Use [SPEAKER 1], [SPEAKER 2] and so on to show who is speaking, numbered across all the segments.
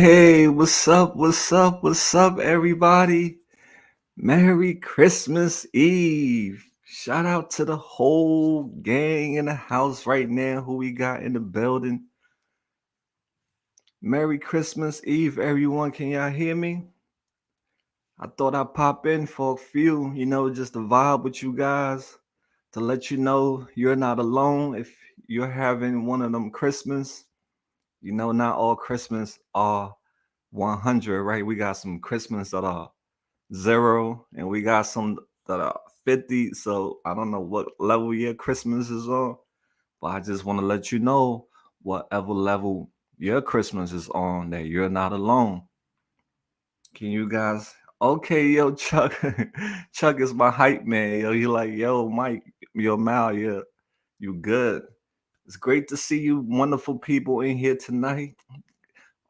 [SPEAKER 1] Hey, what's up? What's up? What's up, everybody? Merry Christmas Eve. Shout out to the whole gang in the house right now who we got in the building. Merry Christmas Eve, everyone. Can y'all hear me? I thought I'd pop in for a few, just to vibe with you guys, to let you know you're not alone if you're having one of them Christmas. Not all Christmas are 100, right? We got some Christmas that are 0, and we got some that are 50. So I don't know what level your Christmas is on, but I just want to let you know whatever level your Christmas is on, that you're not alone. Can you guys? Okay, yo, Chuck. Chuck is my hype man. Yo, he like, yo, Mike, yo, Mal, yeah, you good. It's great to see you, wonderful people in here tonight,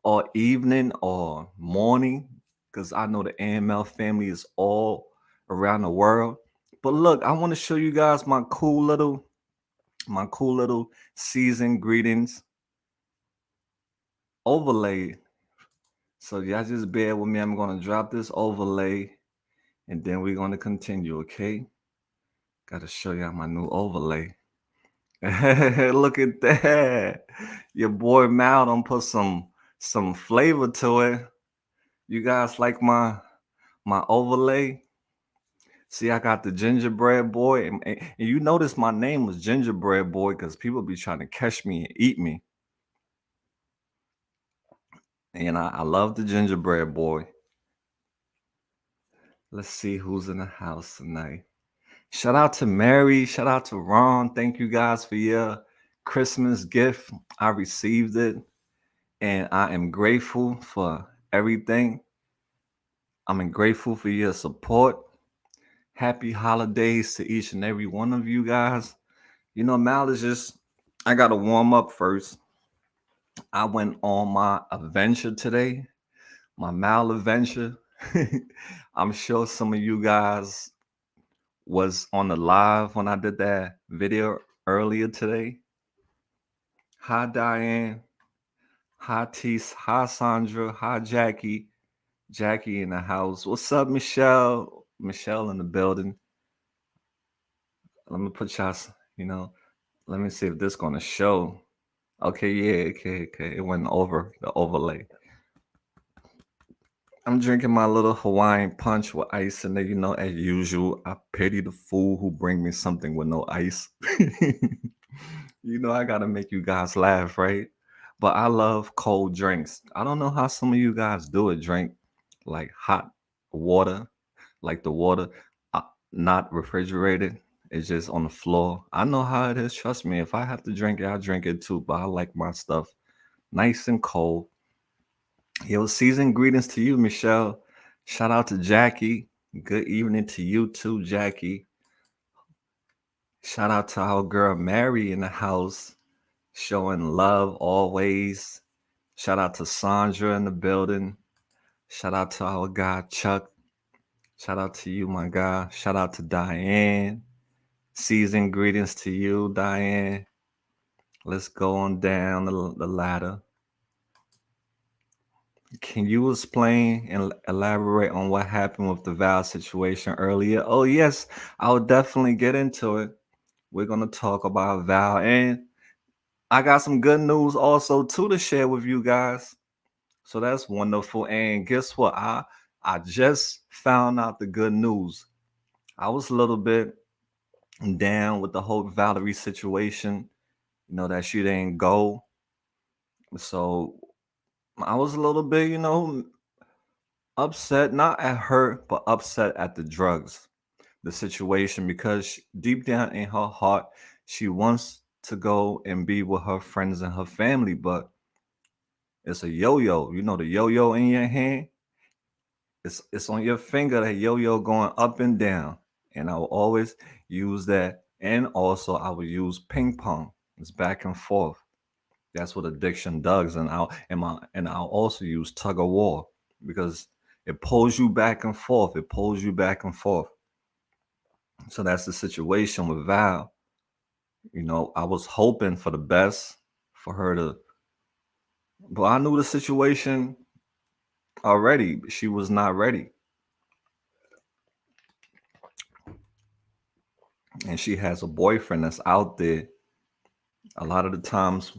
[SPEAKER 1] or evening, or morning, because I know the AML family is all around the world. But look, I want to show you guys my cool little season greetings overlay. So y'all just bear with me. I'm gonna drop this overlay and then we're gonna continue, okay? Gotta show y'all my new overlay. Look at that. Your boy Mal done put some flavor to it. You guys like my overlay? See, I got the gingerbread boy, and you notice my name was gingerbread boy because people be trying to catch me and eat me. And I love the gingerbread boy. Let's see who's in the house tonight. Shout out to Mary. Shout out to Ron. Thank you guys for your Christmas gift. I received it, and I am grateful for everything. I'm grateful for your support. Happy holidays to each and every one of you guys. Mal is just, I got to warm up first. I went on my adventure today, my Mal adventure. I'm sure some of you guys was on the live when I did that video earlier today. Hi, Diane. Hi, Tis. Hi, Sandra. Hi, Jackie. Jackie in the house. What's up, Michelle? Michelle in the building. Let me put y'all, you know, let me see if this gonna show. Okay, yeah, okay. It went over the overlay. I'm drinking my little Hawaiian punch with ice in it, as usual. I pity the fool who bring me something with no ice. I gotta make you guys laugh, right? But I love cold drinks. I don't know how some of you guys do it. Drink like hot water, like the water, uh, not refrigerated. It's just on the floor. I know how it is. Trust me. If I have to drink it, I'll drink it too. But I like my stuff nice and cold. Yo, season greetings to you, Michelle. Shout out to Jackie. Good evening to you too, Jackie. Shout out to our girl Mary in the house, showing love always. Shout out to Sandra in the building. Shout out to our guy Chuck. Shout out to you, my guy. Shout out to Diane. Season greetings to you, Diane. Let's go on down the ladder. Can you explain and elaborate on what happened with the Val situation earlier? Oh, yes, I'll definitely get into it. We're going to talk about Val. And I got some good news also, too, to share with you guys. So that's wonderful. And guess what? I just found out the good news. I was a little bit down with the whole Valerie situation, that she didn't go. So I was a little bit, upset, not at her, but upset at the drugs, the situation, because deep down in her heart, she wants to go and be with her friends and her family, but it's a yo-yo. The yo-yo in your hand, it's on your finger, that yo-yo going up and down. And I will always use that. And also I will use ping pong. It's back and forth. That's what addiction does. And I'll also use tug of war, because it pulls you back and forth. It pulls you back and forth. So that's the situation with Val. I was hoping for the best for her to, but I knew the situation. already. She was not ready. And she has a boyfriend that's out there. A lot of the times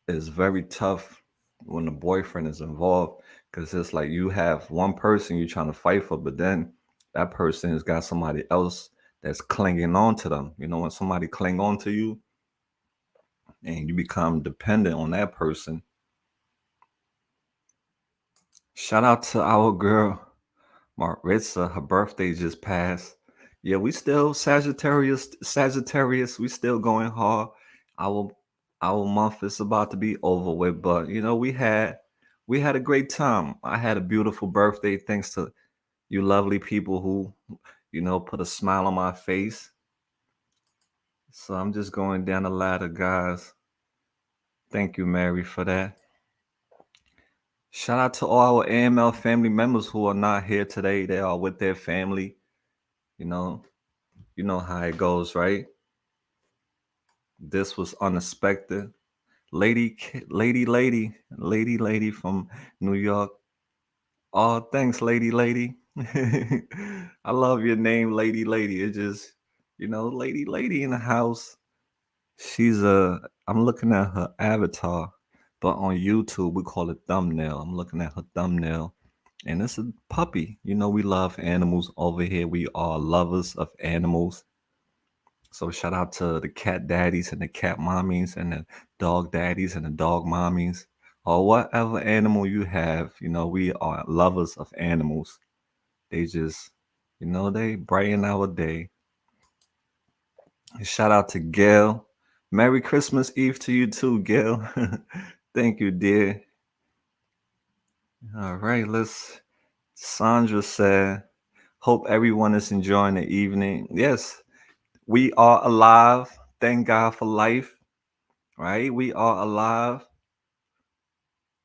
[SPEAKER 1] it's very tough when the boyfriend is involved because it's like you have one person you're trying to fight for, but then that person has got somebody else that's clinging on to them. You know, when somebody cling on to you and you become dependent on that person. Shout out to our girl Maritza. Her birthday just passed. Yeah, we still Sagittarius. We still going hard. Our our month is about to be over with, but you know we had a great time. I had a beautiful birthday thanks to you lovely people who put a smile on my face. So I'm just going down the ladder, guys. Thank you, Mary, for that. Shout out to all our AML family members who are not here today. They are with their family. You know, you know how it goes, right? This was unexpected. Lady from New York. Oh, thanks, lady. I love your name, lady. It just, lady in the house. I'm looking at her avatar, but on YouTube we call it thumbnail. I'm looking at her thumbnail, and it's a puppy. You know, we love animals over here. We are lovers of animals. So shout out to the cat daddies and the cat mommies and the dog daddies and the dog mommies or whatever animal you have. You know, we are lovers of animals. They just, they brighten our day. Shout out to Gail. Merry Christmas Eve to you too, Gail. Thank you, dear. All right, Sandra said, hope everyone is enjoying the evening. Yes, we are alive. Thank God for life, right? We are alive.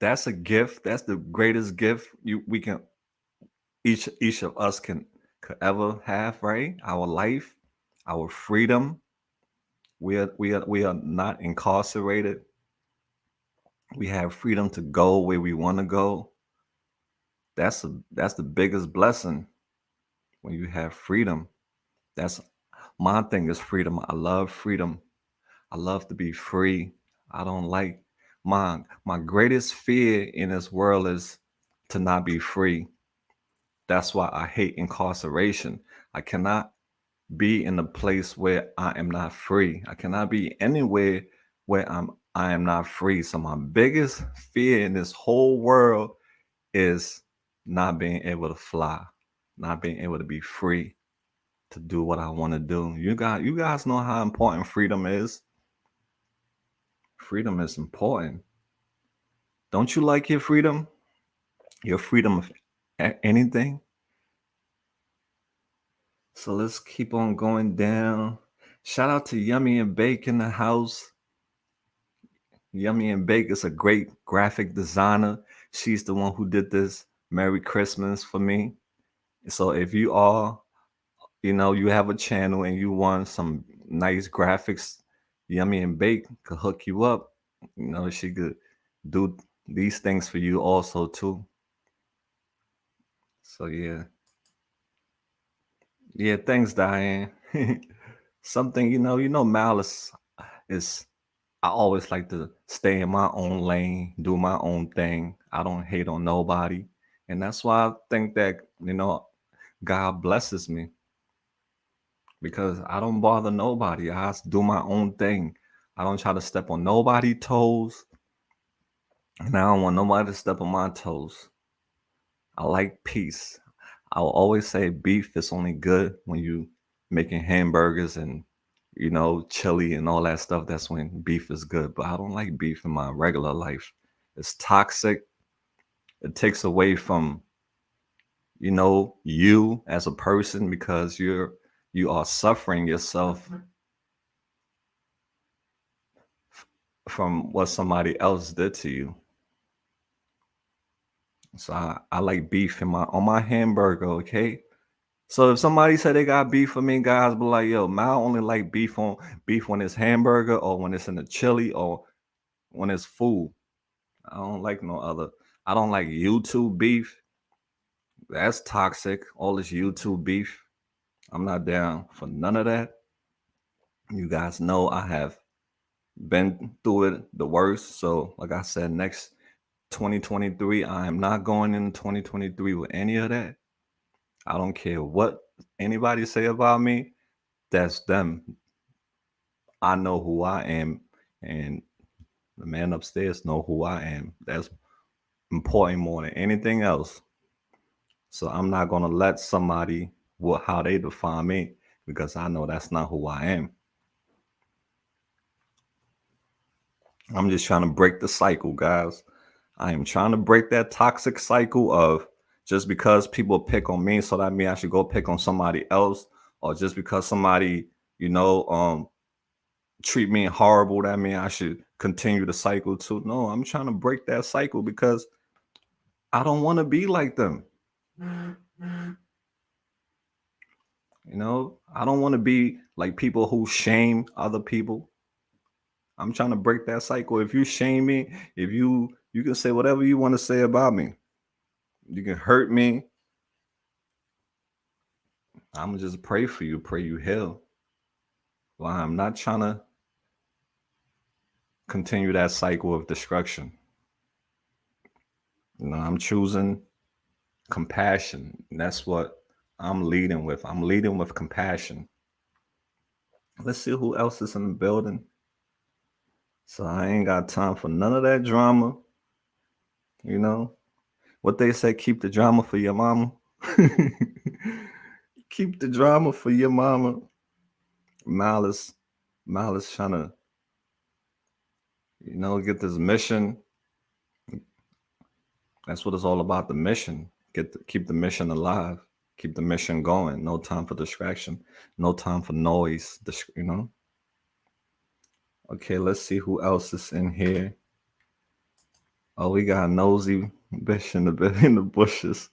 [SPEAKER 1] That's a gift. That's the greatest gift we can each of us could ever have, right? Our life, our freedom. We are not incarcerated. We have freedom to go where we want to go. That's the biggest blessing when you have freedom. That's my thing is freedom. I love freedom. I love to be free. I don't like my greatest fear in this world is to not be free. That's why I hate incarceration. I cannot be in a place where I am not free. I cannot be anywhere where I am not free. So my biggest fear in this whole world is not being able to fly, not being able to be free to do what I want to do. You guys know how important freedom is. Freedom is important. Don't you like your freedom? Your freedom of anything? So let's keep on going down. Shout out to Yummy and Bake in the house. Yummy and Bake is a great graphic designer. She's the one who did this Merry Christmas for me. So if you are, you have a channel and you want some nice graphics, Yummy and Bake could hook you up. She could do these things for you also too. So yeah. Yeah, thanks, Diane. Something, malice is I always like to stay in my own lane, do my own thing. I don't hate on nobody. And that's why I think that, God blesses me because I don't bother nobody. I just do my own thing. I don't try to step on nobody's toes. And I don't want nobody to step on my toes. I like peace. I will always say beef is only good when you making hamburgers and chili and all that stuff. That's when beef is good. But I don't like beef in my regular life. It's toxic. It takes away from you as a person because you are suffering yourself from what somebody else did to you. So I like beef in my on my hamburger, okay? So if somebody said they got beef for me, guys, be like, yo, Mal only like beef when it's hamburger or when it's in the chili or when it's food. I don't like no other. I don't like YouTube beef. That's toxic. All this YouTube beef. I'm not down for none of that. You guys know I have been through it the worst. So, like I said, next 2023, I am not going into 2023 with any of that. I don't care what anybody say about me. That's them. I know who I am, and the man upstairs know who I am. That's important more than anything else. So I'm not gonna let somebody what how they define me because I know that's not who I am. I'm just trying to break the cycle, guys. I am trying to break that toxic cycle of just because people pick on me, so that means I should go pick on somebody else, or just because somebody, you know, treat me horrible, that means I should continue the cycle too. No, I'm trying to break that cycle because I don't want to be like them. You know, I don't want to be like people who shame other people. I'm trying to break that cycle. If you shame me, if you can say whatever you want to say about me. You can hurt me. I'm gonna just pray for you, pray you heal. Well, I'm not trying to continue that cycle of destruction. You know, I'm choosing compassion. And that's what I'm leading with. I'm leading with compassion. Let's see who else is in the building. So I ain't got time for none of that drama. You know what they say: keep the drama for your mama. Keep the drama for your mama. Malice, Malice trying to, get this mission. That's what it's all about. The mission. Keep the mission alive. Keep the mission going. No time for distraction. No time for noise. Okay, let's see who else is in here. Oh, we got nosy bitch in the in the bushes.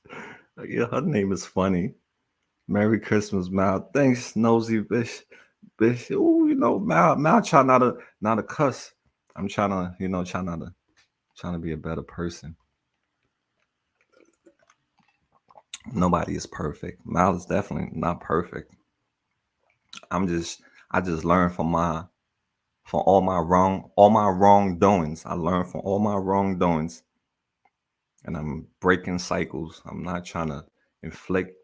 [SPEAKER 1] Yeah, her name is funny. Merry Christmas, Mal. Thanks, nosy bitch. Bitch. Ooh, Mal try not to cuss. I'm trying to, trying to be a better person. Nobody is perfect. Mal is definitely not perfect. I just learned from all my wrongdoings. I learned from all my wrongdoings, and I'm breaking cycles. I'm not trying to inflict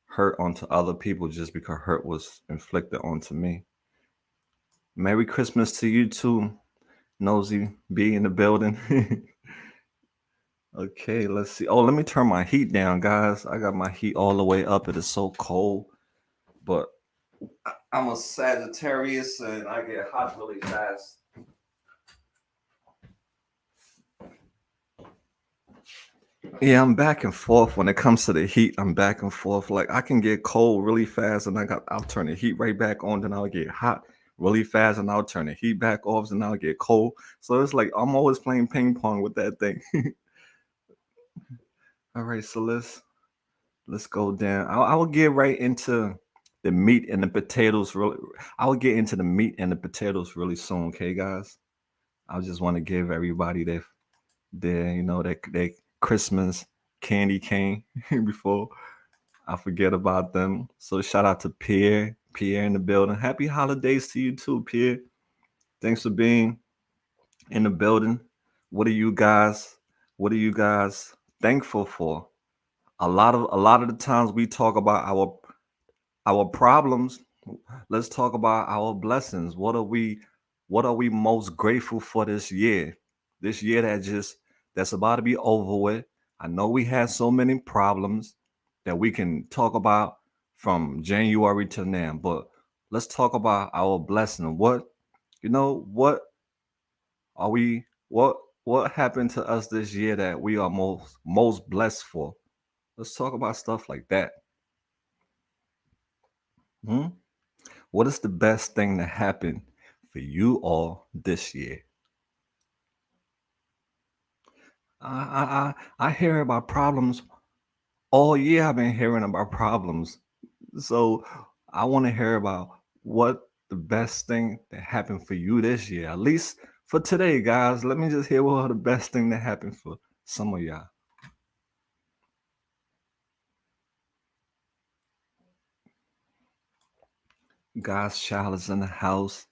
[SPEAKER 1] hurt onto other people just because hurt was inflicted onto me. Merry Christmas to you too, Nosy be in the building. Okay, let's see. Oh, let me turn my heat down, guys. I got my heat all the way up. It is so cold, but I'm a Sagittarius and I get hot really fast. Yeah, I'm back and forth when it comes to the heat. I'm back and forth. Like I can get cold really fast, and I'll turn the heat right back on. Then I'll get hot really fast, and I'll turn the heat back off, and I'll get cold. So it's like I'm always playing ping pong with that thing. All right, so let's go down. I will get right into the meat and the potatoes. Really, I will get into the meat and the potatoes really soon. Okay, guys. I just want to give everybody their Christmas candy cane before I forget about them. So shout out to Pierre in the building. Happy holidays to you too, Pierre. Thanks for being in the building. What are you guys? What are you guys thankful for? A lot of the times we talk about our problems. Let's talk about our blessings. What are we most grateful for this year? This year that's about to be over with. I know we had so many problems that we can talk about from January to now, but let's talk about our blessing. What are we what happened to us this year that we are most blessed for? Let's talk about stuff like that. Hmm? What is the best thing that happened for you all this year? I hear about problems all year. I've been hearing about problems, so I want to hear about what the best thing that happened for you this year. At least for today, guys. Let me just hear what the best thing that happened for some of y'all. God's child is in the house.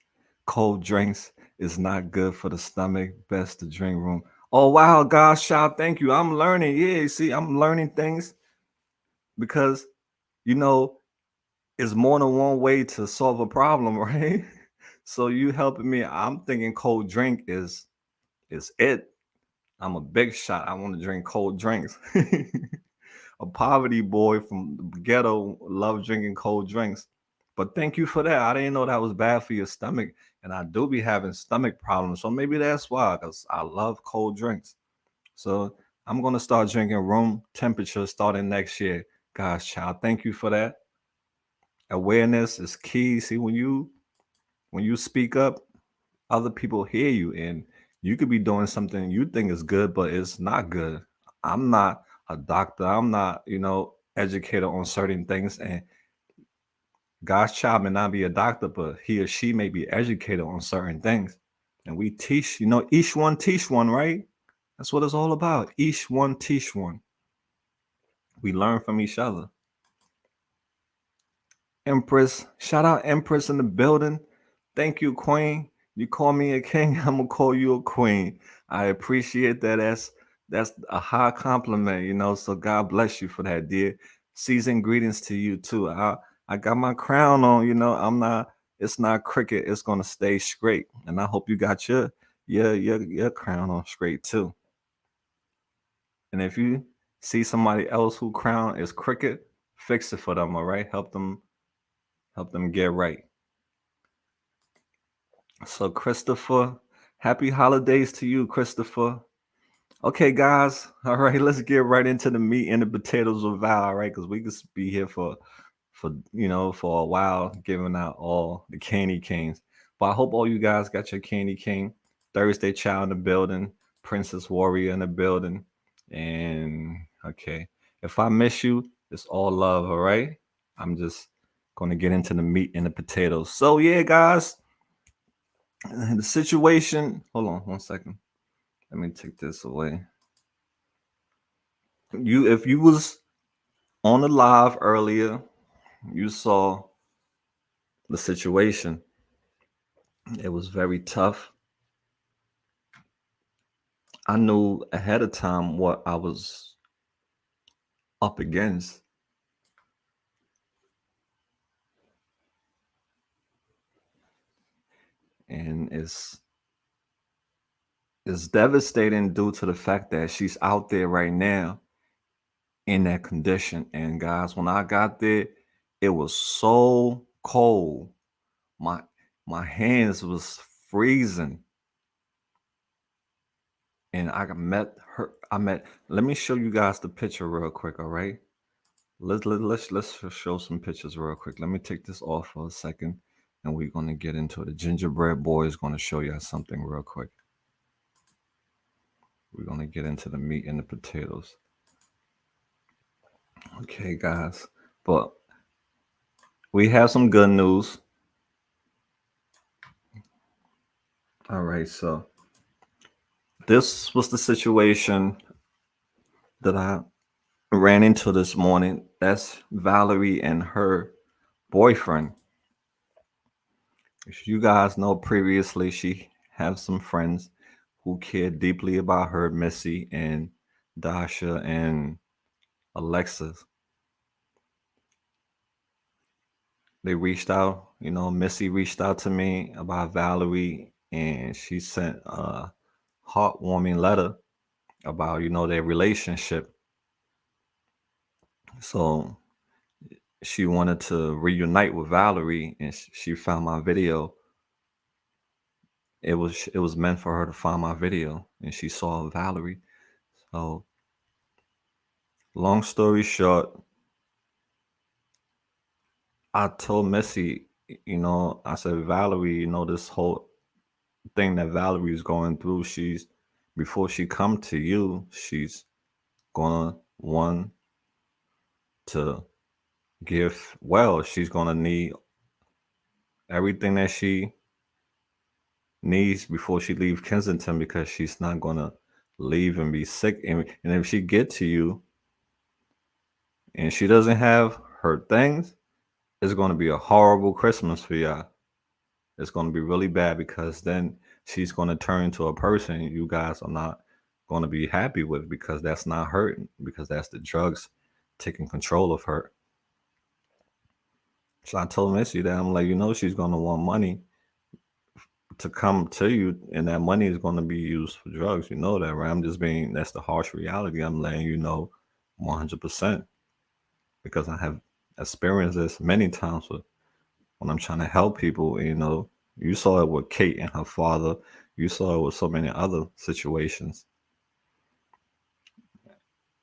[SPEAKER 1] Cold drinks is not good for the stomach. Best to drink room. Oh wow, God's child, thank you. I'm learning. Yeah, see, I'm learning things because you know it's more than one way to solve a problem, right? So you helping me. I'm thinking cold drink is it. I'm a big shot. I want to drink cold drinks. A poverty boy from the ghetto love drinking cold drinks. But thank you for that. I didn't know that was bad for your stomach. And I do be having stomach problems. So maybe that's why, because I love cold drinks. So I'm gonna start drinking room temperature starting next year. Gosh, child, thank you for that. Awareness is key. See, when you speak up, other people hear you, and you could be doing something you think is good, but it's not good. I'm not a doctor. I'm not, educated on certain things, and God's child may not be a doctor, but he or she may be educated on certain things. And we teach, each one teach one, right? That's what it's all about. Each one teach one. We learn from each other. Empress, shout out Empress in the building. Thank you, Queen. You call me a king, I'm gonna call you a queen. I appreciate that. That's a high compliment, So God bless you for that, dear. Season greetings to you too. I got my crown on, I'm not. It's not cricket. It's gonna stay straight, and I hope you got your crown on straight too. And if you see somebody else who crown is cricket, fix it for them. All right, help them get right. So, Christopher, happy holidays to you, Christopher. Okay, guys. All right, let's get right into the meat and the potatoes of Val, all right? Because we could be here for a while giving out all the candy canes. But I hope all you guys got your candy cane. Thursday Child in the building, Princess Warrior in the building. And okay. If I miss you, it's all love, all right? I'm just gonna get into the meat and the potatoes. So yeah, guys. The situation. Hold on 1 second. Let me take this away. If you was on the live earlier, you saw the situation. It was very tough. I knew ahead of time what I was up against. And it's devastating due to the fact that she's out there right now in that condition. And guys, when I got there, it was so cold. My my hands was freezing. And I met her. Let me show you guys the picture real quick, all right? Let's just show some pictures real quick. Let me take this off for a second, and we're gonna get into it. The gingerbread boy is gonna show you something real quick. We're gonna get into the meat and the potatoes. Okay, guys. But we have some good news. All right, so this was the situation that I ran into this morning. That's Valerie and her boyfriend. If you guys know previously, she has some friends who care deeply about her, Missy and Dasha and Alexis. They reached out, Missy reached out to me about Valerie, and she sent a heartwarming letter about, their relationship. So she wanted to reunite with Valerie, and she found my video. It was meant for her to find my video, and she saw Valerie. So long story short, I told Missy, I said, Valerie, this whole thing that Valerie is going through, before she come to you, she's gonna want to give well. She's gonna need everything that she needs before she leave Kensington, because she's not gonna leave and be sick. And if she get to you and she doesn't have her things, it's going to be a horrible Christmas for y'all. It's going to be really bad because then she's going to turn into a person you guys are not going to be happy with because that's not her, because that's the drugs taking control of her. So I told Missy that I'm like, she's going to want money to come to you, and that money is going to be used for drugs. You know that, right? That's the harsh reality. I'm letting you know 100% because I have experienced this many times when I'm trying to help people. You saw it with Kate and her father. You saw it with so many other situations.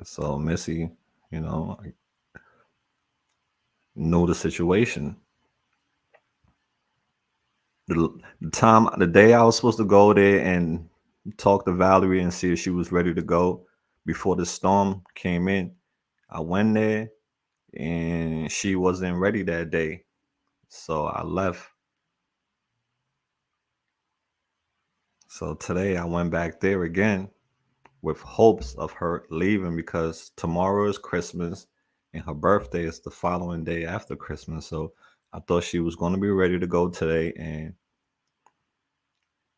[SPEAKER 1] So Missy, I know the situation. The day I was supposed to go there and talk to Valerie and see if she was ready to go before the storm came in, I went there and she wasn't ready that day. So I left. So today I went back there again with hopes of her leaving because tomorrow is Christmas and her birthday is the following day after Christmas. So I thought she was going to be ready to go today. And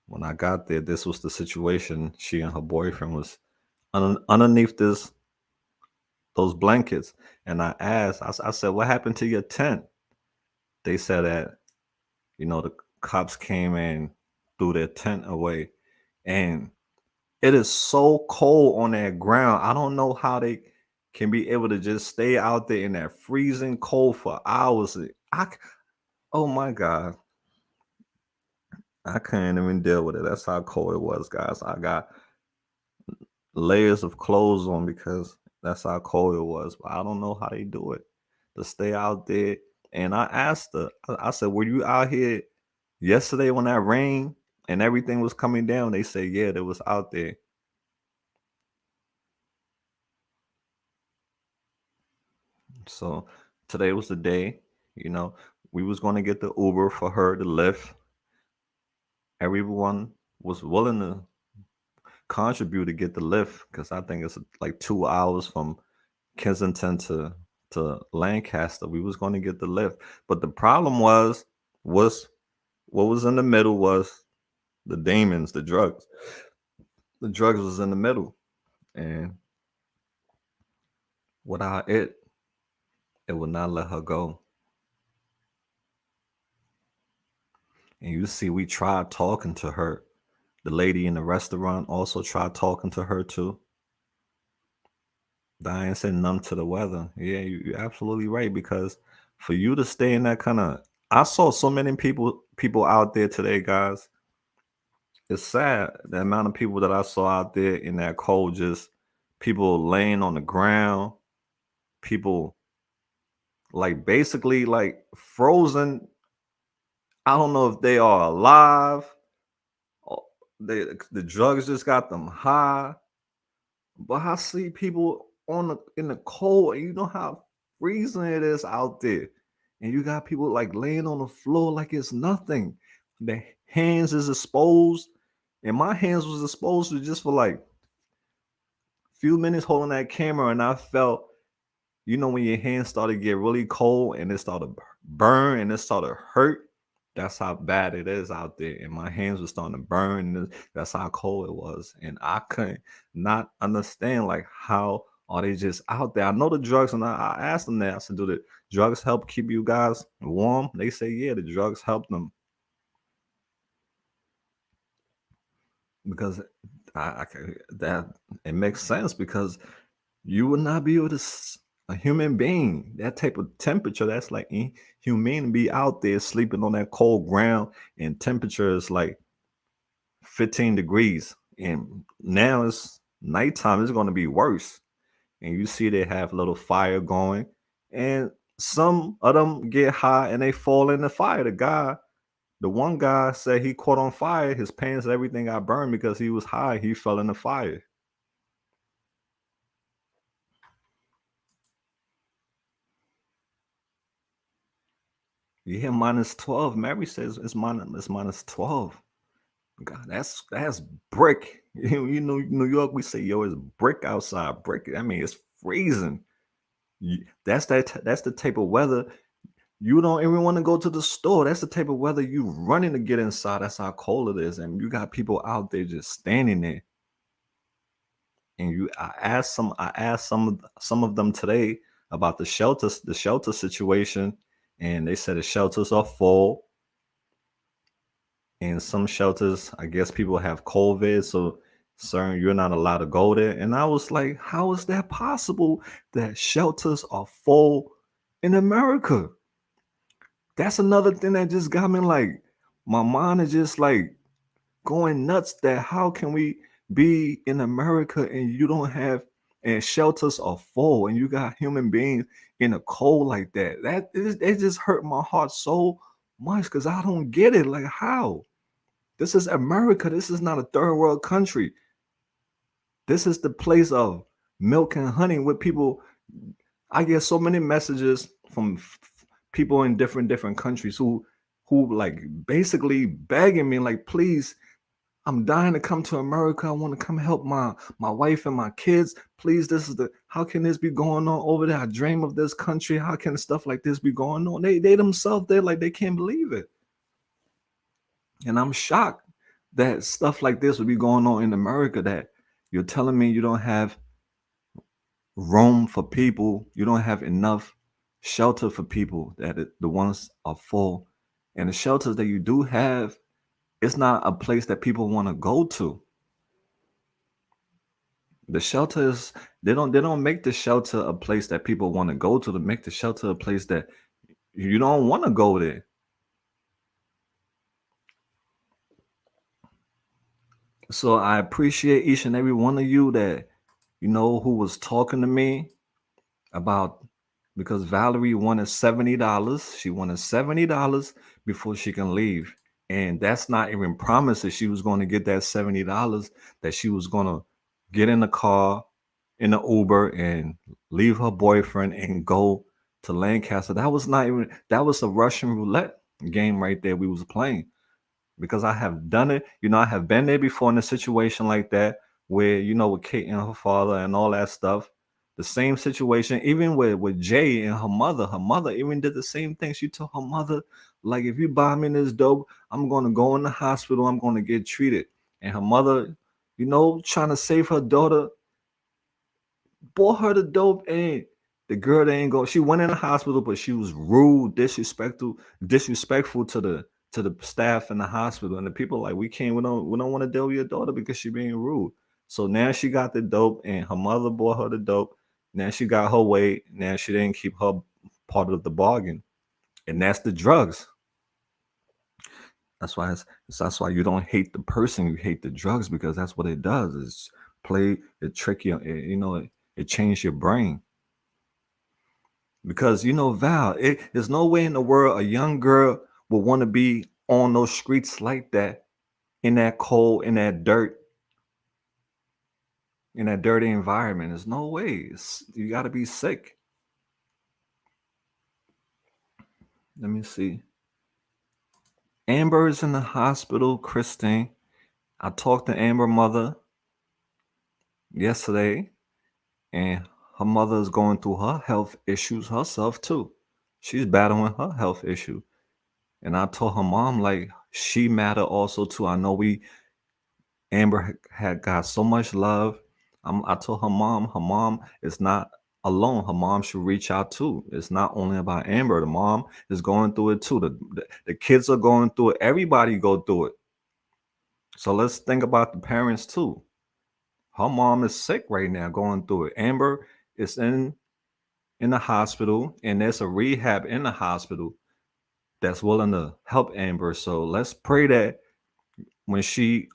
[SPEAKER 1] when I got there, this was the situation. She and her boyfriend was underneath those blankets. And I asked, I said, what happened to your tent? They said that, the cops came and threw their tent away. And it is so cold on that ground. I don't know how they can be able to just stay out there in that freezing cold for hours. Oh my God. I couldn't even deal with it. That's how cold it was, guys. I got layers of clothes on because that's how cold it was. But I don't know how they do it to stay out there. And I asked her, I said, were you out here yesterday when that rain and everything was coming down? They said, yeah, they was out there. So today was the day, you know, we was going to get the Uber for her to lift. Everyone was willing to contribute to get the lift because I think it's like 2 hours from Kensington to Lancaster. We was going to get the lift, but the problem was what was in the middle was the demons, the drugs. The drugs was in the middle, and without it would not let her go. And you see, we tried talking to her. The lady in the restaurant also tried talking to her too. Diane said none to the weather. Yeah, you're absolutely right because for you to stay in that kind of, I saw so many people out there today, guys. It's sad the amount of people that I saw out there in that cold, just people laying on the ground, people like basically like frozen. I don't know if they are alive. Or the drugs just got them high. But I see people in the cold, and you know how freezing it is out there. And you got people like laying on the floor like it's nothing. Their hands is exposed. And my hands was exposed for just for like few minutes holding that camera, and I felt, when your hands started to get really cold and it started to burn and it started to hurt. That's how bad it is out there. And my hands were starting to burn. And that's how cold it was. And I couldn't not understand like how are they just out there. I know the drugs, and I asked them that. I said, do the drugs help keep you guys warm? They say, yeah, the drugs help them because that it makes sense because you would not be able to a human being that type of temperature. That's like inhumane to be out there sleeping on that cold ground, and temperature is like 15 degrees, and now it's nighttime. It's going to be worse. And you see they have a little fire going, and some of them get high and they fall in the fire. The one guy said he caught on fire, his pants, everything got burned because he was high. He fell in the fire. Yeah, -12. Mary says it's minus 12. God, that's brick. New York, we say, yo, it's brick outside. Brick. I mean, it's freezing. That's the type of weather You don't even want to go to the store. That's the type of weather you running to get inside. That's how cold it is. And you got people out there just standing there. And I asked some of them today about the shelter situation, and they said the shelters are full. And some shelters, I guess people have COVID, so certain you're not allowed to go there. And I was like, how is that possible that shelters are full in America? That's another thing that just got me like, my mind is just like going nuts that how can we be in America and you don't have and shelters are full and you got human beings in a cold like that. It just hurt my heart so much because I don't get it. Like how? This is America. This is not a third world country. This is the place of milk and honey with people. I get so many messages from people in different countries who like basically begging me like, please, I'm dying to come to America. I want to come help my wife and my kids. Please, this is the how can this be going on over there? I dream of this country. How can stuff like this be going on? They themselves they're like they can't believe it. And I'm shocked that stuff like this would be going on in America, that you're telling me you don't have room for people, you don't have enough shelter for people, that the ones are full. And the shelters that you do have, it's not a place that people want to go to. The shelters, they don't make the shelter a place that people want to go to. To make the shelter a place that you don't want to go there. So I appreciate each and every one of you that who was talking to me about, because Valerie wanted $70. She wanted $70 before she can leave. And that's not even promised that she was going to get that $70, that she was going to get in the car, in the Uber, and leave her boyfriend and go to Lancaster. That was not even, that was a Russian roulette game right there we was playing, because I have done it. I have been there before in a situation like that where, with Kate and her father and all that stuff. The same situation, even with Jay and her mother. Her mother even did the same thing. She told her mother, like, if you buy me this dope, I'm going to go in the hospital. I'm going to get treated. And her mother, trying to save her daughter, bought her the dope, and the girl they ain't go. She went in the hospital, but she was rude, disrespectful to the staff in the hospital. And the people like, we don't want to deal with your daughter because she being rude. So now she got the dope, and her mother bought her the dope. Now she got her way. Now she didn't keep her part of the bargain, and that's the drugs. That's why you don't hate the person, you hate the drugs, because that's what it does. It's play it trick you. It changed your brain. Because Val, there's no way in the world a young girl would want to be on those streets like that, in that cold, in that dirty environment. There's no way. You got to be sick. Let me see. Amber is in the hospital. Christine, I talked to Amber mother yesterday, and her mother is going through her health issues herself too. She's battling her health issue. And I told her mom, like, she matter also too. I know Amber had got so much love. I told her mom is not alone. Her mom should reach out too. It's not only about Amber. The mom is going through it too. The kids are going through it. Everybody go through it. So let's think about the parents too. Her mom is sick right now, going through it. Amber is in the hospital, and there's a rehab in the hospital that's willing to help Amber. So let's pray that when she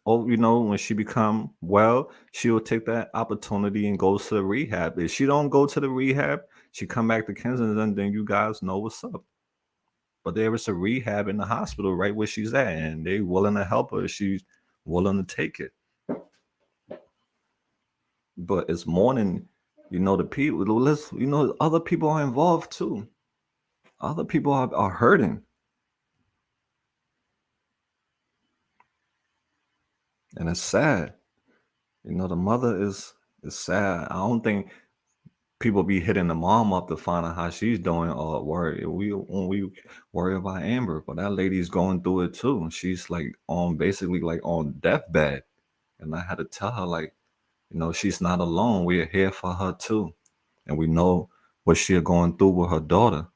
[SPEAKER 1] become well, she will take that opportunity and goes to the rehab. If she don't go to the rehab, she come back to Kensington, then you guys know what's up. But there is a rehab in the hospital right where she's at, and they willing to help her. She's willing to take it. But it's more than, the people. Let's, other people are involved too. Other people are hurting, and it's sad. The mother is sad. I don't think people be hitting the mom up to find out how she's doing, or worry we when we worry about Amber, but that lady's going through it too. And she's like on basically like on deathbed. And I had to tell her, like, she's not alone. We're here for her too. And we know what she's going through with her daughter.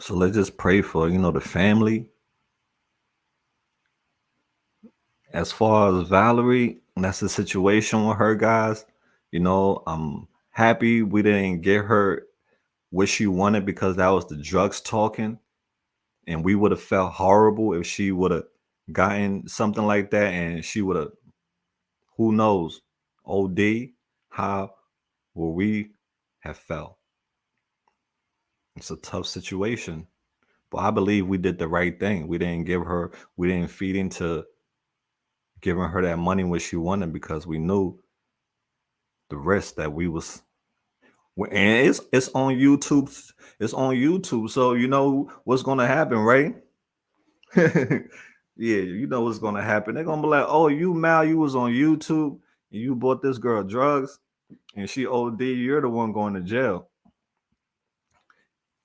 [SPEAKER 1] So let's just pray for, the family. As far as Valerie, that's the situation with her, guys. I'm happy we didn't get her what she wanted, because that was the drugs talking. And we would have felt horrible if she would have gotten something like that, and she would have, who knows, OD, how will we have felt? It's a tough situation. But I believe we did the right thing. We didn't feed into giving her that money when she wanted, because we knew the risk that we was. And it's on YouTube. It's on YouTube. So you know what's gonna happen, right? Yeah, you know what's gonna happen. They're gonna be like, "Oh, you Mal, you was on YouTube and you bought this girl drugs and she OD. You're the one going to jail."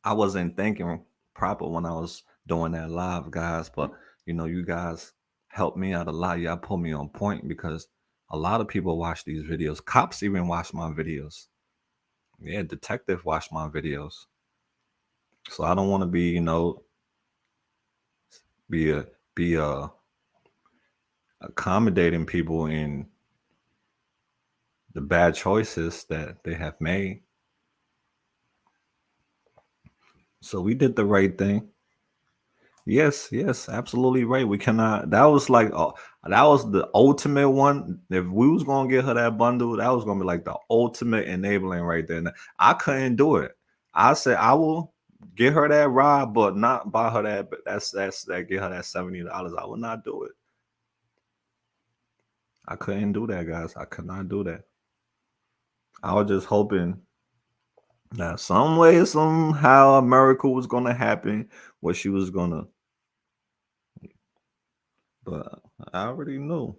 [SPEAKER 1] I wasn't thinking proper when I was doing that live, guys. But you guys helped me out a lot. Y'all put me on point, because a lot of people watch these videos. Cops even watch my videos. Yeah, detective watch my videos. So I don't want to be a be accommodating people in the bad choices that they have made. So we did the right thing. Yes, yes, absolutely right. We cannot. That was like, that was the ultimate one. If we was gonna get her that bundle, that was gonna be like the ultimate enabling right there. And I couldn't do it. I said I will get her that ride, but not buy her that. But that's that get her that $70. I would not do it. I couldn't do that, guys. I could not do that. I was just hoping that some way, somehow, a miracle was gonna happen, where she was gonna. But I already knew.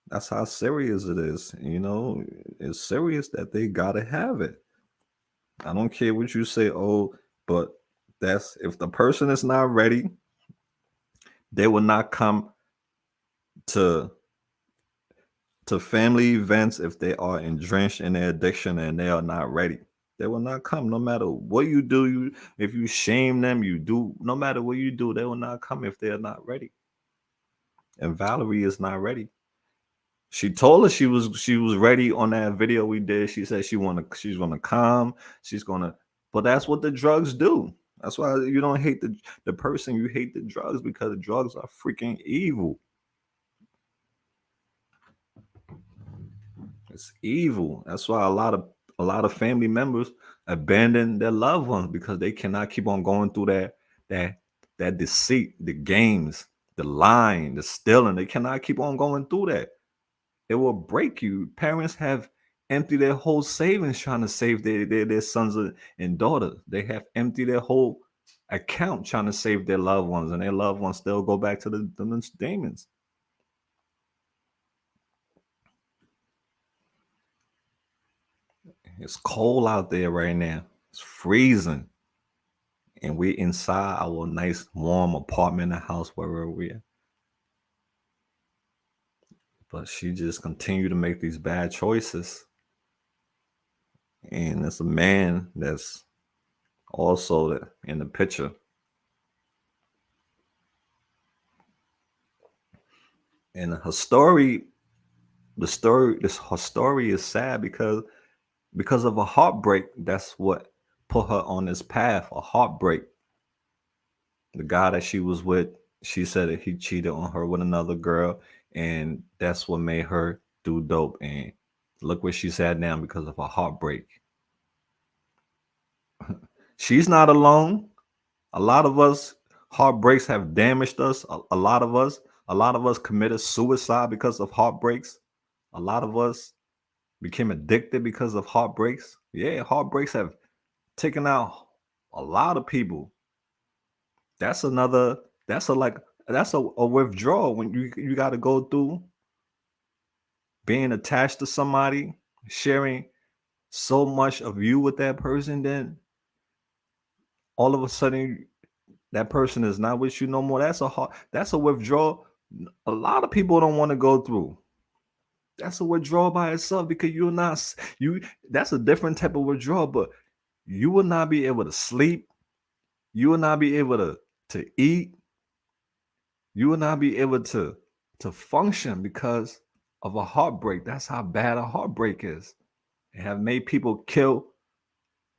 [SPEAKER 1] That's how serious it is. It's serious that they gotta have it. I don't care what you say, oh, but that's if the person is not ready, they will not come to family events if they are drenched in their addiction and they are not ready. They will not come no matter what you do. If you shame them, you do no matter what you do, they will not come if they are not ready. And Valerie is not ready. She told us she was ready on that video we did. She said she's gonna come, she's gonna, but that's what the drugs do. That's why you don't hate the person, you hate the drugs, because the drugs are freaking evil. It's evil. That's why a lot of family members abandon their loved ones, because they cannot keep on going through that that deceit, the games, the lying, the stealing. They cannot keep on going through that. It will break you. Parents have emptied their whole savings trying to save their sons and daughters. They have emptied their whole account trying to save their loved ones, and their loved ones still go back to the demons. It's cold out there right now. It's freezing. And we inside our nice warm apartment and house wherever we're. But she just continued to make these bad choices. And it's a man that's also in the picture. And her story is sad, because of a heartbreak. That's what put her on this path, a heartbreak. The guy that she was with, she said that he cheated on her with another girl, and that's what made her do dope. And look where she's at now, because of a heartbreak. She's not alone. A lot of us, heartbreaks have damaged us. A lot of us committed suicide because of heartbreaks. A lot of us became addicted because of heartbreaks. Yeah, heartbreaks have taken out a lot of people. That's another. That's a withdrawal when you got to go through. being attached to somebody, sharing so much of you with that person, then all of a sudden that person is not with you no more. That's a withdrawal a lot of people don't want to go through. That's a withdrawal by itself because you're not you that's a different type of withdrawal, but you will not be able to sleep, you will not be able to eat, you will not be able to function because of a heartbreak. That's how bad a heartbreak is. And have made people kill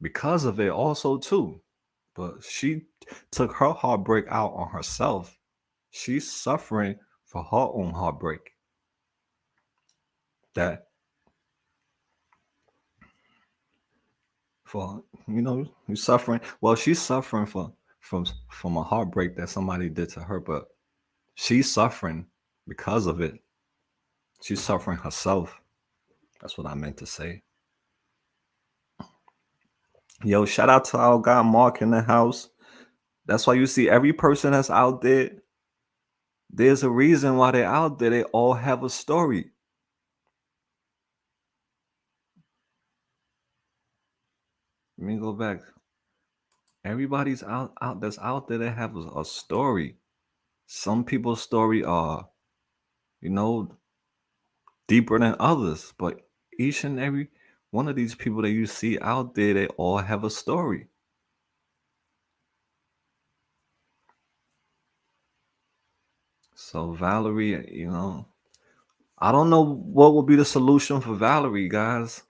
[SPEAKER 1] because of it also too. But she took her heartbreak out on herself. She's suffering for her own heartbreak. That for you're suffering. Well, she's suffering from a heartbreak that somebody did to her, but she's suffering because of it. She's suffering herself. That's what I meant to say. Yo, shout out to our guy Mark in the house. That's why you see every person that's out there, there's a reason why they're out there. They all have a story. Let me go back. Everybody's out that's out there that have a story. Some people's story are, you know, deeper than others, but each and every one of these people that you see out there, they all have a story. So Valerie, I don't know what will be the solution for Valerie, guys,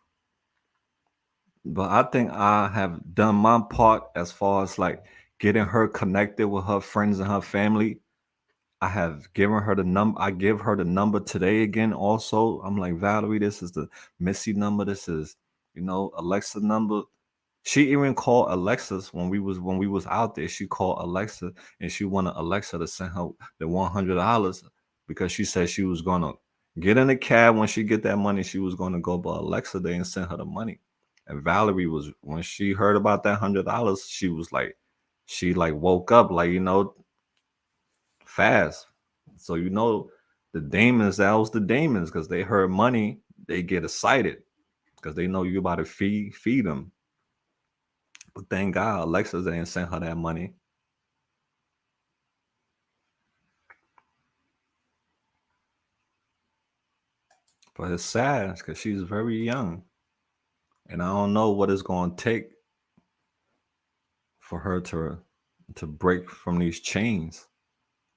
[SPEAKER 1] but I think I have done my part as far as like getting her connected with her friends and her family. I have given her the number. I give her the number today again. Also, I'm like, Valerie, this is the Missy number. This is, Alexa number. She even called Alexa's when we was out there. She called Alexa and she wanted Alexa to send her the $100 because she said she was gonna get in a cab when she get that money. She was gonna go, but Alexa didn't send her the money. And Valerie was when she heard about that $100, she like woke up like fast. So the demons, that was the demons because they heard money, they get excited because they know you about to feed them. But thank God Alexa didn't send her that money. But it's sad because she's very young. And I don't know what it's gonna take for her to break from these chains.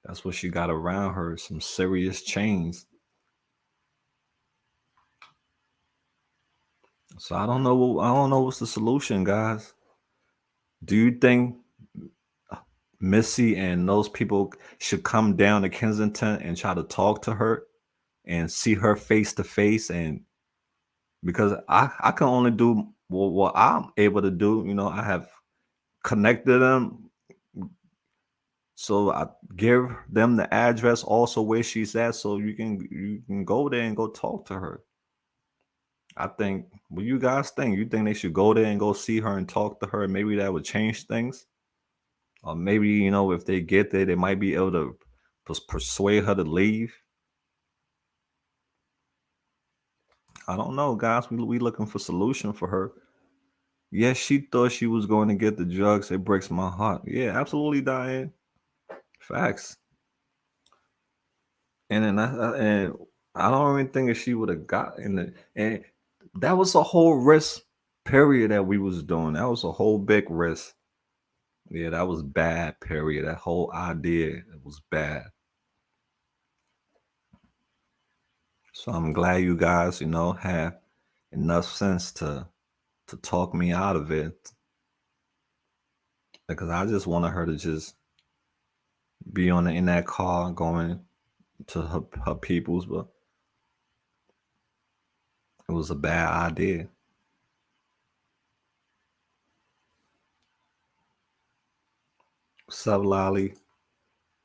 [SPEAKER 1] That's what she got around her, some serious chains. So I don't know what's the solution, guys. Do you think Missy and those people should come down to Kensington and try to talk to her and see her face to face? And because I can only do what I'm able to do, I have connected them, so I give them the address also where she's at, so you can go there and go talk to her. I think. What you guys think? You think they should go there and go see her and talk to her? Maybe that would change things. Or maybe, if they get there, they might be able to persuade her to leave. I don't know, guys. We looking for solution for her. Yes, she thought she was going to get the drugs. It breaks my heart. Yeah, absolutely, Diane. Facts. And I don't even think if she would have got in it. And that was a whole risk period that we was doing. That was a whole big risk. Yeah, that was bad. Period. That whole idea, it was bad. So I'm glad you guys, have enough sense to talk me out of it because I just wanted her to just be in that car going to her peoples, but it was a bad idea. What's up, Lolly?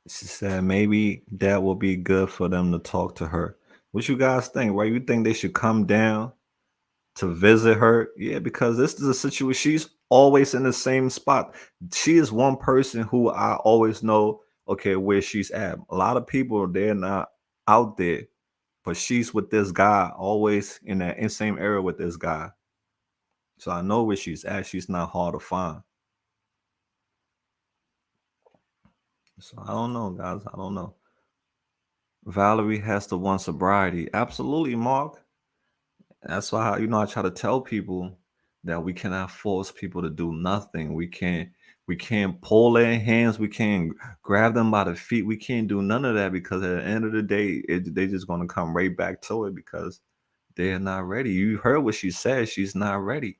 [SPEAKER 1] She said maybe that will be good for them to talk to her. What you guys think? Why you think they should come down to visit her? Yeah, because this is a situation. She's always in the same spot. She is one person who I always know, okay, where she's at. A lot of people, they're not out there, but she's with this guy, always in that same area with this guy. So I know where she's at. She's not hard to find. So I don't know, guys. I don't know. Valerie has to want sobriety. Absolutely, Mark. That's why I try to tell people that we cannot force people to do nothing. We can't pull their hands. We can't grab them by the feet. We can't do none of that because at the end of the day, they just gonna come right back to it because they're not ready. You heard what she said. She's not ready.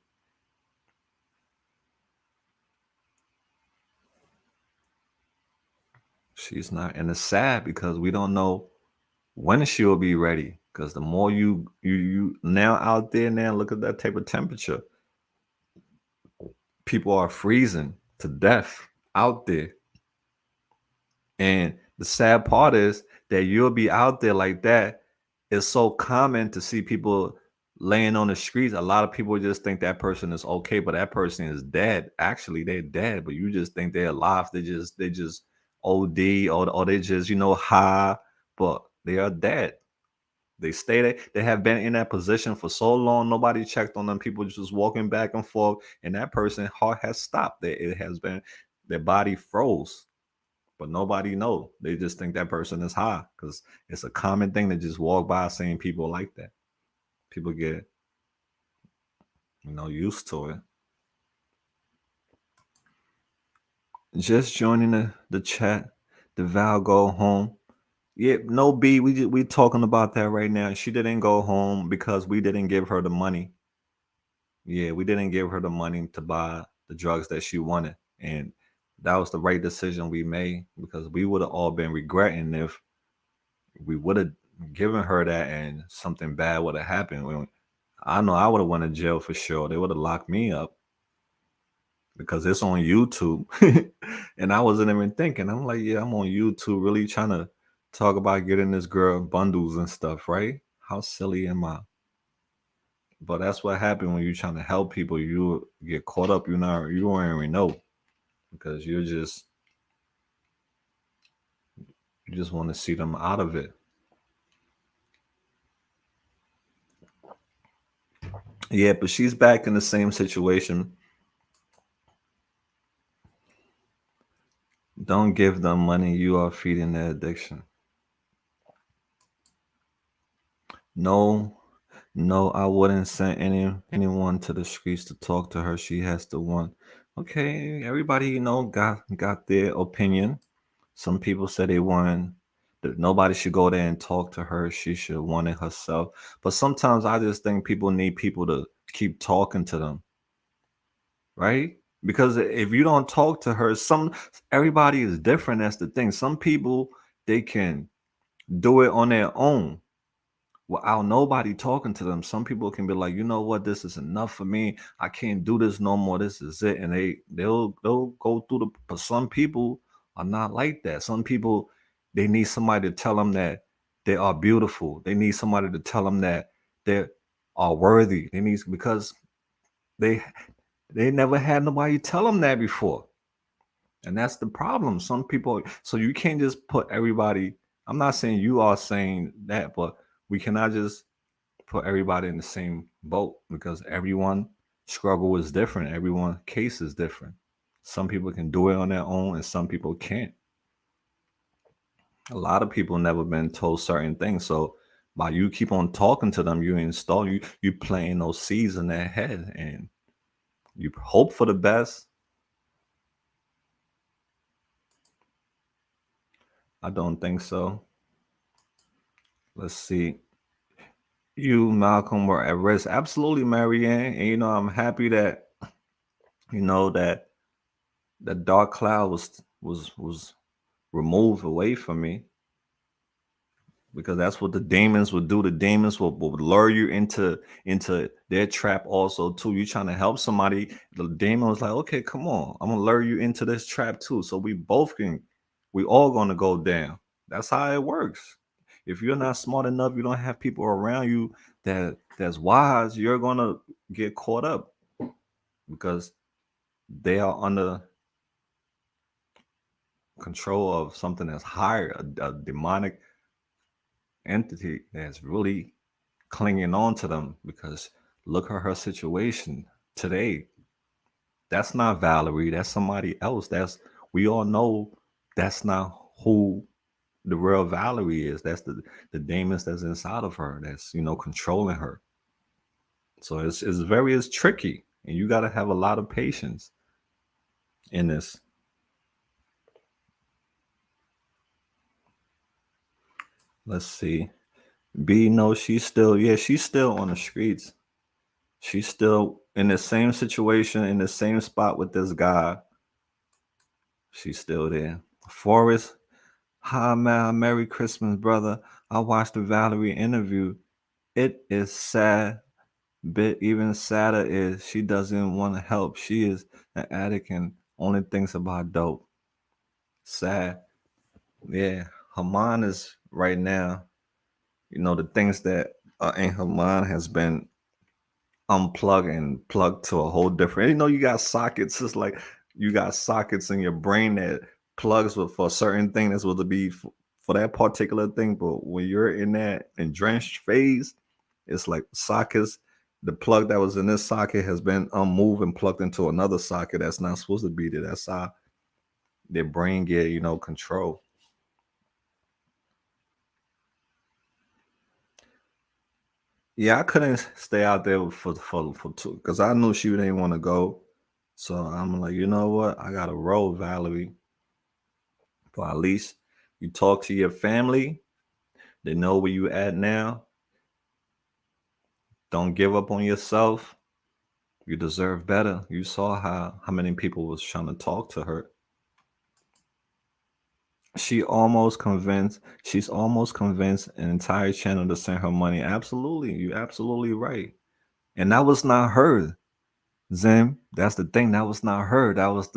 [SPEAKER 1] She's not, and it's sad because we don't know when she'll be ready. Because the more you now out there now, look at that type of temperature. People are freezing to death out there. And the sad part is that you'll be out there like that. It's so common to see people laying on the streets. A lot of people just think that person is okay, but that person is dead. Actually, they're dead, but you just think they're alive. They just OD, or they just, high, but they are dead. They stay there. They have been in that position for so long. Nobody checked on them. People just walking back and forth, and that person heart has stopped. It has been, their body froze, but nobody know. They just think that person is high because it's a common thing to just walk by seeing people like that. People get used to it. Just joining the chat. The Val go home. Yeah, no B. We talking about that right now. She didn't go home because we didn't give her the money. Yeah, we didn't give her the money to buy the drugs that she wanted, and that was the right decision we made because we would have all been regretting if we would have given her that and something bad would have happened. I know I would have went to jail for sure. They would have locked me up because it's on YouTube, and I wasn't even thinking. I'm like, yeah, I'm on YouTube, really trying to talk about getting this girl bundles and stuff, right? How silly am I? But that's what happened when you're trying to help people. You get caught up. You don't even know because you just want to see them out of it. Yeah, but she's back in the same situation. Don't give them money. You are feeding their addiction. No, no, I wouldn't send anyone to the streets to talk to her. She has to want. Okay, everybody, got their opinion. Some people said they want that nobody should go there and talk to her. She should want it herself. But sometimes I just think people need people to keep talking to them, right? Because if you don't talk to her, everybody is different. That's the thing. Some people, they can do it on their own without nobody talking to them. Some people can be like, you know what, this is enough for me. I can't do this no more. This is it. And they'll go through but some people are not like that. Some people, they need somebody to tell them that they are beautiful. They need somebody to tell them that they are worthy. Because they they never had nobody tell them that before. And that's the problem. Some people, so you can't just put everybody. I'm not saying you are saying that, but we cannot just put everybody in the same boat because everyone struggle is different. Everyone case is different. Some people can do it on their own and some people can't. A lot of people never been told certain things. So by you keep on talking to them, you planting those seeds in their head and you hope for the best. I don't think so. Let's see. You, Malcolm, were at risk. Absolutely, Marianne. And I'm happy that that dark cloud was removed away from me because that's what the demons would do. The demons will lure you into their trap also too. You trying to help somebody, the demon was like, okay, come on, I'm gonna lure you into this trap too. So we all gonna go down. That's how it works. If you're not smart enough, you don't have people around you that's wise, you're gonna get caught up because they are under control of something that's higher, a demonic entity that's really clinging on to them, because look at her situation today. That's not Valerie. That's somebody else. That's, we all know that's not who the real Valerie is. That's the demons that's inside of her, that's, controlling her. So it's tricky, and you got to have a lot of patience in this. Let's see. B, no, she's still, yeah, she's still on the streets. She's still in the same situation, in the same spot with this guy. She's still there. Forrest, hi man, Merry Christmas, brother. I watched the Valerie interview. It is sad. Bit even sadder is she doesn't want to help. She is an addict and only thinks about dope. Sad. Yeah. Her mind is right now, the things that are in her mind has been unplug and plug to a whole different. You got sockets. It's like you got sockets in your brain that plugs with for a certain thing that's supposed to be for that particular thing. But when you're in that drenched phase, it's like sockets. The plug that was in this socket has been unmoved and plugged into another socket that's not supposed to be there. That's how their brain get, control. Yeah, I couldn't stay out there for two, because I knew she didn't want to go. So I'm like, you know what? I gotta roll, Valerie. But at least you talk to your family. They know where you at now. Don't give up on yourself. You deserve better. You saw how many people was trying to talk to her. She's almost convinced an entire channel to send her money. Absolutely. You're absolutely right. And that was not her, Zim. That's the thing. That was not her. That was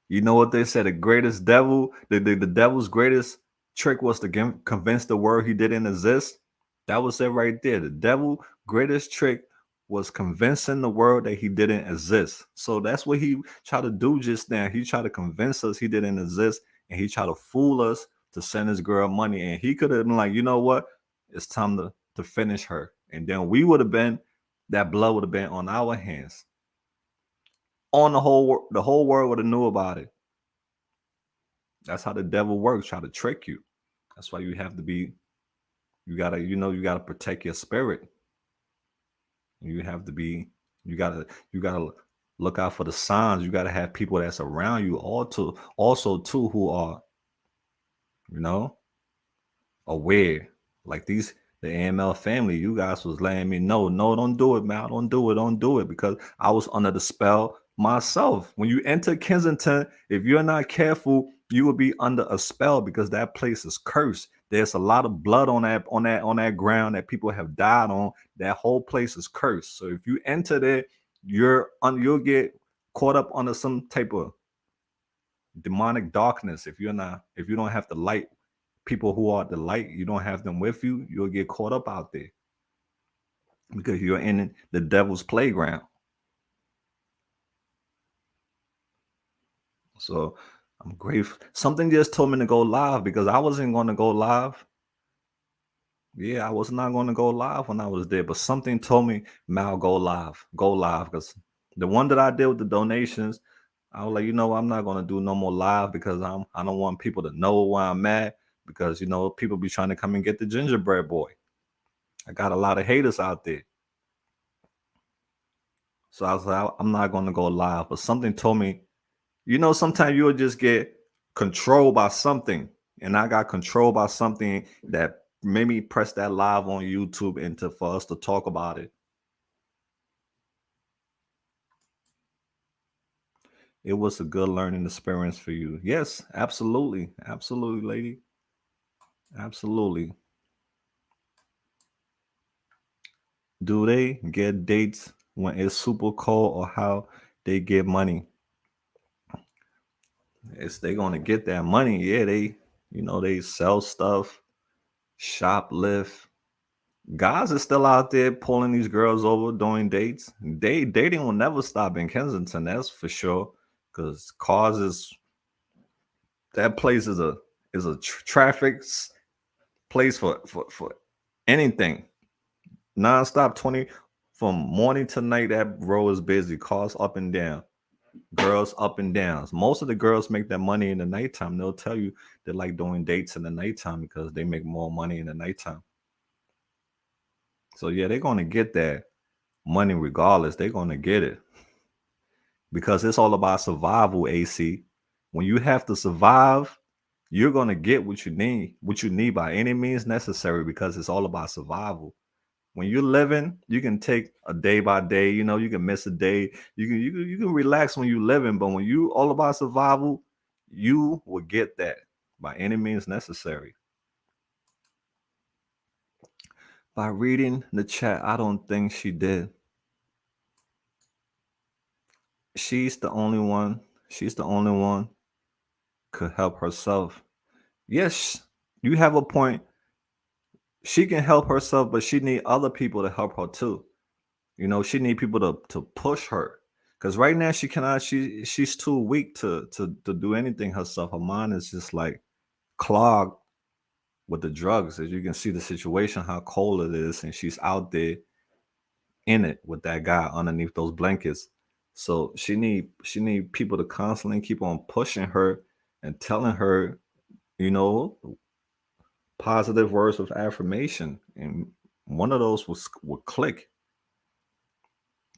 [SPEAKER 1] you know what they said? The greatest devil, the devil's greatest trick was to convince the world he didn't exist. That was it right there. The devil greatest trick was convincing the world that he didn't exist. So that's what he tried to do just now. He tried to convince us he didn't exist, and he tried to fool us to send his girl money. And he could have been like, you know what? It's time to finish her. And then we would have been, that blood would have been on our hands. On the whole world would have knew about it. That's how the devil works, try to trick you. That's why you have to be, you gotta protect your spirit. You have to be, you gotta look out for the signs. You gotta have people that's around you also too who are, you know, aware. Like the AML family, you guys was letting me know, no, don't do it, man. Don't do it, because I was under the spell myself. When you enter Kensington, if you're not careful, you will be under a spell, because that place is cursed. There's a lot of blood on that ground that people have died on. That whole place is cursed. So if you enter there, you'll get caught up under some type of demonic darkness. If you don't have the light, people who are the light, you don't have them with you, you'll get caught up out there, because you're in the devil's playground. So I'm grateful. Something just told me to go live, because I wasn't going to go live. Yeah, I was not going to go live when I was there, but something told me, Mal, go live, because the one that I did with the donations, I was like, I'm not going to do no more live, because I don't want people to know where I'm at, because people be trying to come and get the gingerbread boy. I got a lot of haters out there. So I was like, I'm not going to go live. But something told me, sometimes you'll just get controlled by something. And I got controlled by something that made me press that live on YouTube for us to talk about it. It was a good learning experience for you. Yes, absolutely. Absolutely, lady. Absolutely. Do they get dates when it's super cold, or how they get money? It's they gonna get that money. Yeah, they sell stuff, shoplift. Guys are still out there pulling these girls over, doing dates. Dating will never stop in Kensington, that's for sure. Because cars is that place is a traffic place for anything. Non-stop 20 from morning to night. That road is busy. Cars up and down. Girls up and downs. Most of the girls make that money in the nighttime. They'll tell you they like doing dates in the nighttime because they make more money in the nighttime. So yeah, they're gonna get that money regardless. They're gonna get it because it's all about survival. AC. When you have to survive, you're gonna get what you need by any means necessary because it's all about survival. When you're living, you can take a day by day. You know, you can miss a day. You can relax when you're living, but when you all about survival, you will get that by any means necessary. By reading the chat, I don't think she did. She's the only one. She's the only one could help herself. Yes, you have a point. She can help herself, but she need other people to help her too. You know, she need people to push her. Cause right now she cannot. She's too weak to do anything herself. Her mind is just like clogged with the drugs. As you can see the situation, how cold it is, and she's out there in it with that guy underneath those blankets. So she need people to constantly keep on pushing her and telling her, you know, positive words of affirmation. And one of those would click.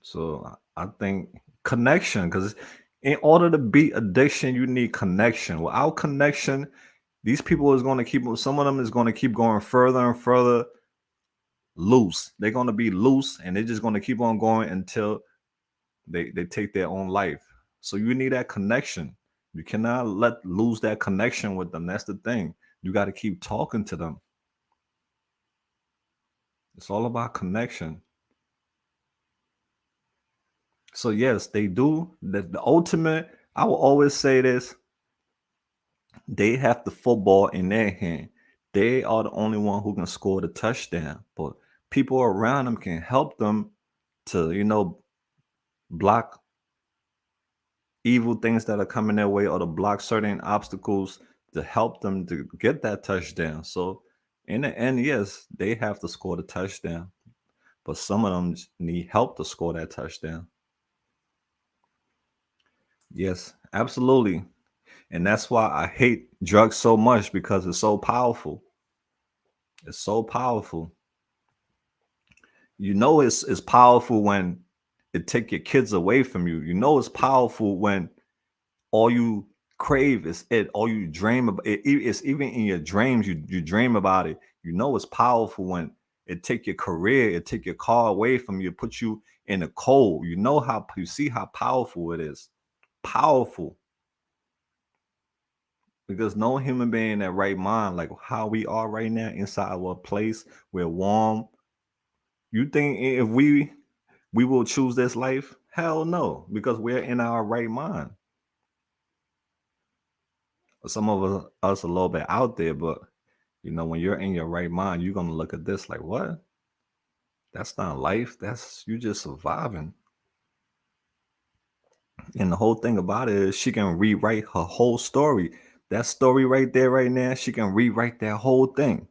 [SPEAKER 1] So I think connection, because in order to beat addiction, you need connection. Without connection, these people is going to keep. Some of them is going to keep going further and further loose. They're going to be loose, and they're just going to keep on going until they take their own life. So you need that connection. You cannot let lose that connection with them. That's the thing. You got to keep talking to them. It's all about connection. So yes, they do. The ultimate, I will always say this, they have the football in their hand. They are the only one who can score the touchdown. But people around them can help them to, block evil things that are coming their way or to block certain obstacles to help them to get that touchdown. So in the end, yes, they have to score the touchdown. But some of them need help to score that touchdown. Yes, absolutely. And that's why I hate drugs so much because it's so powerful. It's so powerful. You know it's powerful when it take your kids away from you. You know it's powerful when all you crave is it, all you dream about it, it's even in your dreams, you dream about it. You know it's powerful when it take your career, it take your car away from you, put you in the cold. You know how you see how powerful it is. Powerful. Because no human being in that right mind, like how we are right now inside our place, we're warm. You think if we will choose this life? Hell no, because we're in our right mind. Some of us a little bit out there, but when you're in your right mind, you're gonna look at this like, what? That's not life. That's you just surviving. And the whole thing about it is she can rewrite her whole story. That story right there, right now, she can rewrite that whole thing.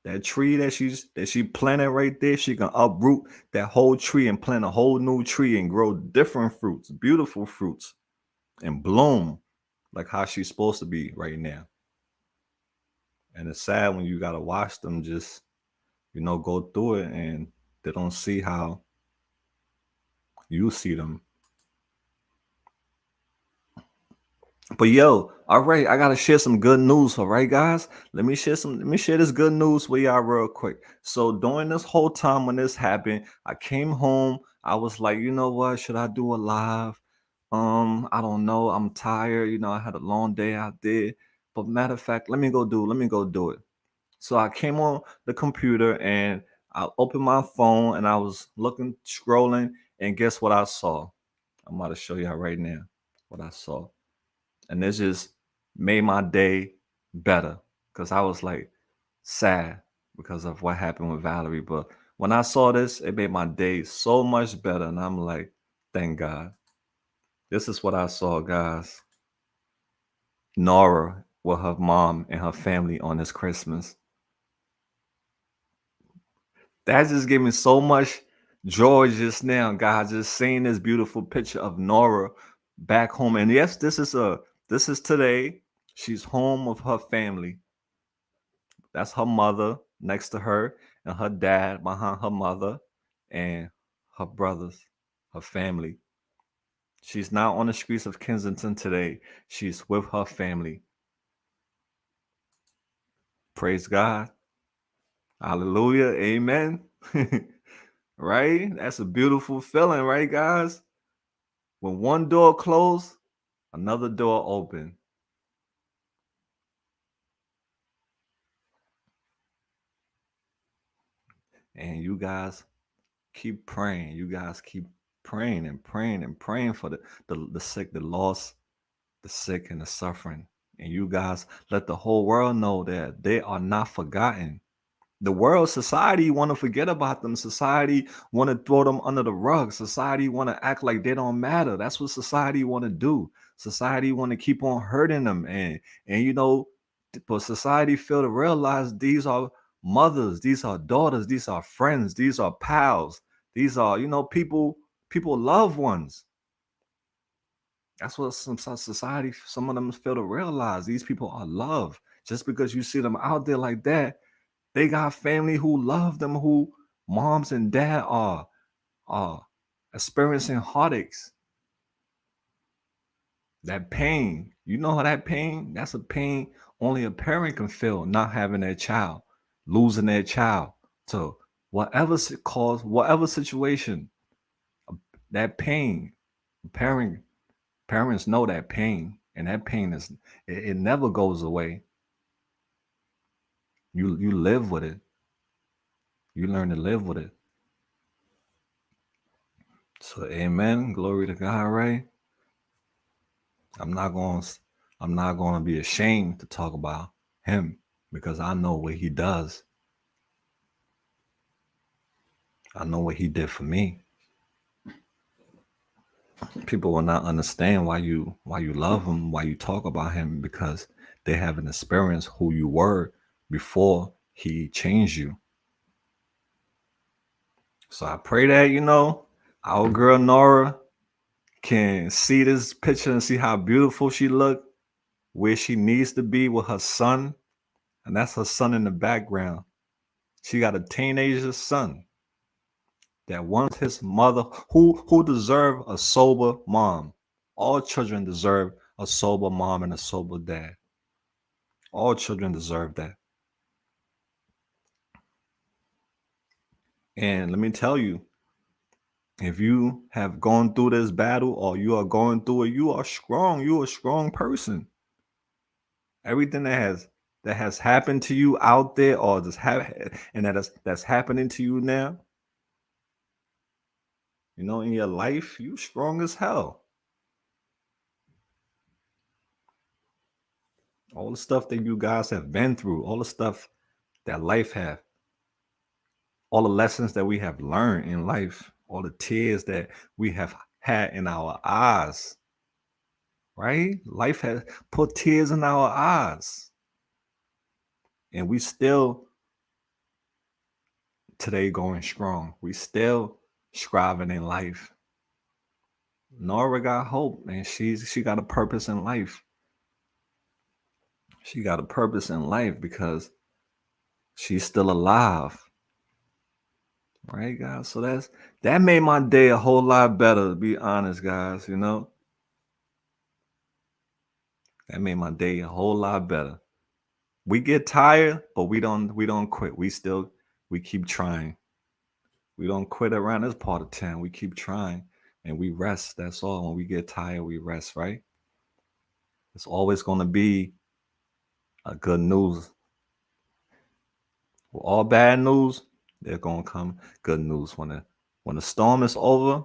[SPEAKER 1] That tree that she planted right there, she can uproot that whole tree and plant a whole new tree and grow different fruits, beautiful fruits, and bloom like how she's supposed to be right now. And it's sad when you gotta watch them just, go through it and they don't see how you see them. But yo, all right, I gotta share some good news. All right, guys, let me share this good news with y'all real quick. So during this whole time when this happened, I came home. I was like, you know what? Should I do a live? I don't know. I'm tired. I had a long day out there. But matter of fact, let me go do it. So I came on the computer and I opened my phone and I was looking, scrolling, and guess what I saw? I'm about to show y'all right now what I saw. And this just made my day better because I was like sad because of what happened with Valerie. But when I saw this, it made my day so much better. And I'm like, thank God. This is what I saw, guys. Nora with her mom and her family on this Christmas. That just gave me so much joy just now, God, just seeing this beautiful picture of Nora back home. And yes, this is today. She's home with her family. That's her mother next to her, and her dad behind her mother, and her brothers, her family. She's not on the streets of Kensington today. She's with her family. Praise God. Hallelujah. Amen. Right? That's a beautiful feeling, right, guys? When one door closed, another door open. And you guys keep praying. You guys keep praying and praying and praying for the sick, the lost, the sick, and the suffering. And you guys let the whole world know that they are not forgotten. The world, society want to forget about them. Society want to throw them under the rug. Society want to act like they don't matter. That's what society want to do. Society want to keep on hurting them. And but society fail to realize these are mothers, these are daughters, these are friends, these are pals, these are, people loved ones. That's what some society, some of them fail to realize. These people are loved. Just because you see them out there like that, they got family who love them, who moms and dad are experiencing heartaches. That pain, how that pain, that's a pain only a parent can feel, not having their child, losing their child to whatever situation, that pain, parent parents know that pain, and that pain it never goes away. You live with it. You learn to live with it. So amen. Glory to God, right? I'm not going to I'm not going to be ashamed to talk about him because I know what he does. I know what he did for me. People will not understand why you love him, why you talk about him, because they haven't experienced who you were before he changed you. So I pray that, our girl Nora can see this picture and see how beautiful she look, where she needs to be with her son. And that's her son in the background. She got a teenager son that wants his mother, who deserve a sober mom. All children deserve a sober mom and a sober dad. All children deserve that. And let me tell you, if you have gone through this battle or you are going through it, you are strong. You're a strong person. Everything that has happened to you out there, or and that's happening to you now, in your life, you strong as hell. All the stuff that you guys have been through, all the stuff that life have, all the lessons that we have learned in life, all the tears that we have had in our eyes, right? Life has put tears in our eyes. And we still today going strong. We still striving in life. Nora got hope, man. She got a purpose in life. She got a purpose in life because she's still alive. Right, guys? So that made my day a whole lot better, to be honest, guys. That made my day a whole lot better. We get tired, but we don't quit. We keep trying. We don't quit around this part of town. We keep trying and we rest. That's all. When we get tired, we rest, right? It's always gonna be a good news. With all bad news, there's gonna come good news. When the storm is over,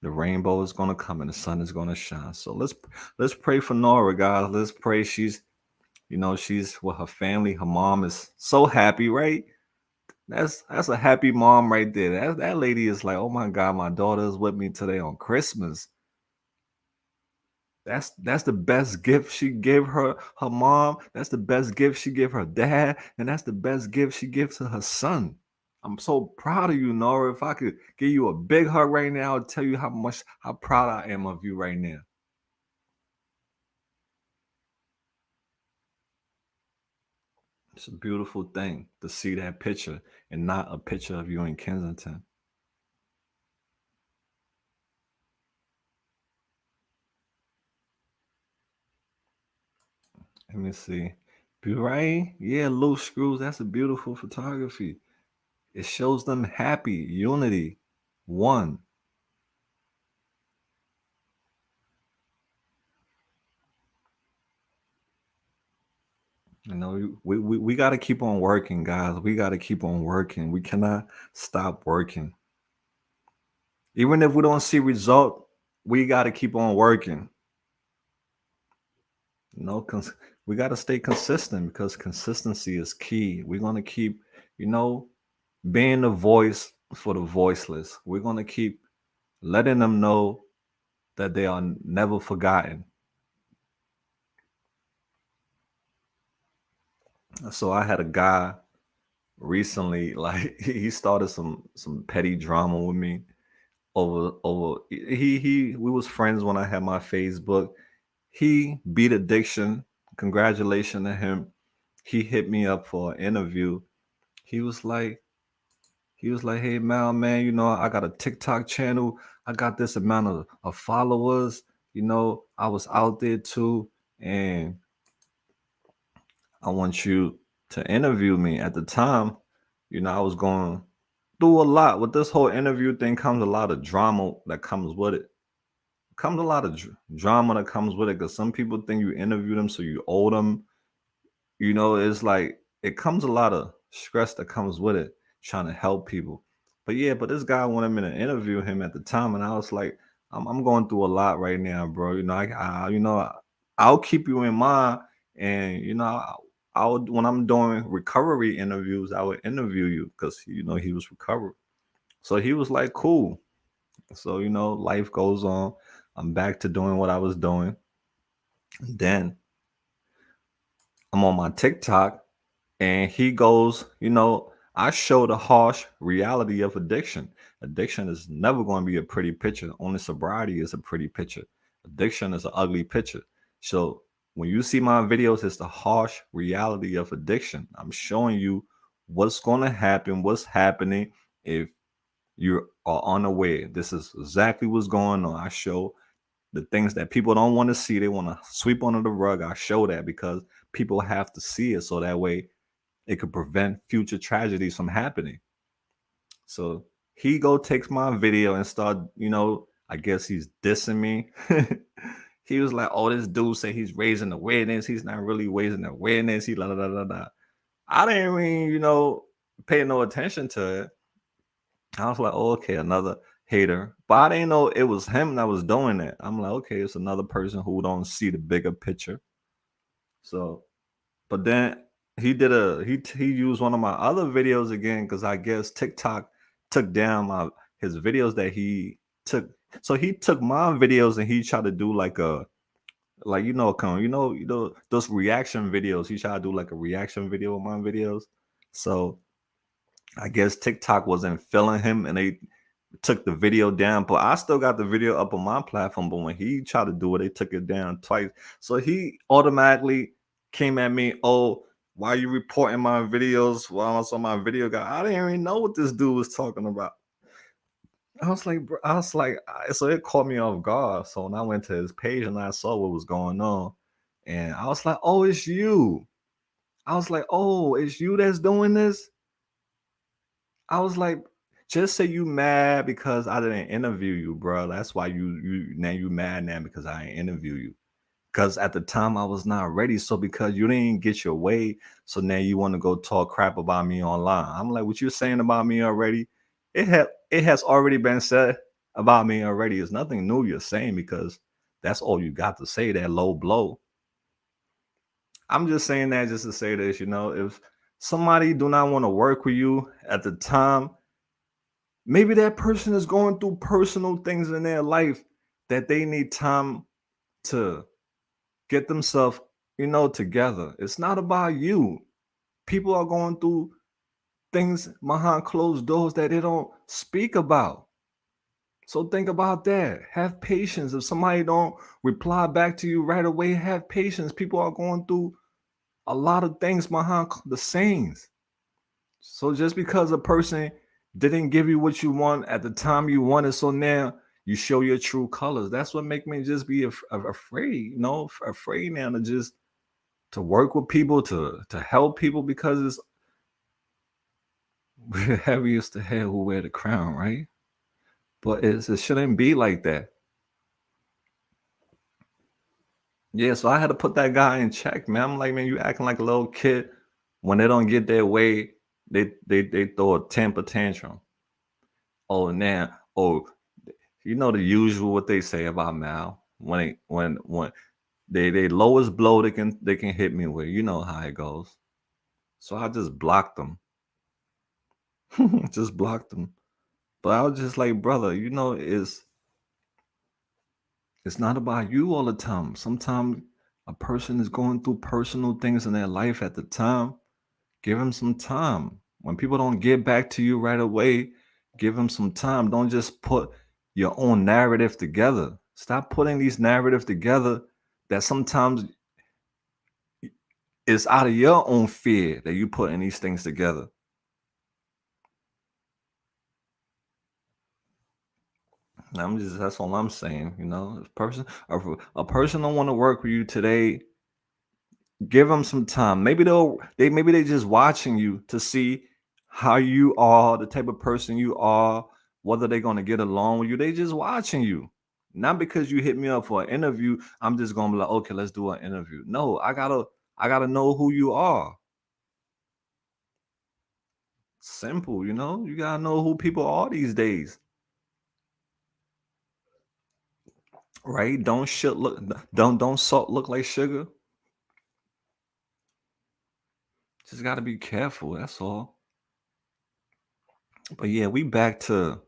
[SPEAKER 1] the rainbow is gonna come and the sun is gonna shine. So let's pray for Nora, guys. Let's pray she's with her family. Her mom is so happy, right? That's a happy mom right there. That lady is like, oh my God, my daughter is with me today on Christmas. That's the best gift she gave her mom. That's the best gift she gave her dad, and that's the best gift she gives to her son. I'm so proud of you, Nora. If I could give you a big hug right now, I'll tell you how proud I am of you right now. It's a beautiful thing to see that picture and not a picture of you in Kensington. Let me see. Right? Yeah, loose screws. That's a beautiful photography. It shows them happy, unity, one. You know, we got to keep on working, guys. We got to keep on working. We cannot stop working. Even if we don't see result, we got to keep on working. You know, we got to stay consistent because consistency is key. We're going to keep, you know, being the voice for the voiceless. We're going to keep letting them know that they are never forgotten. So I had a guy recently, like he started some petty drama with me over he we was friends when I had my Facebook. He beat addiction. Congratulations to him. He hit me up for an interview. He was like, hey Mal, man, you know, I got a TikTok channel. I got this amount of followers. You know, I was out there too, and I want you to interview me. At the time, you know, I was going through a lot. With this whole interview thing comes a lot of drama that comes with it. Comes a lot of drama that comes with it because some people think you interview them so you owe them. You know, it's like it comes a lot of stress that comes with it, trying to help people. But yeah, but this guy wanted me to interview him at the time, and I was like, I'm going through a lot right now, bro. You know, I'll keep you in mind, and you know, I'll when I'm doing recovery interviews, I would interview you because you know he was recovered. So he was like, cool. So you know, life goes on. I'm back to doing what I was doing. Then I'm on my TikTok and he goes, you know, I show the harsh reality of addiction. Addiction is never going to be a pretty picture. Only sobriety is a pretty picture. Addiction is an ugly picture. So when you see my videos, it's the harsh reality of addiction. I'm showing you what's going to happen, what's happening if you are unaware. This is exactly what's going on. I show the things that people don't want to see. They want to sweep under the rug. I show that because people have to see it so that way it could prevent future tragedies from happening. So he go takes my video and start, you know, I guess he's dissing me. He was like, "Oh, this dude say he's raising awareness. He's not really raising awareness. He la la la la la." I didn't even, you know, pay no attention to it. I was like, "Oh, okay, another hater." But I didn't know it was him that was doing it. I'm like, "Okay, it's another person who don't see the bigger picture." So but then he used one of my other videos again because I guess TikTok took down my his videos that he took. So he took my videos and he tried to do like a like you know those reaction videos. He tried to do like a reaction video of my videos. So I guess TikTok wasn't feeling him and they took the video down, but I still got the video up on my platform. But when he tried to do it, they took it down twice. So he automatically came at me, oh, why are you reporting my videos while I was on my video guy? I didn't even know what this dude was talking about. I was like, bro, so it caught me off guard. So when I went to his page and I saw what was going on, and I was like, oh, it's you. I was like, oh, it's you that's doing this. I was like, just say you mad because I didn't interview you, bro. That's why you mad now because I didn't interview you. Because at the time I was not ready. So because you didn't get your way, so now you want to go talk crap about me online. I'm like, what you're saying about me already? It has already been said about me already. It's nothing new you're saying because that's all you got to say, that low blow. I'm just saying that just to say this, you know, if somebody do not want to work with you at the time, maybe that person is going through personal things in their life that they need time to get themselves, together. It's not about you. People are going through things behind closed doors that they don't speak about. So think about that. Have patience. If somebody don't reply back to you right away, have patience. People are going through a lot of things behind the scenes. So just because a person didn't give you what you want at the time you wanted, so now you show your true colors. That's what make me just be afraid, afraid now to just to work with people, to help people, because it's we're the heaviest the head who wear the crown, right? But it shouldn't be like that. Yeah, so I had to put that guy in check, man. I'm like, man, you acting like a little kid. When they don't get their way, they throw a temper tantrum. Oh, now, the usual what they say about Mal. When they lowest blow they can hit me with. You know how it goes. So I just blocked them. Just blocked them. But I was just like, brother, it's not about you all the time. Sometimes a person is going through personal things in their life at the time. Give them some time. When people don't get back to you right away, give them some time. Don't just put your own narrative together. Stop putting these narratives together that sometimes it's out of your own fear that you putting these things together. That's all I'm saying. A person don't want to work with you today. Give them some time. Maybe they just watching you to see how you are, the type of person you are, whether they're gonna get along with you. They just watching you. Not because you hit me up for an interview, I'm just gonna be like, okay, let's do an interview. No, I gotta know who you are. Simple, you gotta know who people are these days. Right? Don't salt look like sugar. Just gotta be careful, that's all. But yeah, we back to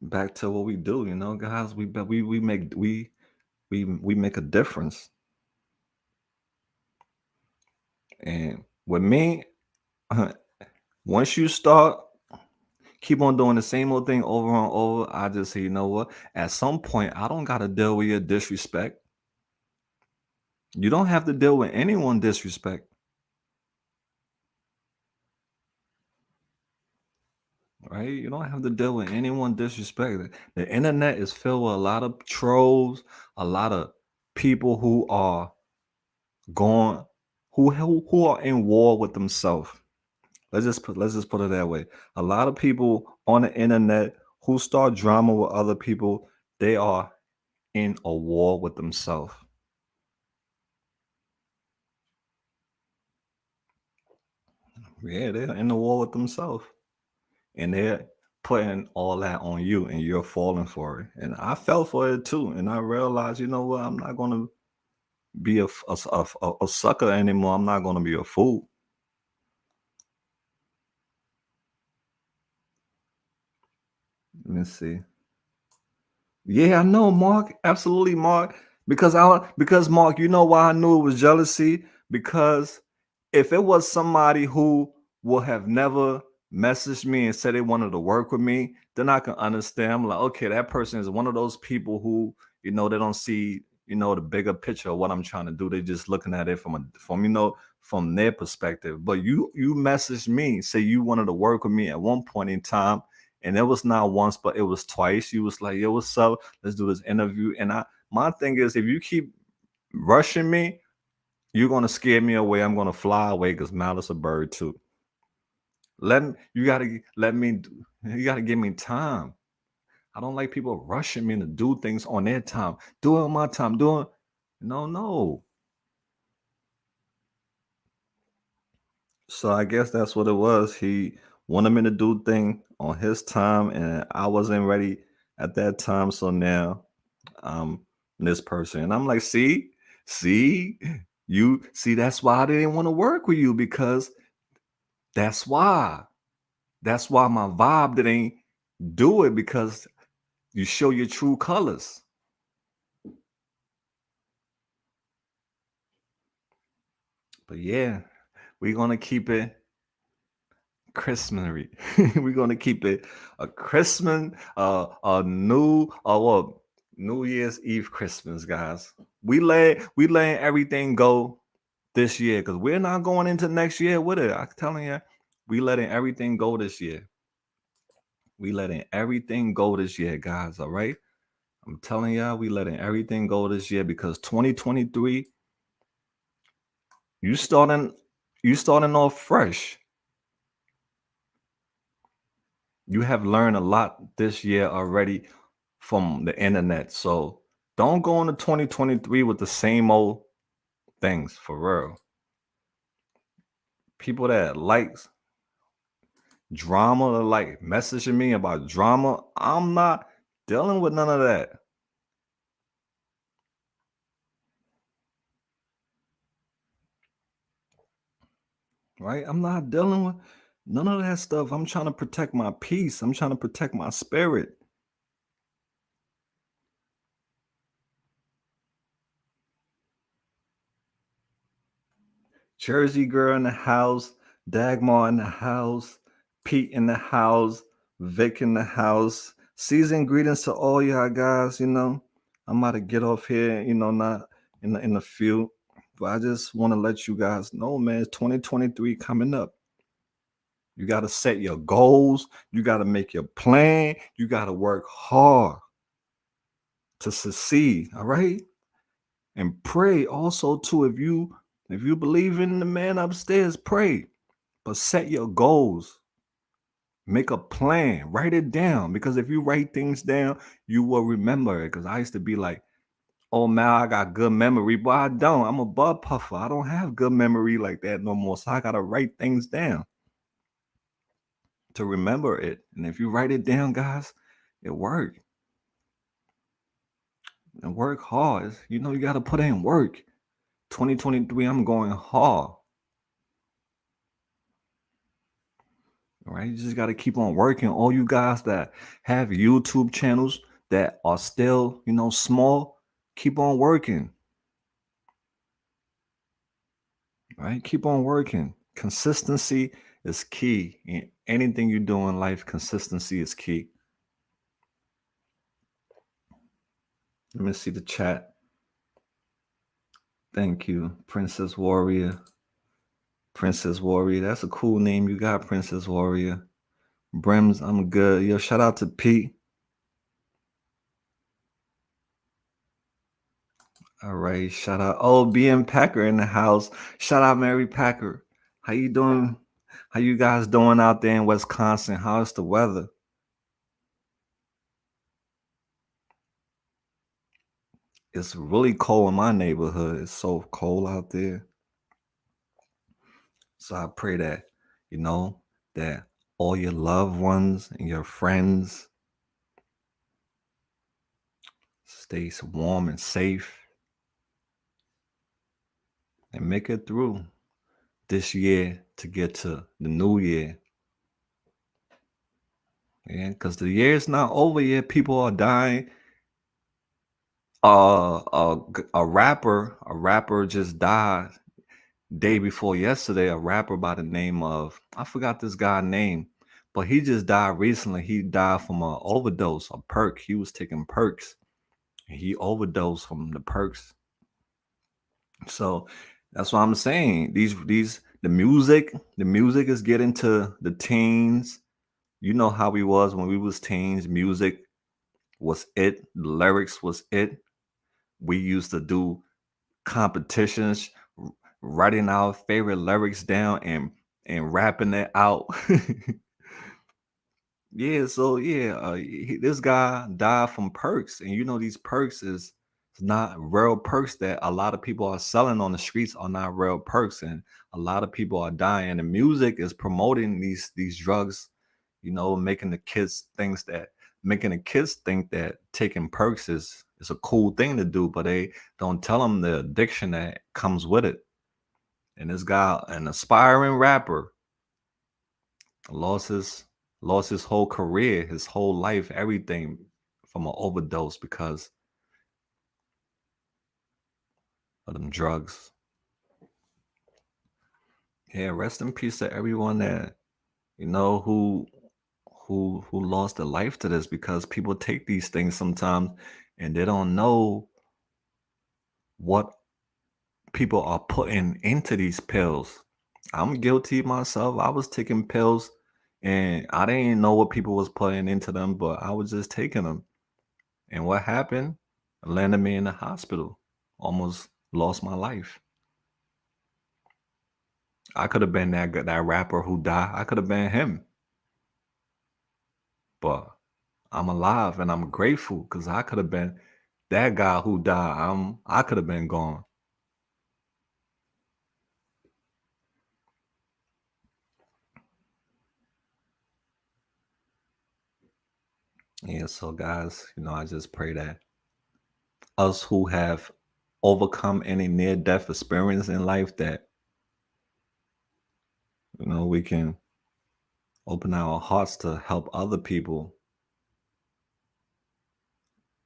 [SPEAKER 1] what we do, guys. We make a difference. And with me, once you start keep on doing the same old thing over and over, I just say, you know what? At some point, I don't gotta deal with your disrespect. You don't have to deal with anyone disrespect, right? You don't have to deal with anyone disrespect. The internet is filled with a lot of trolls, a lot of people who are going who are in war with themselves. Let's just put it that way. A lot of people on the internet who start drama with other people, they are in a war with themselves. Yeah, they're in the war with themselves, and they're putting all that on you, and you're falling for it. And I fell for it too, and I realized, you know what? I'm not gonna be a sucker anymore. I'm not gonna be a fool. Let me see. Yeah, I know, Mark. Absolutely, Mark. Because Mark, you know why I knew it was jealousy? Because if it was somebody who would have never messaged me and said they wanted to work with me, then I can understand. I'm like, okay, that person is one of those people who, they don't see, the bigger picture of what I'm trying to do. They're just looking at it from their perspective. But you messaged me, say you wanted to work with me at one point in time, and it was not once, but it was twice. You was like, yo, what's up? Let's do this interview. And my thing is, if you keep rushing me, you're gonna scare me away. I'm gonna fly away because Malice a bird too. You gotta let me. You gotta give me time. I don't like people rushing me to do things on their time. Do it on my time. No. So I guess that's what it was. He wanted me to do thing on his time, and I wasn't ready at that time. So now this person, and I'm like, see, you see, that's why I didn't want to work with you, because that's why. That's why my vibe didn't do it, because you show your true colors. But yeah, we're gonna keep it Christmas. We're gonna keep it a Christmas, a new, what, New Year's Eve Christmas, guys. We letting everything go this year because we're not going into next year with it. I'm telling you, we letting everything go this year. We letting everything go this year, guys. All right. I'm telling y'all, we letting everything go this year because 2023, you starting, you starting off fresh. You have learned a lot this year already from the internet. So don't go into 2023 with the same old things for real. People that likes drama, like messaging me about drama, I'm not dealing with none of that. Right? I'm not dealing with none of that stuff. I'm trying to protect my peace. I'm trying to protect my spirit. Jersey girl in the house, Dagmar in the house, Pete in the house, Vic in the house. Season greetings to all y'all guys. I'm about to get off here. Not in a few, but I just want to let you guys know, man. It's 2023 coming up. You got to set your goals. You got to make your plan. You got to work hard to succeed. All right, and pray also too. If you believe in the man upstairs, pray. But set your goals. Make a plan. Write it down. Because if you write things down, you will remember it. Because I used to be like, oh man, I got good memory, but I don't. I'm a bud puffer. I don't have good memory like that no more. So I gotta write things down to remember it. And if you write it down, guys, it work. And work hard. You gotta put in work. 2023, I'm going hard. All right, you just got to keep on working. All you guys that have YouTube channels that are still, small, keep on working. Right? Keep on working. Consistency is key. In anything you do in life, consistency is key. Let me see the chat. Thank you, Princess Warrior. Princess Warrior. That's a cool name you got, Princess Warrior. Brims, I'm good. Yo, shout out to Pete. All right, shout out. Oh, BM Packer in the house. Shout out Mary Packer. How you doing? How you guys doing out there in Wisconsin? How's the weather? It's really cold in my neighborhood. It's so cold out there. So I pray that, that all your loved ones and your friends stay warm and safe and make it through this year to get to the new year. Yeah, because the year's not over yet. People are dying. A rapper just died day before yesterday. A rapper by the name of, I forgot this guy's name, but he just died recently. He died from an overdose, a perk. He was taking perks. And he overdosed from the perks. So that's what I'm saying. The music is getting to the teens. You know how we was when we was teens. Music was it. The lyrics was it. We used to do competitions, writing our favorite lyrics down and rapping it out. Yeah, so yeah, this guy died from perks, and these perks is not real perks that a lot of people are selling on the streets are not real perks, and a lot of people are dying. And music is promoting these drugs, making the kids think that taking perks is a cool thing to do, but they don't tell them the addiction that comes with it. And this guy, an aspiring rapper, lost his lost his whole career, his whole life, everything from an overdose because of them drugs. Yeah, rest in peace to everyone that who lost their life to this, because people take these things sometimes and they don't know what people are putting into these pills. I'm guilty myself. I was taking pills and I didn't know what people was putting into them, but I was just taking them. And what happened? It landed me in the hospital. Almost lost my life. I could have been that rapper who died. I could have been him. But I'm alive and I'm grateful because I could have been that guy who died. I could have been gone. Yeah, so guys, I just pray that us who have overcome any near death experience in life, that we can open our hearts to help other people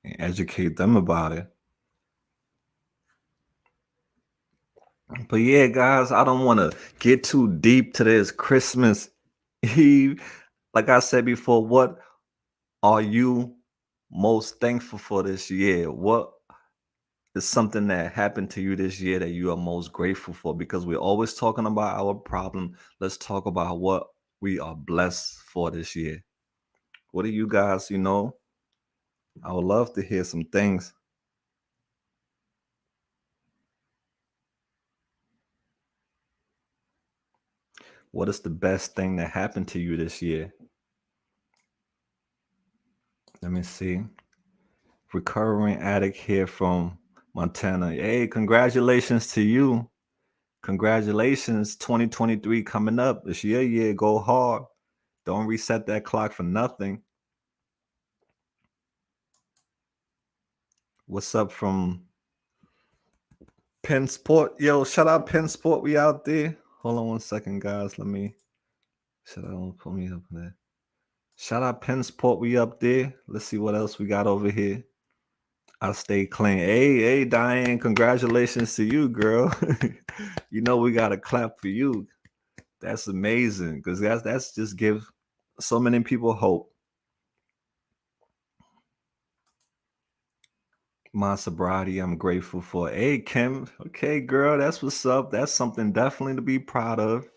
[SPEAKER 1] and educate them about it. But yeah, guys, I don't want to get too deep to this Christmas Eve. Like I said before, what are you most thankful for this year? What is something that happened to you this year that you are most grateful for? Because we're always talking about our problem. Let's talk about what we are blessed for this year. What do you guys, I would love to hear some things. What is the best thing that happened to you this year? Let me see. Recovering addict here from Montana. Hey, congratulations to you. Congratulations. 2023 coming up. It's your year. Go hard. Don't reset that clock for nothing. What's up from Penn Sport? Yo, shout out Penn Sport. We out there. Hold on one second, guys. Let me shout out. Put me up there. Shout out Penn Sport. We up there. Let's see what else we got over here. I stay clean. Hey, Diane, congratulations to you, girl. We gotta clap for you. That's amazing, because that's just give so many people hope. My sobriety, I'm grateful for. Hey, Kim. Okay, girl, that's what's up. That's something definitely to be proud of.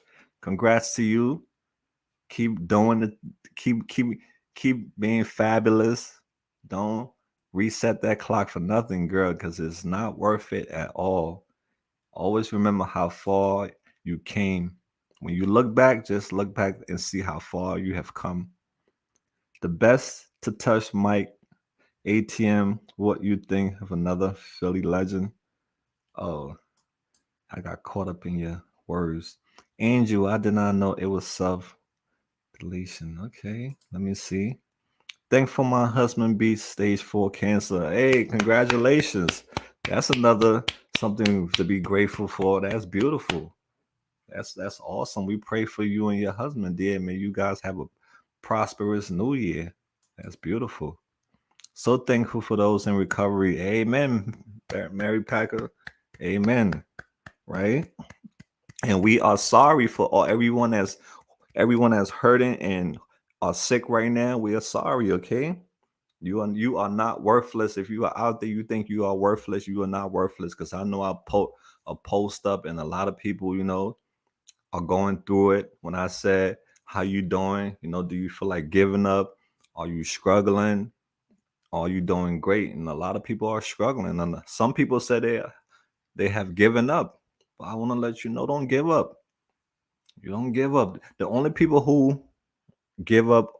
[SPEAKER 1] Congrats to you. Keep doing it. Keep being fabulous. Don't reset that clock for nothing, girl, because it's not worth it at all. Always remember how far you came. When you look back, just look back and see how far you have come. The best to touch Mike ATM. What you think of another Philly legend? Oh, I got caught up in your words. Angel, I did not know it was self deletion. Okay, let me see. Thankful my husband beat stage 4 cancer. Hey, congratulations. That's another something to be grateful for. That's beautiful. That's awesome. We pray for you and your husband, dear. May you guys have a prosperous new year. That's beautiful. So thankful for those in recovery. Amen. Mary Packer. Amen. Right? And we are sorry for everyone that's hurting and are sick right now. We are sorry, okay? You are not worthless. If you are out there, you think you are worthless, you are not worthless. Because I know I put a post up and a lot of people, are going through it. When I said, how you doing? Do you feel like giving up? Are you struggling? Are you doing great? And a lot of people are struggling. And some people say they have given up. But I want to let you know, don't give up. You don't give up. The only people who give up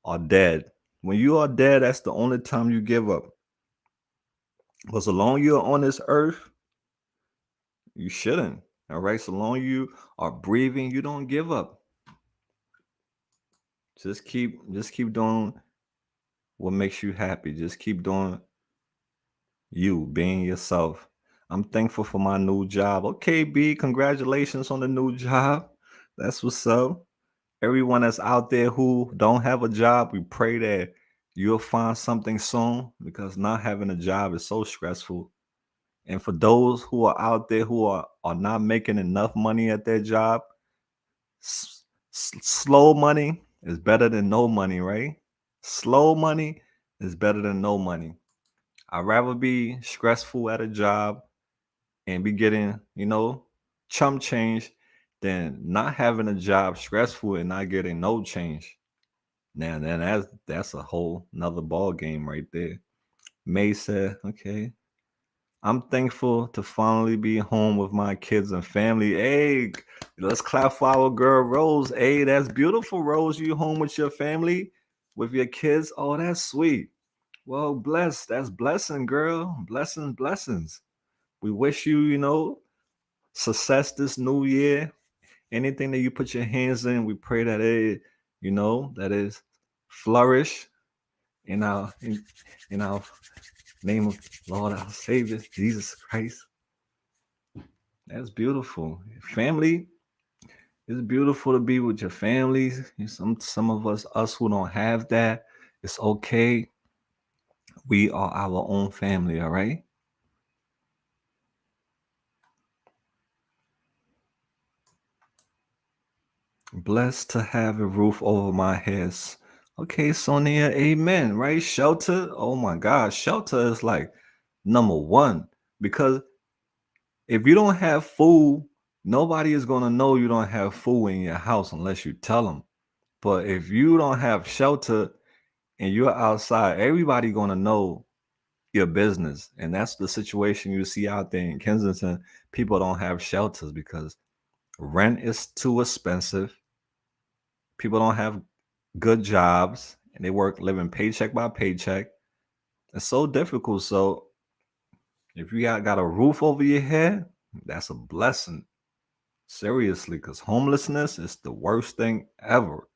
[SPEAKER 1] are dead. When you are dead, that's the only time you give up. But so long you're on this earth, you shouldn't. All right. So long you are breathing, you don't give up. Just keep doing what makes you happy. Just keep doing you, being yourself. I'm thankful for my new job. Okay, B, congratulations on the new job. That's what's up. Everyone that's out there who don't have a job, we pray that you'll find something soon, because not having a job is so stressful. And for those who are out there who are not making enough money at their job, Slow money is better than no money, right? Slow money is better than no money. I'd rather be stressful at a job and be getting, chump change than not having a job stressful and not getting no change. Now, then that's a whole nother ball game right there. May said, okay, I'm thankful to finally be home with my kids and family. Hey, let's clap for our girl Rose. Hey, that's beautiful, Rose. You home with your family, with your kids. Oh, that's sweet. Well, bless. That's blessing, girl. Blessings, blessings. We wish you, success this new year. Anything that you put your hands in, we pray that that is flourish in our name of Lord our Savior Jesus Christ. That's beautiful. Family, it's beautiful to be with your families. Some of us who don't have that, it's okay. We are our own family, all right? Blessed to have a roof over my head. Okay, Sonia, amen, right? Shelter. Oh my God, shelter is like number one because if you don't have food, nobody is gonna know you don't have food in your house unless you tell them. But if you don't have shelter and you're outside, everybody gonna know your business. And that's the situation you see out there in Kensington. People don't have shelters because rent is too expensive. People don't have good jobs and they work living paycheck by paycheck. It's so difficult. So if you got a roof over your head, that's a blessing. Seriously, because homelessness is the worst thing ever.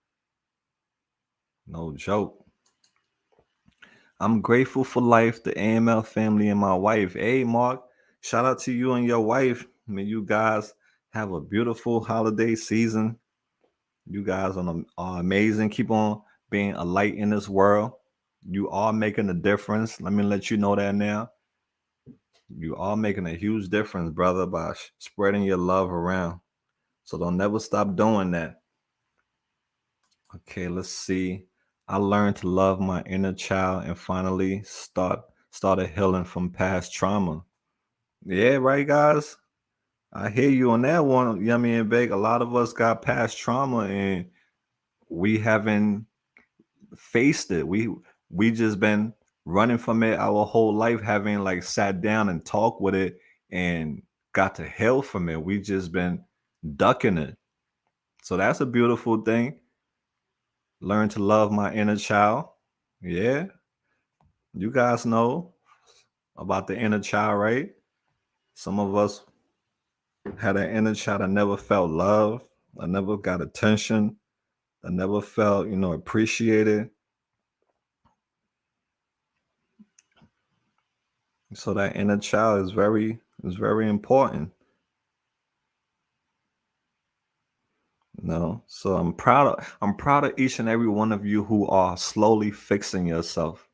[SPEAKER 1] No joke. I'm grateful for life, the AML family, and my wife. Hey, Mark, shout out to you and your wife. May you guys have a beautiful holiday season. You guys are amazing. Keep on being a light in this world. You are making a difference. Let me let you know that now. You are making a huge difference, brother, by spreading your love around. So don't never stop doing that. Okay, let's see. I learned to love my inner child and finally started healing from past trauma. Yeah, right, guys. I hear you on that one, Yummy and Bake. A lot of us got past trauma and we haven't faced it. We just been running from it our whole life, having like sat down and talked with it and got to heal from it. We just been ducking it. So that's a beautiful thing. Learn to love my inner child. Yeah, you guys know about the inner child, right? Some of us had an inner child that never felt love, that never got attention, that never felt, appreciated. So that inner child is very important. So I'm proud of each and every one of you who are slowly fixing yourself.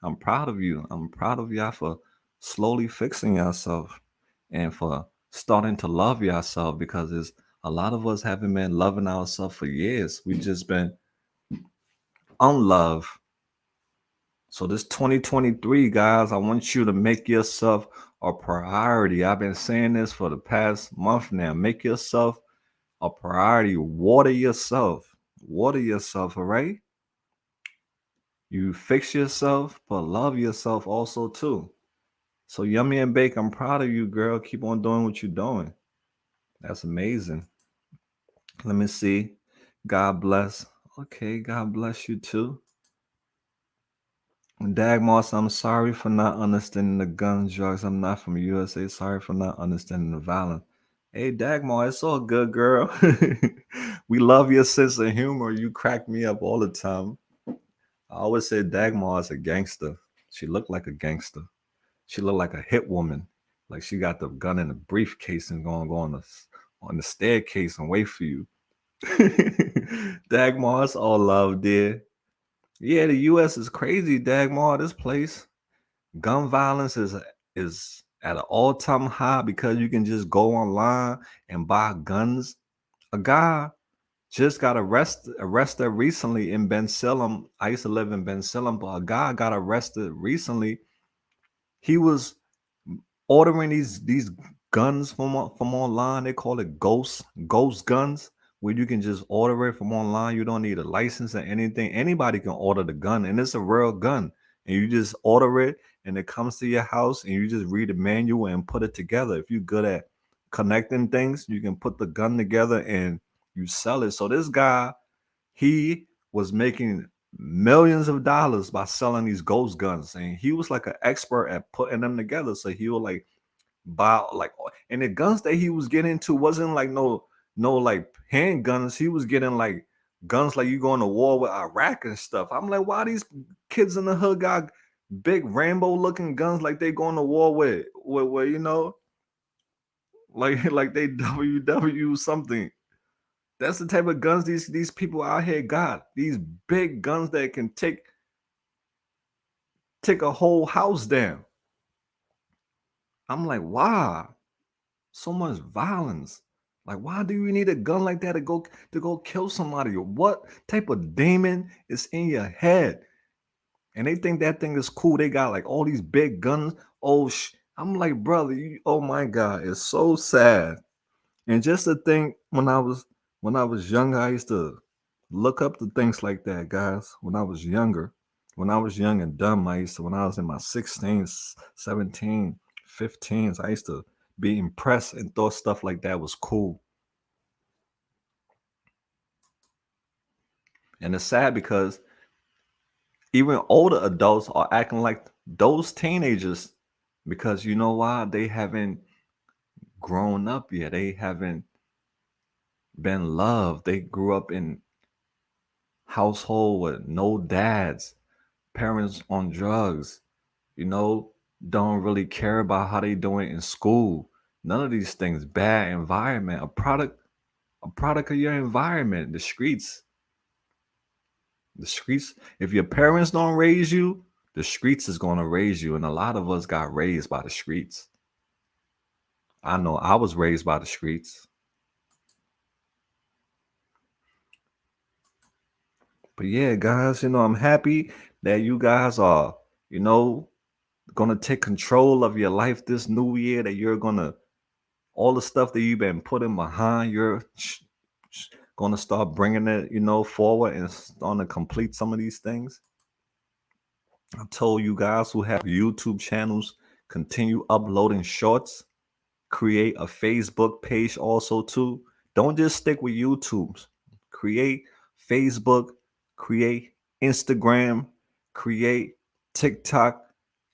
[SPEAKER 1] I'm proud of you. I'm proud of y'all for slowly fixing yourself and for starting to love yourself because there's a lot of us haven't been loving ourselves for years. We just been unloved. So this 2023, guys, I want you to make yourself a priority. I've been saying this for the past month now. Make yourself a priority. Water yourself. Water yourself, all right? You fix yourself, but love yourself also too. So Yummy and Bake, I'm proud of you, girl. Keep on doing what you're doing. That's amazing. Let me see. God bless. Okay, God bless you too. Dagmoss, I'm sorry for not understanding the gun drugs. I'm not from USA. Sorry for not understanding the violence. Hey, Dagmar, it's all good, girl. We love your sense of humor. You crack me up all the time. I always say Dagmar is a gangster. She looked like a gangster. She looked like a hit woman. Like she got the gun in the briefcase and gonna go on the staircase and wait for you. Dagmar, it's all love, dear. Yeah, the US is crazy, Dagmar. This place. Gun violence is at an all-time high because you can just go online and buy guns. A guy just got arrested recently in Ben Salem. I used to live in Ben Salem, but a guy got arrested recently. He was ordering these guns from online. They call it ghost guns, where you can just order it from online. You don't need a license or anything. Anybody can order the gun, and it's a real gun. And you just order it, and it comes to your house, and you just read the manual and put it together. If you're good at connecting things, you can put the gun together and you sell it. So this guy, he was making millions of dollars by selling these ghost guns, and he was like an expert at putting them together. So he would like buy like, and the guns that he was getting into wasn't like no like handguns. He was getting like guns like you going to war with Iraq and stuff. I'm like, why these kids in the hood got big Rambo looking guns like they going to war with like they WW something. That's the type of guns these people out here got. These big guns that can take a whole house down. I'm like, wow, so much violence. Like, why do you need a gun like that to go kill somebody? What type of demon is in your head? And they think that thing is cool. They got like all these big guns. I'm like, brother, oh my God, it's so sad. And just to think, when I was younger, I used to look up to things like that, guys. When I was younger, when I was young and dumb, when I was in my 16s, 17, 15s, I used to be impressed and thought stuff like that was cool. And it's sad because even older adults are acting like those teenagers, because you know why? They haven't grown up yet. They haven't been loved. They grew up in household with no dads, parents on drugs, you know, don't really care about how they doing in school. None of these things. Bad environment, a product of your environment, the streets. The streets, if your parents don't raise you, the streets is gonna raise you. And a lot of us got raised by the streets. I know I was raised by the streets. But yeah, guys, I'm happy that you guys are, you know, gonna take control of your life this new year, that you're gonna all the stuff that you've been putting behind, you're gonna start bringing it, forward and starting to complete some of these things. I told you guys who have YouTube channels, continue uploading shorts, create a Facebook page also too. Don't just stick with YouTube's. Create Facebook, create Instagram, create TikTok.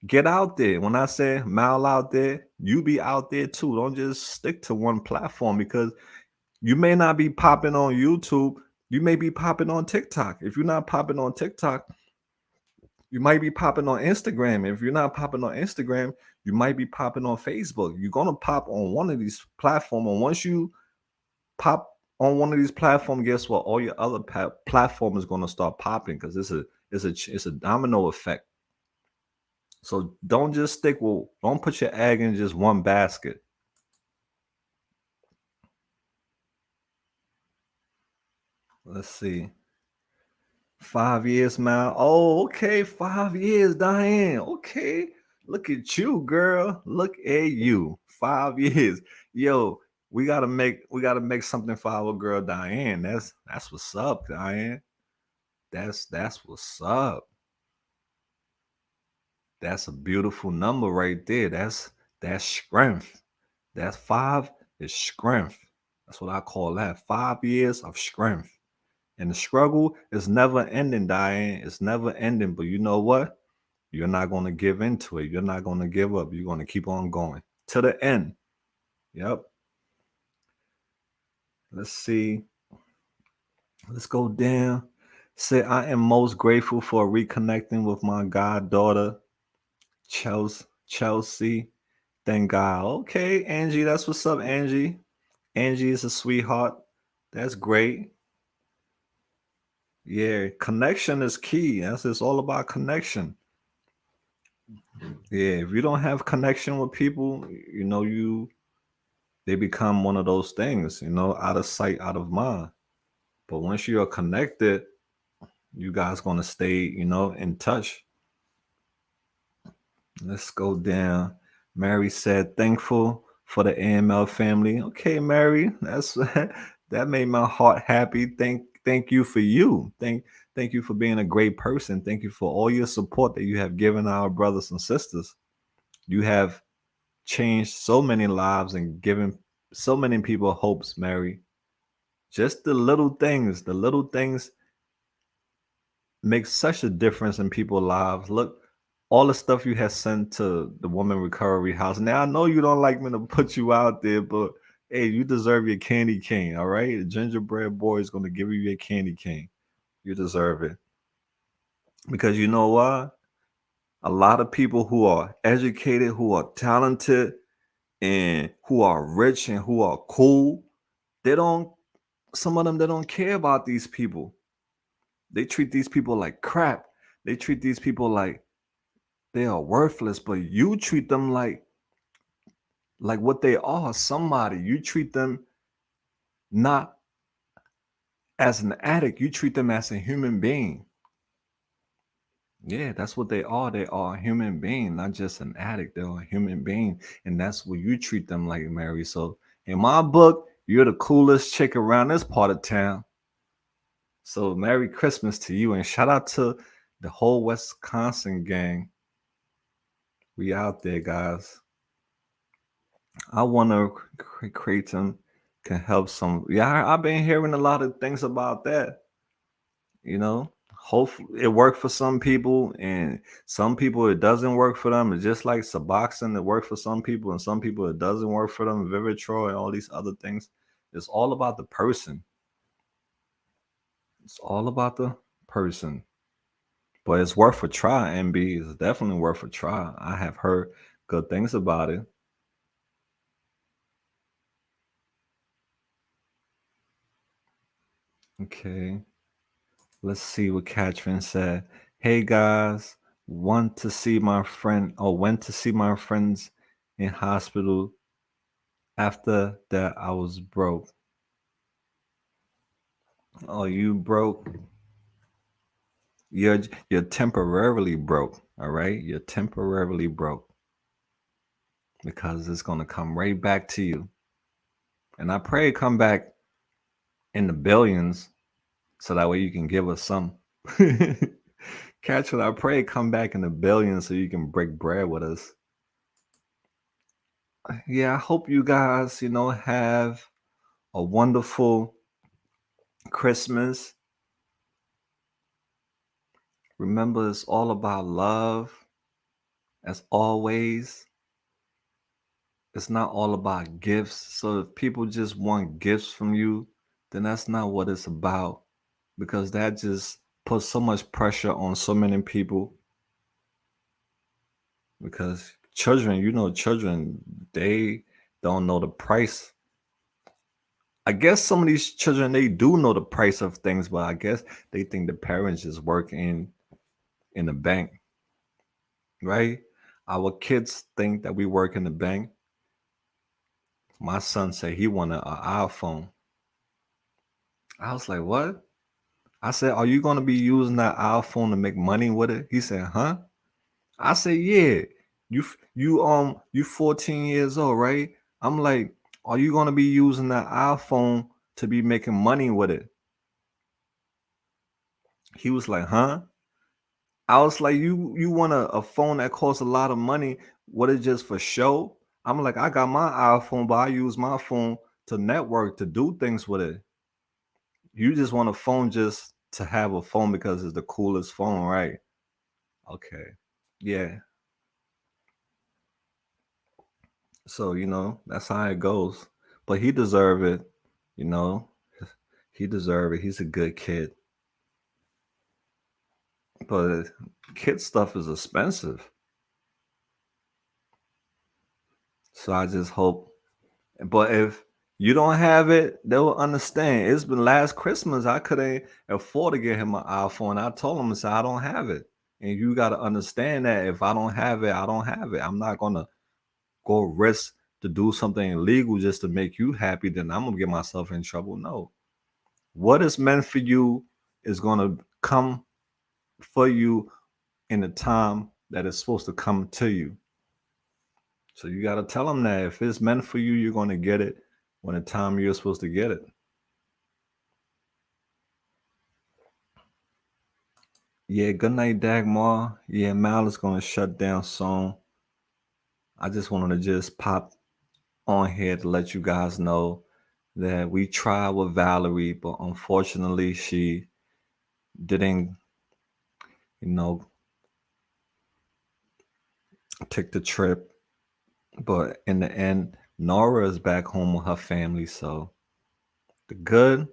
[SPEAKER 1] Get out there. When I say mile out there, you be out there too. Don't just stick to one platform, because you may not be popping on YouTube. You may be popping on TikTok. If you're not popping on TikTok, you might be popping on Instagram. If you're not popping on Instagram, you might be popping on Facebook. You're gonna pop on one of these platforms, and once you pop on one of these platforms, guess what? All your other platform is gonna start popping, because it's a domino effect. So don't just don't put your egg in just one basket. Let's see. 5 years, man. Oh, okay. 5 years, Diane. Okay. Look at you, girl. Look at you. 5 years. Yo, we gotta make something for our girl Diane. That's what's up, Diane. That's what's up. That's a beautiful number right there. That's strength. That's five is strength. That's what I call that. 5 years of strength. And the struggle is never ending, Diane. It's never ending. But you know what? You're not going to give into it. You're not going to give up. You're going to keep on going to the end. Yep. Let's see. Let's go down. Say, I am most grateful for reconnecting with my goddaughter, Chelsea. Thank God. Okay, Angie. That's what's up, Angie. Angie is a sweetheart. That's great. Yeah, connection is key. It's all about connection. Yeah, if you don't have connection with people, they become one of those things, out of sight, out of mind. But once you are connected, you guys gonna stay, in touch. Let's go down. Mary said, thankful for the AML family. Okay, Mary, that's that made my heart happy. Thank you for you. Thank you for being a great person. Thank you for all your support that you have given our brothers and sisters. You have changed so many lives and given so many people hopes, Mary. Just the little things make such a difference in people's lives. Look, all the stuff you have sent to the woman recovery house. Now I know you don't like me to put you out there, but hey, you deserve your candy cane. All right, the gingerbread boy is going to give you your candy cane. You deserve it because you know what? A lot of people who are educated, who are talented, and who are rich and who are cool, they don't. Some of them they don't care about these people. They treat these people like crap. They treat these people like they are worthless, but you treat them like what they are, somebody. You treat them not as an addict, you treat them as a human being. Yeah, that's what they are. They are a human being, not just an addict. They're a human being. And that's what you treat them like, Mary. So in my book, you're the coolest chick around this part of town. So Merry Christmas to you. And shout out to the whole Wisconsin gang. We out there, guys. I wonder Creighton can help some. Yeah, I've been hearing a lot of things about that. You know, hopefully it worked for some people, and some people it doesn't work for them. It's just like Suboxone, it worked for some people, and some people it doesn't work for them. Vivitrol and all these other things. It's all about the person. It's all about the person. But it's worth a try. MB is definitely worth a try. I have heard good things about it. Okay. Let's see what Catherine said. Hey guys, want to see my friend or went to see my friends in hospital. After that, I was broke. Oh, you broke? You're you're temporarily broke. All right, you're temporarily broke because it's gonna come right back to you. And I pray it come back in the billions, so that way you can give us some. Catherine, I pray it come back in the billions so you can break bread with us. Yeah, I hope you guys, have a wonderful Christmas. Remember, it's all about love. As always, it's not all about gifts. So if people just want gifts from you, then that's not what it's about because that just puts so much pressure on so many people. Because children, they don't know the price. I guess some of these children they do know the price of things, but I guess they think the parents just work in the bank, right? Our kids think that we work in the bank. My son said he wanted an iPhone. I was like, what? I said, are you gonna be using that iPhone to make money with it? He said, huh? I said, yeah. You 14 years old, right? I'm like, are you gonna be using that iPhone to be making money with it? He was like, huh? I was like, you want a phone that costs a lot of money? What is just for show? I'm like, I got my iPhone, but I use my phone to network to do things with it. You just want a phone just to have a phone because it's the coolest phone, right? Okay. Yeah. So, that's how it goes. But he deserve it, you know. He deserve it. He's a good kid. But kid stuff is expensive. So I just hope. But if you don't have it, they'll understand. It's been last Christmas. I couldn't afford to get him an iPhone. I told him, I said, I don't have it. And you got to understand that if I don't have it, I don't have it. I'm not going to go risk to do something illegal just to make you happy. Then I'm going to get myself in trouble. No. What is meant for you is gonna come for you in the time that it's supposed to come to you. So you got to tell them that if it's meant for you, you're going to get it when the time you're supposed to get it. Yeah, good night, Dagmar. Yeah, Mal is going to shut down soon. I just wanted to just pop on here to let you guys know that we tried with Valerie, but unfortunately she didn't, you know, take the trip. But in the end, Nora is back home with her family. So the good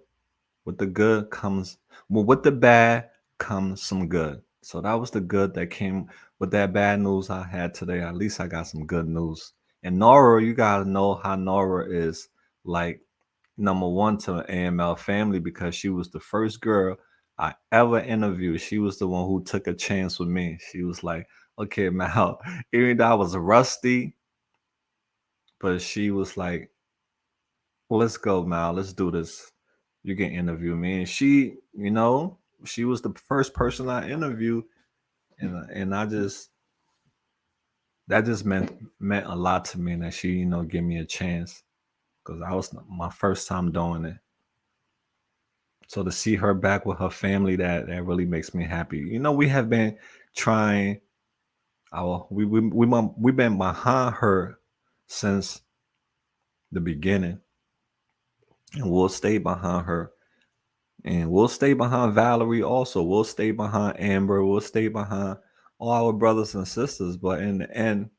[SPEAKER 1] with the good comes, well, with the bad comes some good. So that was the good that came with that bad news I had today. At least I got some good news. And Nora, you gotta know how Nora is like number one to the AML family because she was the first girl I ever interviewed. She was the one who took a chance with me. She was like, okay, Mal, even though I was rusty, but she was like, well, let's go, Mal. Let's do this. You can interview me. And she, she was the first person I interviewed, and I just that just meant a lot to me that she, give me a chance because I was my first time doing it. So to see her back with her family, that really makes me happy. We have been trying our we've been behind her since the beginning, and we'll stay behind her. And we'll stay behind Valerie also. We'll stay behind Amber. We'll stay behind all our brothers and sisters. But in the end,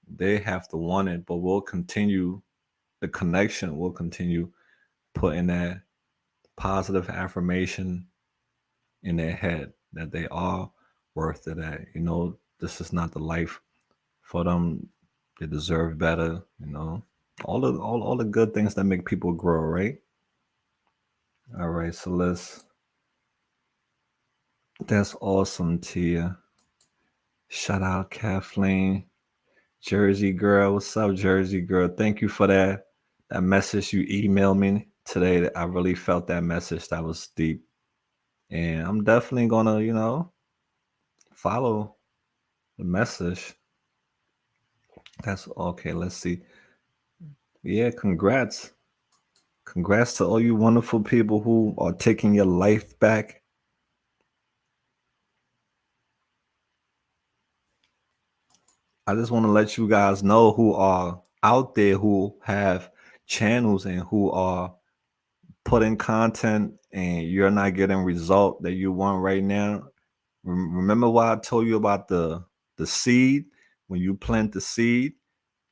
[SPEAKER 1] they have to want it. But we'll continue the connection. We'll continue putting that positive affirmation in their head that they are worth it. That, this is not the life for them. They deserve better. All the good things that make people grow, right? All right, so that's awesome, Tia. Shout out Kathleen, Jersey girl. What's up, Jersey girl? Thank you for that message you emailed me today. I really felt that message. That was deep. And I'm definitely gonna, follow the message. That's okay. Let's see. Yeah, congrats. Congrats to all you wonderful people who are taking your life back. I just want to let you guys know who are out there who have channels and who are putting content and you're not getting result that you want right now. Remember what I told you about the seed? When you plant the seed,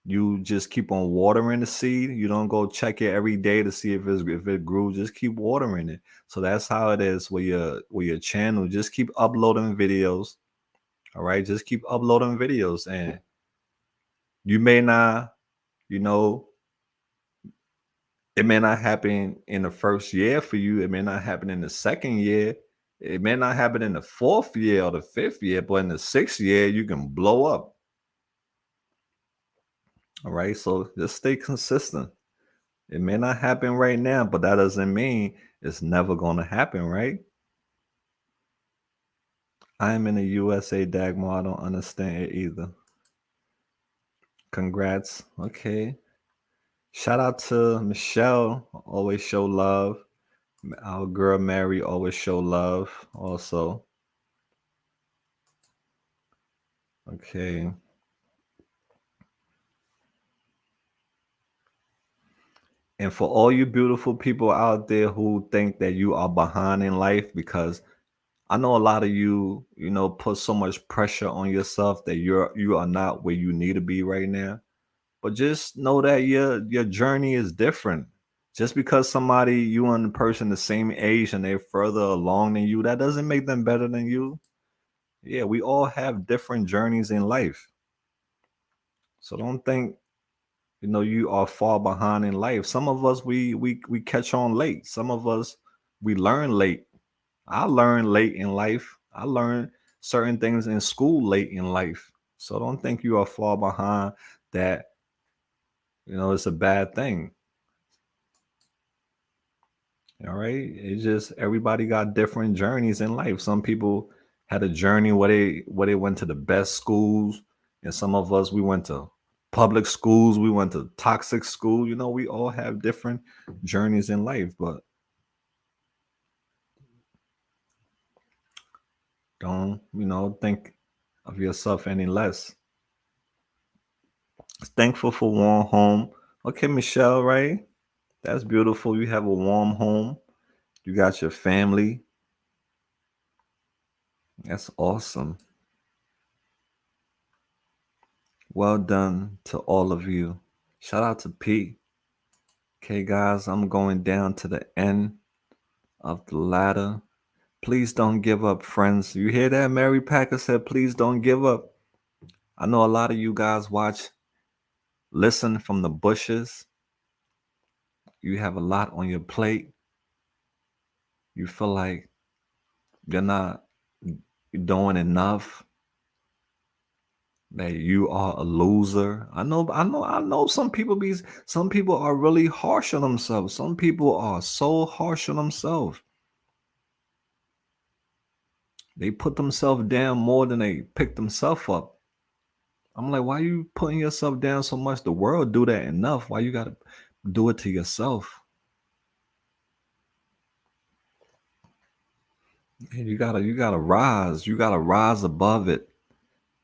[SPEAKER 1] you just keep on watering the seed. You don't go check it every day to see if it grew. Just keep watering it. So that's how it is with your channel. Just keep uploading videos. All right, just keep uploading videos, and you may not, you know, it may not happen in the first year for you. It may not happen in the second year. It may not happen in the fourth year or the fifth year, but in the sixth year, you can blow up. All right. So just stay consistent. It may not happen right now, but that doesn't mean it's never going to happen, right? I'm in the USA, Dagmar. I don't understand it either. Congrats. Okay. Shout out to Michelle. Always show love. Our girl Mary always show love also. Okay. And for all you beautiful people out there who think that you are behind in life, because I know a lot of you, put so much pressure on yourself that you are not where you need to be right now. But just know that your journey is different. Just because somebody you and the person the same age and they're further along than you, that doesn't make them better than you. Yeah, we all have different journeys in life. So don't think you are far behind in life. Some of us we catch on late. Some of us we learn late. I learned late in life. I learned certain things in school late in life. So don't think you are far behind that, it's a bad thing. All right. It's just everybody got different journeys in life. Some people had a journey where they went to the best schools, and some of us we went to public schools, we went to toxic school. We all have different journeys in life, but don't, think of yourself any less. Thankful for warm home. Okay, Michelle, right? That's beautiful. You have a warm home. You got your family. That's awesome. Well done to all of you. Shout out to Pete. Okay, guys, I'm going down to the end of the ladder. Please don't give up, friends. You hear that? Mary Packer said, please don't give up. I know a lot of you guys watch, listen from the bushes. You have a lot on your plate. You feel like you're not doing enough, that you are a loser. I know some people are really harsh on themselves. Some people are so harsh on themselves. They put themselves down more than they pick themselves up. I'm like, why you putting yourself down so much? The world do that enough. Why you gotta do it to yourself? And you gotta rise. You gotta rise above it.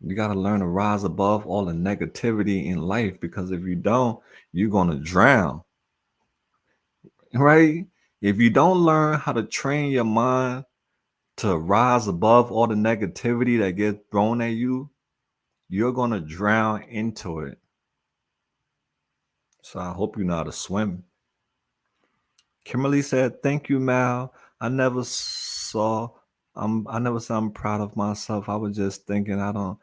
[SPEAKER 1] You gotta learn to rise above all the negativity in life, because if you don't, you're gonna drown. Right? If you don't learn how to train your mind to rise above all the negativity that gets thrown at you, you're gonna drown into it. So I hope you know how to swim. Kimberly said, "Thank you, Mal. I never saw. I never said I'm proud of myself. I was just thinking I don't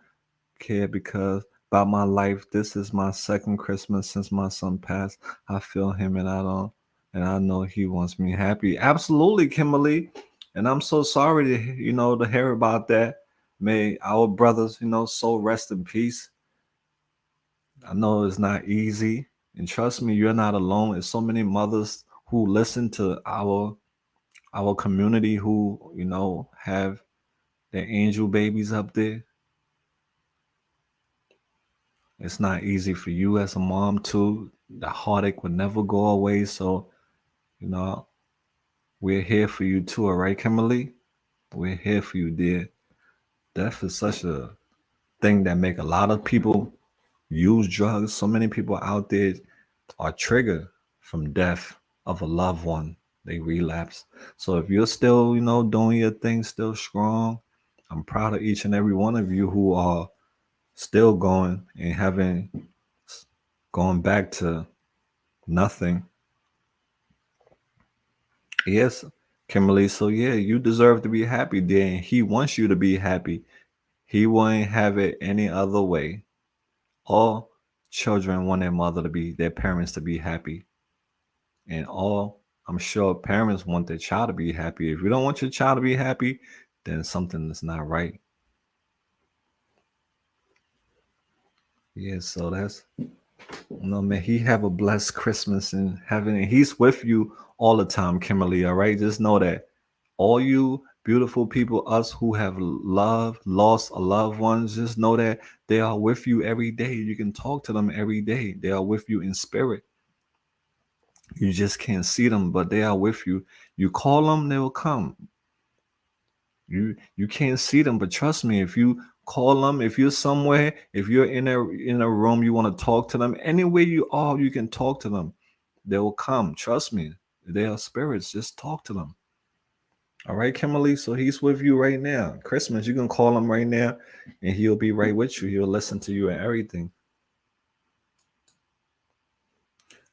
[SPEAKER 1] care because about my life. This is my second Christmas since my son passed. I feel him, and I don't, and I know he wants me happy. Absolutely, Kimberly. And I'm so sorry to to hear about that. May our brothers, soul rest in peace. I know it's not easy, and trust me, you're not alone. There's so many mothers who listen to our community who have their angel babies up there. It's not easy for you as a mom too. The heartache would never go away. So, you know, we're here for you too, all right, Kimberly? We're here for you, dear. Death is such a thing that make a lot of people use drugs. So many people out there are triggered from death of a loved one. They relapse. So if you're still, doing your thing, still strong, I'm proud of each and every one of you who are still going and haven't gone back to nothing. Yes, Kimberly. So yeah, you deserve to be happy, dear. And he wants you to be happy. He won't have it any other way. All children want their parents to be happy. And all I'm sure parents want their child to be happy. If you don't want your child to be happy, then something is not right. Yeah, so that's no man. He have a blessed Christmas in heaven, and he's with you all the time, Kimberly. All right, just know that all you beautiful people, us who have lost a loved ones, just know that they are with you every day. You can talk to them every day. They are with you in spirit. You just can't see them, but they are with you. You call them, they will come. You can't see them, but trust me, if you call them, if you're somewhere, if you're in a room, you want to talk to them, anywhere you are, you can talk to them. They will come. Trust me. They are spirits. Just talk to them. All right, Kimberly. So he's with you right now. Christmas, you can call him right now, and he'll be right with you. He'll listen to you and everything.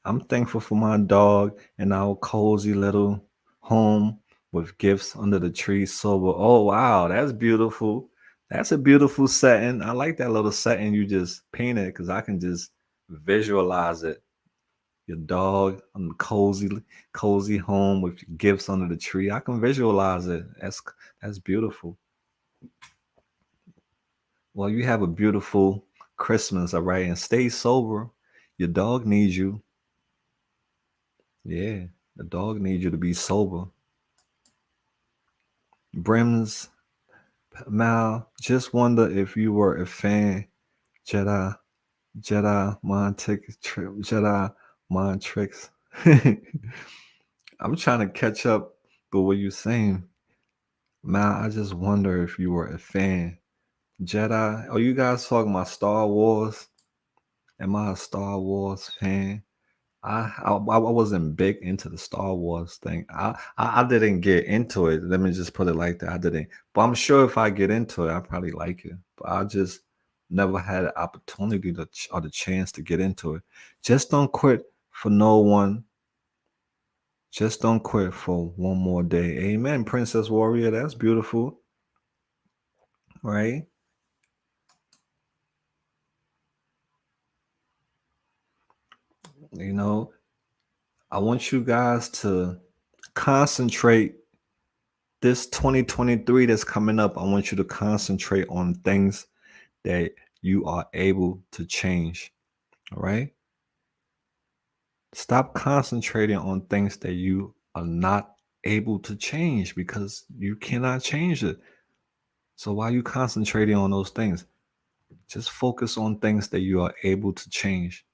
[SPEAKER 1] I'm thankful for my dog and our cozy little home with gifts under the tree. Sober. Oh wow, that's beautiful. That's a beautiful setting. I like that little setting you just painted because I can just visualize it. Your dog on the cozy home with gifts under the tree. I can visualize it. That's beautiful. Well, you have a beautiful Christmas, all right, and stay sober. Your dog needs you. Yeah. The dog needs you to be sober. Brims, Mal, just wonder if you were a fan. Jedi, Jedi mind Jedi mind tricks. I'm trying to catch up with what you're saying. Mal, I just wonder if you were a fan. Jedi, are you guys talking about Star Wars? Am I a Star Wars fan? I wasn't big into the Star Wars thing. I didn't get into it. Let me just put it like that. I didn't. But I'm sure if I get into it, I probably like it. But I just never had an opportunity or the chance to get into it. Just don't quit for no one. Just don't quit for one more day. Amen, Princess Warrior. That's beautiful, right? You know, I want you guys to concentrate this 2023 that's coming up. I want you to concentrate on things that you are able to change. All right. Stop concentrating on things that you are not able to change because you cannot change it. So why are you concentrating on those things? Just focus on things that you are able to change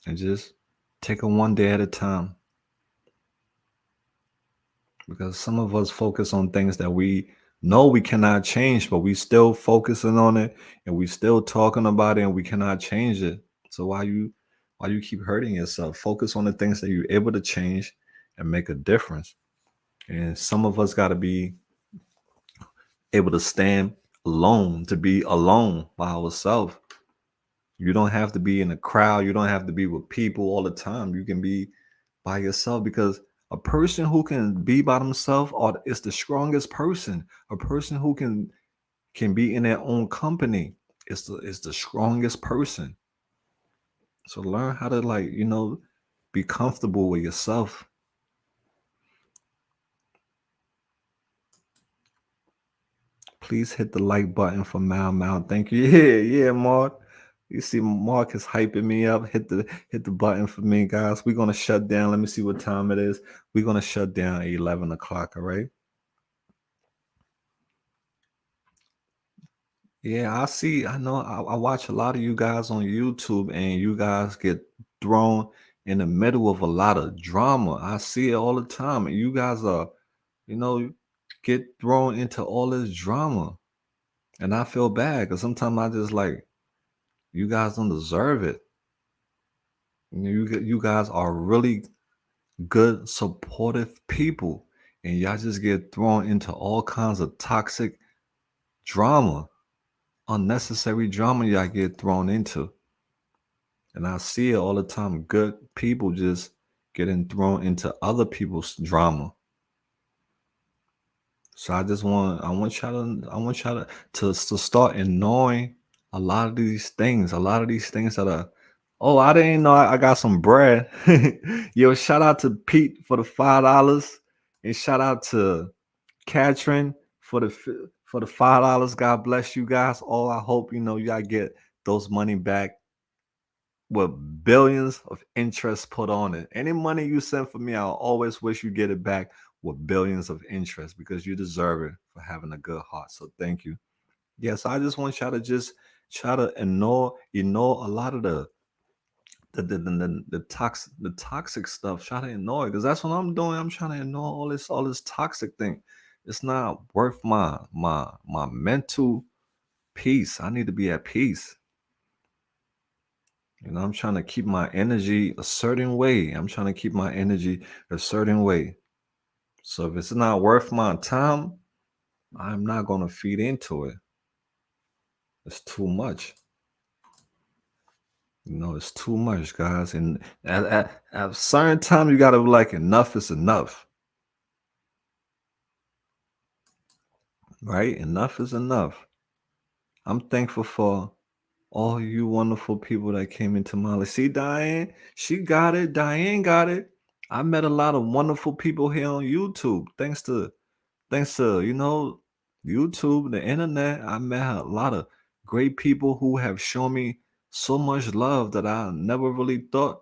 [SPEAKER 1] and just take it one day at a time. Because some of us focus on things that we know we cannot change, but we still focusing on it and we still talking about it and we cannot change it. So why you keep hurting yourself? Focus on the things that you're able to change and make a difference. And some of us got to be able to stand alone, to be alone by ourselves. You don't have to be in a crowd. You don't have to be with people all the time. You can be by yourself because a person who can be by themselves is the strongest person. A person who can be in their own company is the strongest person. So learn how to be comfortable with yourself. Please hit the like button for Mal. Thank you. Yeah, Mark. You see, Mark is hyping me up. Hit the button for me, guys. We're gonna shut down. Let me see what time it is. We're gonna shut down at 11 o'clock. All right. Yeah, I see. I know. I watch a lot of you guys on YouTube, and you guys get thrown in the middle of a lot of drama. I see it all the time. And you guys you know, get thrown into all this drama, and I feel bad because sometimes I just like you guys don't deserve it. You guys are really good, supportive people, and y'all just get thrown into all kinds of toxic drama, unnecessary drama. Y'all get thrown into. And I see it all the time. Good people just getting thrown into other people's drama. So I want y'all to start ignoring a lot of these things that are, oh, I didn't know I got some bread. Yo, shout out to Pete for the $5. And shout out to Katrin for the $5. God bless you guys. All I hope y'all get those money back with billions of interest put on it. Any money you send for me, I'll always wish you get it back with billions of interest because you deserve it for having a good heart. So thank you. Yes, I just want y'all to just try to ignore a lot of the toxic stuff. Try to ignore it because that's what I'm doing. I'm trying to ignore all this toxic thing. It's not worth my mental peace. I need to be at peace. I'm trying to keep my energy a certain way. I'm trying to keep my energy a certain way. So if it's not worth my time, I'm not going to feed into it. It's too much. It's too much, guys. And at a certain time, you got to be like, enough is enough, right? Enough is enough. I'm thankful for all you wonderful people that came into my life. See, Diane, she got it. Diane got it. I met a lot of wonderful people here on YouTube. Thanks to YouTube, the internet. I met a lot of great people who have shown me so much love that I never really thought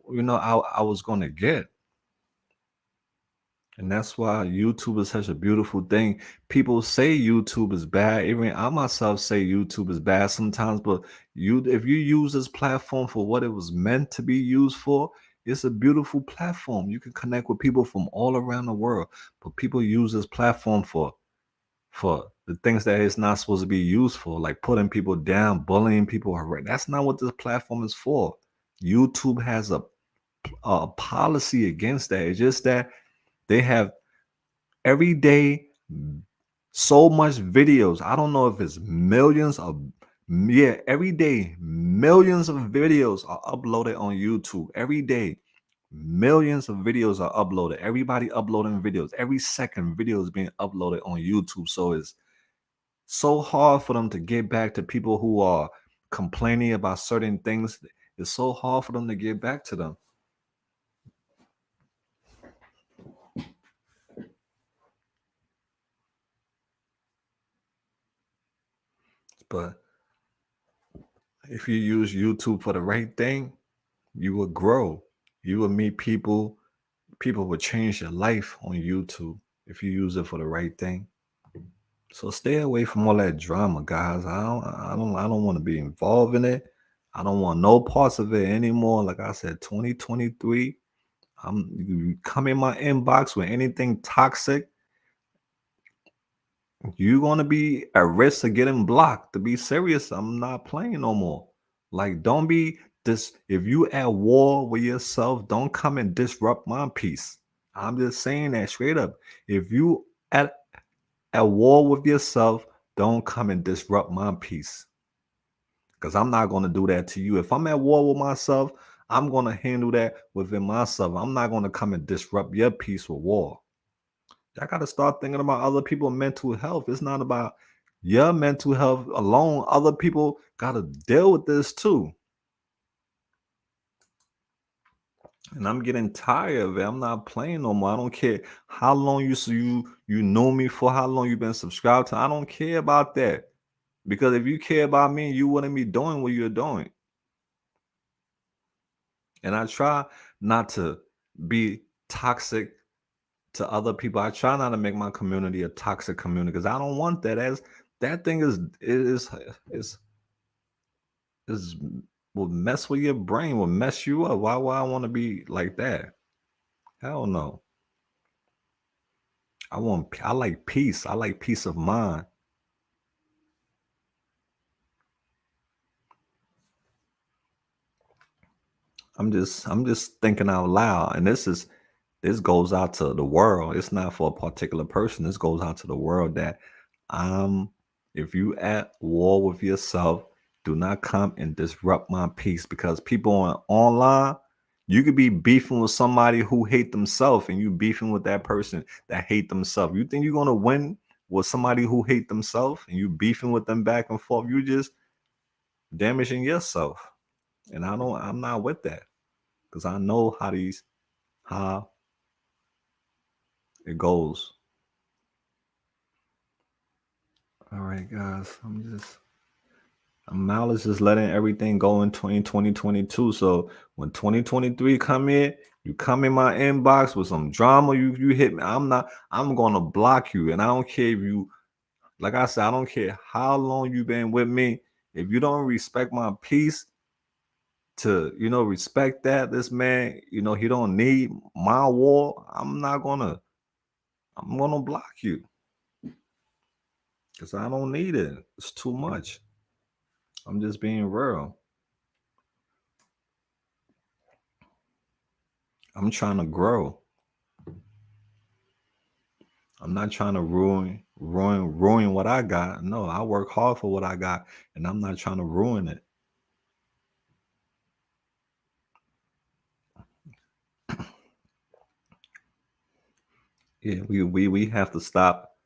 [SPEAKER 1] I was gonna get. And that's why YouTube is such a beautiful thing. People say YouTube is bad. Even I myself say YouTube is bad sometimes, but if you use this platform for what it was meant to be used for, it's a beautiful platform. You can connect with people from all around the world. But people use this platform for the things that it's not supposed to be used for, like putting people down, bullying people. That's not what this platform is for. YouTube has a policy against that. It's just that they have every day so much videos. I don't know if it's millions of, yeah, every day millions of videos are uploaded on YouTube. Every day millions of videos are uploaded. Everybody uploading videos. Every second video is being uploaded on YouTube. So it's so hard for them to get back to people who are complaining about certain things. It's so hard for them to get back to them. But if you use YouTube for the right thing, you will grow. You will meet people. People will change your life on YouTube if you use it for the right thing. So stay away from all that drama, guys. I don't want to be involved in it. I don't want no parts of it anymore. Like I said, 2023. You come in my inbox with anything toxic, you're gonna be at risk of getting blocked. To be serious, I'm not playing no more. Like, don't be this. If you at war with yourself, don't come and disrupt my peace. I'm just saying that straight up. If you at war with yourself, don't come and disrupt my peace. Because I'm not gonna do that to you. If I'm at war with myself, I'm gonna handle that within myself. I'm not gonna come and disrupt your peace with war. I got to start thinking about other people's mental health. It's not about your mental health alone. Other people got to deal with this too. And I'm getting tired of it. I'm not playing no more. I don't care how long you know me for, how long you've been subscribed to. I don't care about that. Because if you care about me, you wouldn't be doing what you're doing. And I try not to be toxic to other people. I try not to make my community a toxic community because I don't want that. As that thing is is will mess with your brain, will mess you up. Why would I want to be like that? Hell no. I like peace. I like peace of mind. I'm just thinking out loud. And this goes out to the world. It's not for a particular person. This goes out to the world that um if you at war with yourself, do not come and disrupt my peace because people online, you could be beefing with somebody who hate themselves and you beefing with that person that hate themselves. You think you're gonna win with somebody who hate themselves and you beefing with them back and forth? You just damaging yourself. And I'm not with that because I know how it goes. All right, guys. I'm now just letting everything go in 2022. So when 2023 come in, you come in my inbox with some drama, you hit me. I'm gonna block you. And I don't care if you, like I said, I don't care how long you've been with me. If you don't respect my peace, to respect that this man, he don't need my war. I'm gonna block you because I don't need it. It's too much. I'm just being real. I'm trying to grow. I'm not trying to ruin what I got. No, I work hard for what I got, and I'm not trying to ruin it. Yeah, we have to stop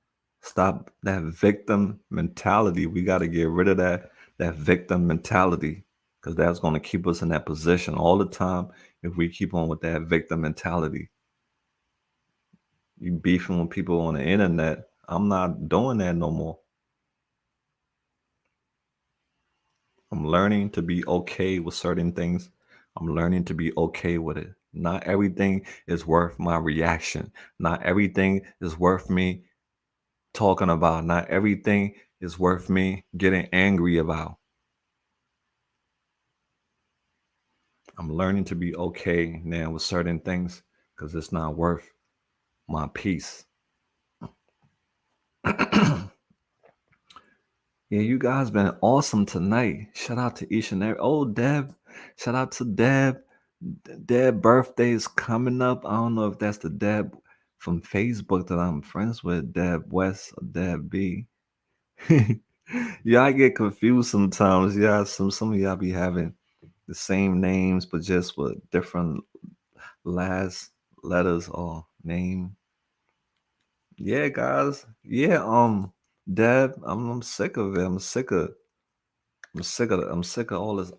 [SPEAKER 1] that victim mentality. We got to get rid of that victim mentality because that's going to keep us in that position all the time if we keep on with that victim mentality. You beefing with people on the internet. I'm not doing that no more. I'm learning to be okay with certain things. I'm learning to be okay with it. Not everything is worth my reaction. Not everything is worth me talking about. Not everything is worth me getting angry about. I'm learning to be okay now with certain things because it's not worth my peace. Yeah, you guys been awesome tonight. Shout out to each and every. Oh, Deb. Shout out to Deb. Deb birthday is coming up. I don't know if that's the Deb from Facebook that I'm friends with, Deb West or Deb B. Yeah, I get confused sometimes. Yeah, some of y'all be having the same names, but just with different last letters or name. Yeah, guys. Yeah, Deb, I'm sick of it. I'm sick of all this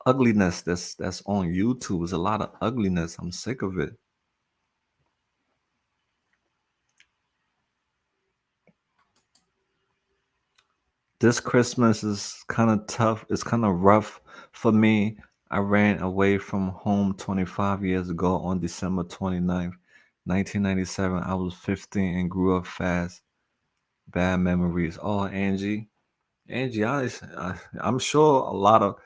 [SPEAKER 1] ugliness that's on YouTube. There's a lot of ugliness. I'm sick of it. This Christmas is kind of tough. It's kind of rough for me. I ran away from home 25 years ago on December 29th, 1997. I was 15 and grew up fast. Bad memories. Oh, Angie. Angie, I'm sure a lot of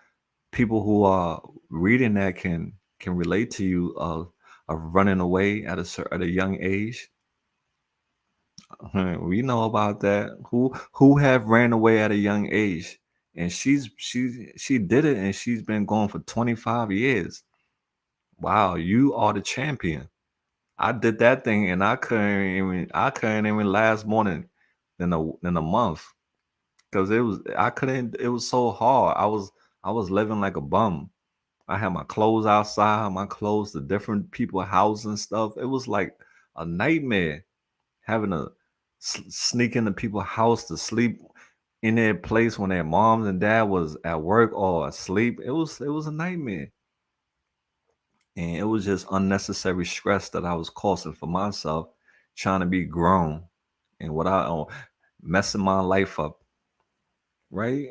[SPEAKER 1] people who are reading that can relate to you of running away at at a young age. We know about that. Who have ran away at a young age, and she did it, and she's been going for 25 years. Wow, you are the champion. I did that thing, and I couldn't even last more than a month because it was I couldn't. It was so hard. I was living like a bum. I had my clothes outside, my clothes to different people house and stuff. It was like a nightmare having to sneak into people's house to sleep in their place when their moms and dad was at work or asleep. It was a nightmare, and it was just unnecessary stress that I was causing for myself, trying to be grown and without messing my life up. Right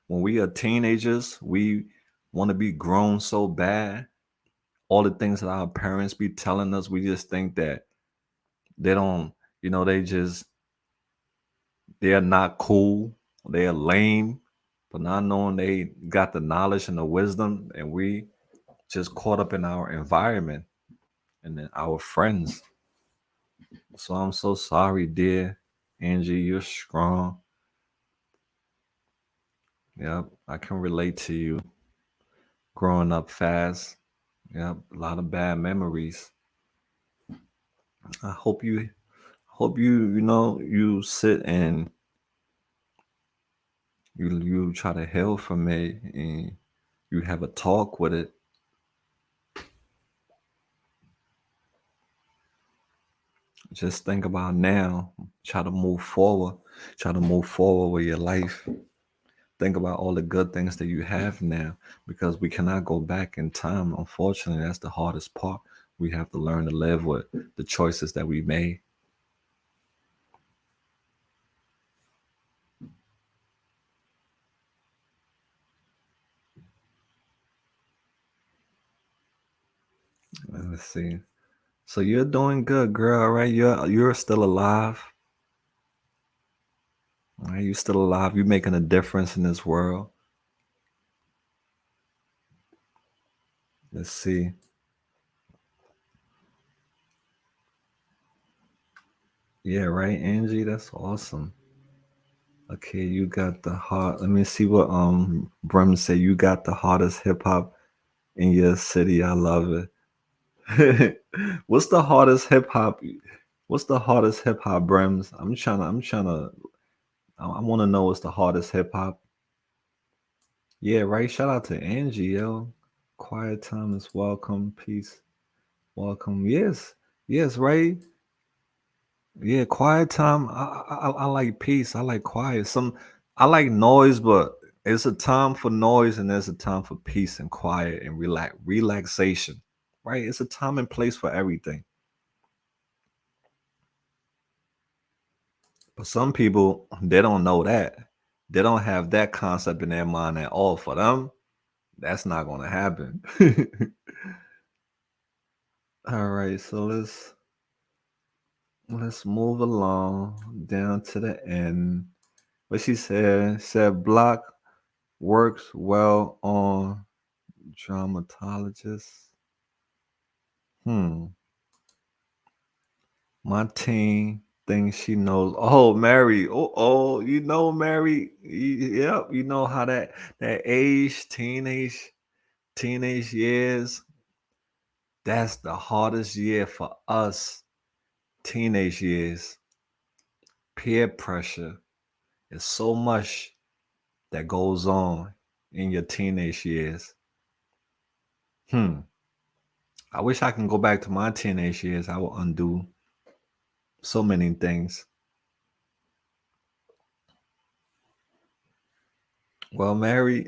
[SPEAKER 1] when we are teenagers, we want to be grown so bad. All the things that our parents be telling us, we just think that they don't, they're not cool, they're lame, but not knowing they got the knowledge and the wisdom, and we just caught up in our environment and then our friends. So I'm so sorry, dear Angie. You're strong. Yep, I can relate to you. Growing up fast. Yep, a lot of bad memories. I hope you sit and you try to heal from it and you have a talk with it. Just think about now. Try to move forward. Try to move forward with your life. Think about all the good things that you have now because we cannot go back in time. Unfortunately, that's the hardest part. We have to learn to live with the choices that we made. Let's see. So you're doing good, girl, right? You're still alive. Right? You're still alive. You're making a difference in this world. Let's see. Yeah, right, Angie. That's awesome. Okay, you got the hot. Let me see what Brum said. You got the hottest hip hop in your city. I love it. What's the hardest hip hop? What's the hardest hip hop, Brems? I want to know what's the hardest hip hop. Yeah, right. Shout out to Angie, yo. Quiet time is welcome. Peace, welcome. Yes, yes, right. Yeah, quiet time. I like peace. I like quiet. I like noise, but it's a time for noise and there's a time for peace and quiet and relaxation. Right? It's a time and place for everything. But some people they don't know that. They don't have that concept in their mind at all. For them, that's not gonna happen. All right, so let's move along down to the end. What she said block works well on dermatologists. Hmm. My team thinks she knows. Oh, Mary. Oh, you know Mary. Yep, you know how that age, teenage years. That's the hardest year for us. Teenage years, peer pressure. There's so much that goes on in your teenage years. Hmm. I wish I can go back to my teenage years. I will undo so many things. Well, Mary,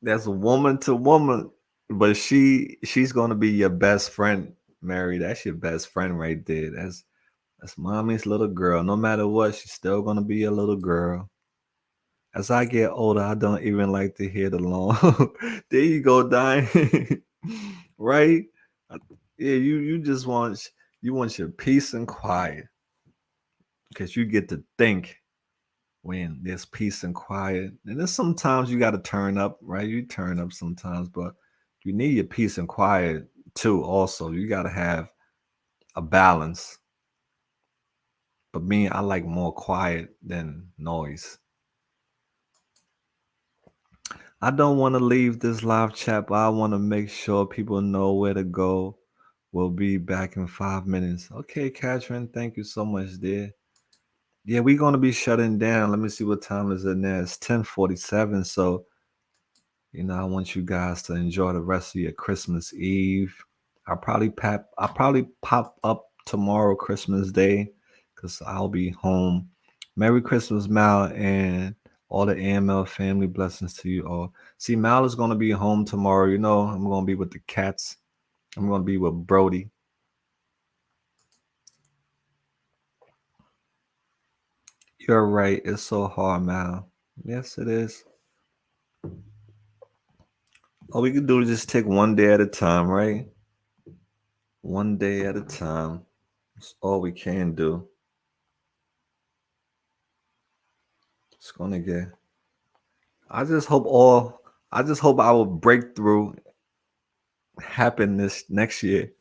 [SPEAKER 1] that's a woman to woman, but she's gonna be your best friend, Mary. That's your best friend right there. That's mommy's little girl. No matter what, she's still gonna be a little girl. As I get older, I don't even like to hear the long. There you go, Diane. Right? Uh, Yeah, you just want your peace and quiet because you get to think when there's peace and quiet. And then sometimes you got to turn up, right? You turn up sometimes, but you need your peace and quiet too. Also, you got to have a balance. But me, I like more quiet than noise. I don't want to leave this live chat, but I want to make sure people know where to go. We'll be back in 5 minutes. Okay, Catherine, thank you so much, dear. Yeah, we're gonna be shutting down. Let me see what time is it now. It's 10:47. So, I want you guys to enjoy the rest of your Christmas Eve. I'll probably pop up tomorrow, Christmas Day, because I'll be home. Merry Christmas, Mal, and all the AML family blessings to you all. See, Mal is gonna be home tomorrow. I'm gonna be with the cats. I'm gonna be with Brody. You're right. It's so hard, Mal. Yes, it is. All we can do is just take one day at a time, right? One day at a time. That's all we can do. It's gonna get. I just hope all. I just hope our breakthrough happen this next year.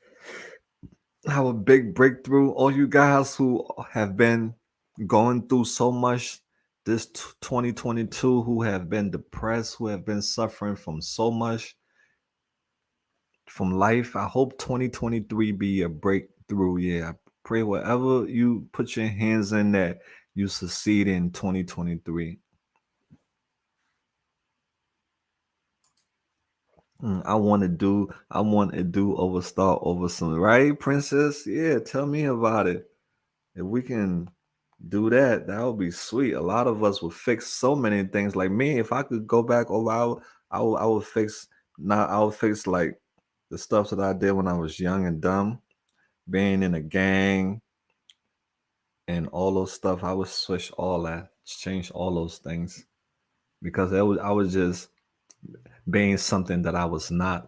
[SPEAKER 1] Our big breakthrough. All you guys who have been going through so much this 2022, who have been depressed, who have been suffering from so much from life. I hope 2023 be a breakthrough year. I pray whatever you put your hands in that you succeed in 2023. I want to do over start over some, right, Princess? Yeah, tell me about it. If we can do that, that would be sweet. A lot of us would fix so many things. Like me, if I could go back over, I would fix. Now I would fix like the stuff that I did when I was young and dumb, being in a gang and all those stuff. I would switch all that, change all those things because I was just being something that I was not.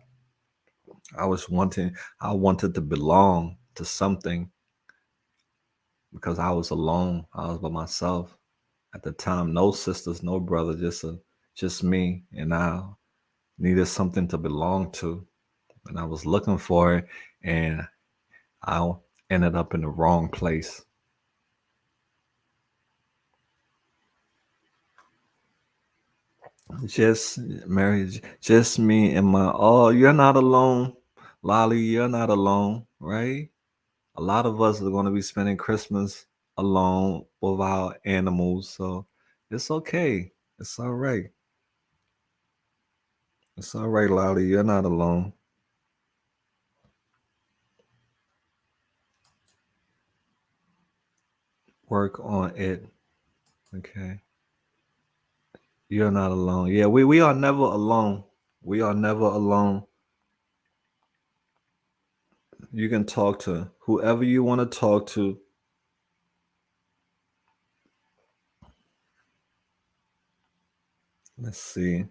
[SPEAKER 1] I wanted to belong to something because I was alone. I was by myself at the time. No sisters, no brother, just me. And I needed something to belong to, and I was looking for it, and I ended up in the wrong place. Just marriage, just me and my. Oh, you're not alone, Lolly. You're not alone, right? A lot of us are going to be spending Christmas alone with our animals, so it's okay. It's all right. It's all right, Lolly. You're not alone. Work on it. Okay. You're not alone. Yeah, we are never alone. We are never alone. You can talk to whoever you want to talk to. Let's see.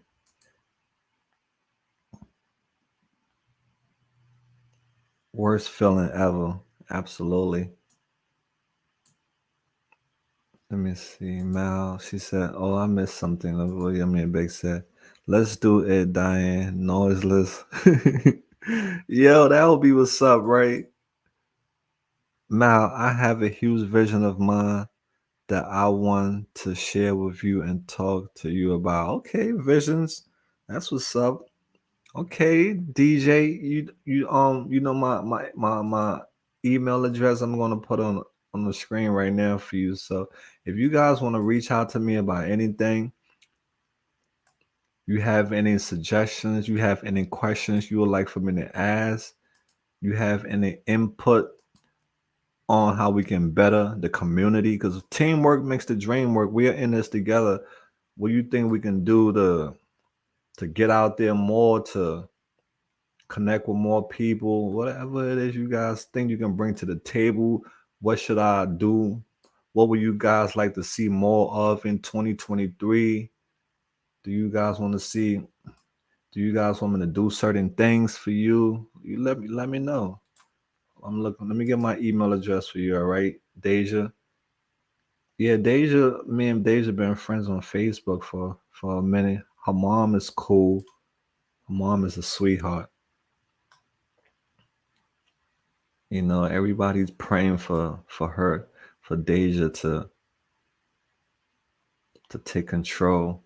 [SPEAKER 1] Worst feeling ever. Absolutely. Let me see. Mal, she said, "Oh, I missed something." Yummy and Big said, "Let's do it, Diane. Noiseless." Yo, that would be what's up, right? Mal, I have a huge vision of mine that I want to share with you and talk to you about. Okay, visions. That's what's up. Okay, DJ, you know my email address I'm gonna put on the screen right now for you. So if you guys want to reach out to me about anything, you have any suggestions, you have any questions you would like for me to ask, you have any input on how we can better the community, because teamwork makes the dream work. We are in this together. What do you think we can do to get out there more, to connect with more people, whatever it is you guys think you can bring to the table? What should I do? What would you guys like to see more of in 2023? Do you guys want to see? Do you guys want me to do certain things for you? You let me know. I'm looking. Let me get my email address for you. All right, Deja. Yeah, Deja. Me and Deja been friends on Facebook for a minute. Her mom is cool. Her mom is a sweetheart. You know, everybody's praying for her, for Deja to take control.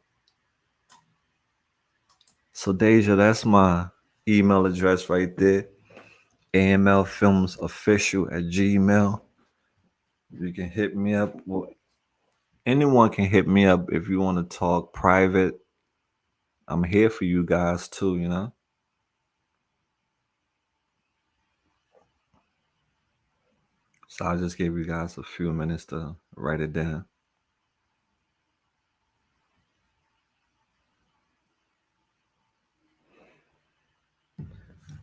[SPEAKER 1] So Deja, that's my email address right there. AMLfilmsofficial@gmail. You can hit me up. Well, anyone can hit me up if you want to talk private. I'm here for you guys too, you know. So I just gave you guys a few minutes to write it down.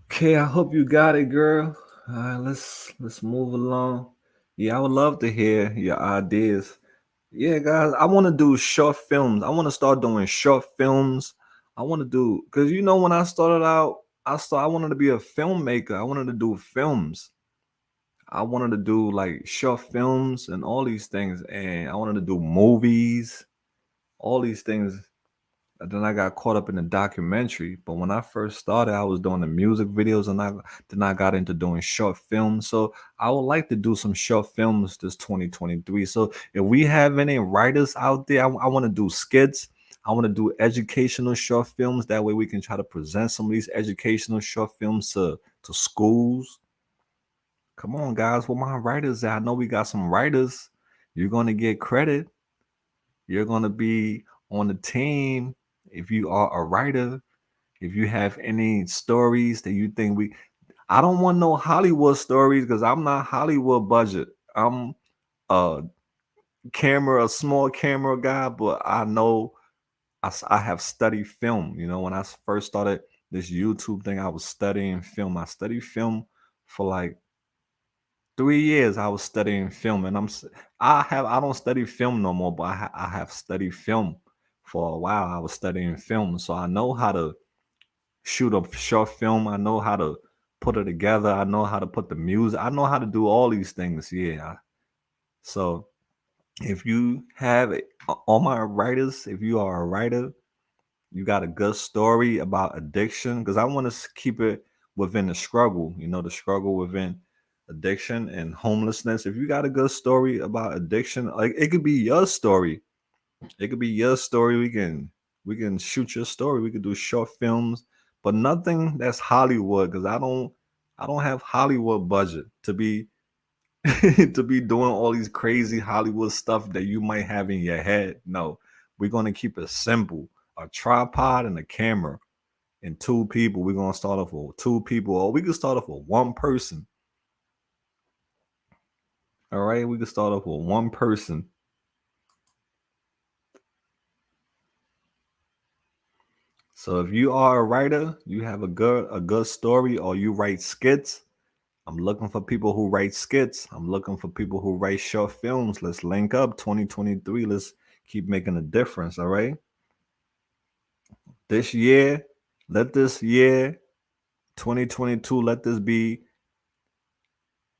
[SPEAKER 1] Okay, I hope you got it, girl. All right, let's move along. Yeah, I would love to hear your ideas. Yeah, guys, I want to do short films. I want to start doing short films. I want to do, because you know when I started out, I wanted to be a filmmaker. I wanted to do films. I wanted to do like short films and all these things, and I wanted to do movies, all these things. And then I got caught up in the documentary. But when I first started, I was doing the music videos, and I got into doing short films. So I would like to do some short films this 2023. So if we have any writers out there, I want to do skits. I want to do educational short films. That way we can try to present some of these educational short films to schools. Come on, guys. Where my writers at? I know we got some writers. You're gonna get credit. You're gonna be on the team if you are a writer. If you have any stories that you think I don't want no Hollywood stories because I'm not Hollywood budget. I'm a a small camera guy, but I know I have studied film. You know, when I first started this YouTube thing, I was studying film. I studied film for like 3 years. I was studying film, and I don't study film no more, but I have studied film for a while. I was studying film, so I know how to shoot a short film. I know how to put it together. I know how to put the music. I know how to do all these things. Yeah. So if you have all my writers, if you are a writer, you got a good story about addiction, because I want to keep it within the struggle. You know, the struggle within addiction and homelessness. If you got a good story about addiction, like it could be your story. It could be your story. We can shoot your story. We could do short films, but nothing that's Hollywood, because I don't have Hollywood budget to be to be doing all these crazy Hollywood stuff that you might have in your head. No, we're gonna keep it simple. A tripod and a camera and two people. We're gonna start off with two people, or we can start off with one person. All right, we can start off with one person. So if you are a writer, you have a good story, or you write skits. I'm looking for people who write skits. I'm looking for people who write short films. Let's link up 2023. Let's keep making a difference. All right. This year, let this year, 2022, let this be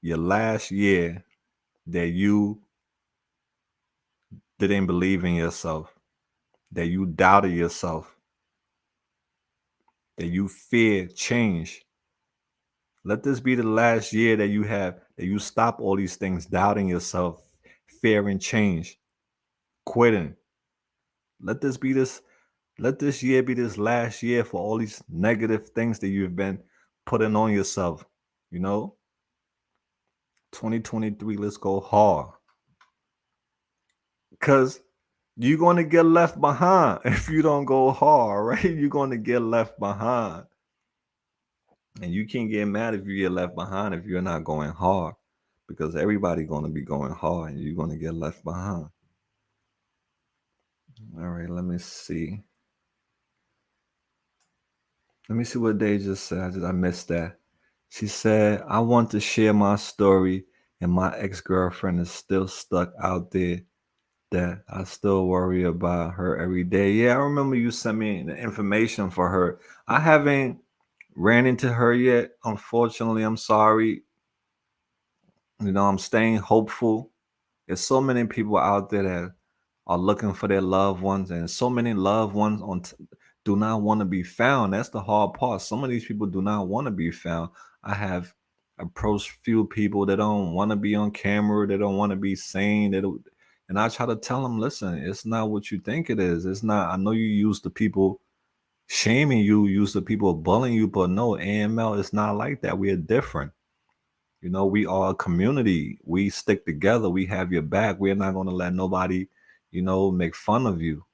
[SPEAKER 1] your last year that you didn't believe in yourself, that you doubted yourself, that you feared change. Let this be the last year that you stop all these things, doubting yourself, fearing change, quitting. Let this be this, let this year be this last year for all these negative things that you've been putting on yourself. You know, 2023, let's go hard. Because you're going to get left behind if you don't go hard, right? You're going to get left behind. And you can't get mad if you get left behind if you're not going hard. Because everybody going to be going hard and you're going to get left behind. All right, let me see. Let me see what they just said. I missed that. She said, I want to share my story, and my ex-girlfriend is still stuck out there that I still worry about her every day. Yeah, I remember you sent me the information for her. I haven't ran into her yet. Unfortunately, I'm sorry. You know, I'm staying hopeful. There's so many people out there that are looking for their loved ones, and so many loved ones do not want to be found. That's the hard part. Some of these people do not want to be found. I have approached few people that don't want to be on camera, they don't want to be seen. And I try to tell them, listen, it's not what you think it is. It's not. I know you use the people shaming you, use the people bullying you, but no, AML is not like that. We are different. You know, we are a community. We stick together. We have your back. We're not going to let nobody, make fun of you.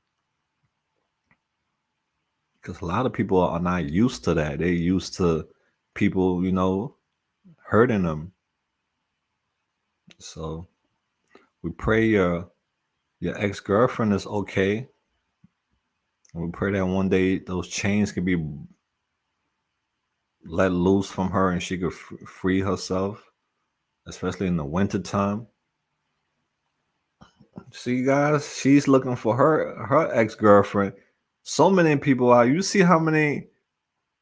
[SPEAKER 1] Because a lot of people are not used to that. They're used to people, hurting them. So we pray your ex-girlfriend is okay. And we pray that one day those chains can be let loose from her and she could free herself, especially in the wintertime. See, guys, she's looking for her ex-girlfriend. So many people are. You see how many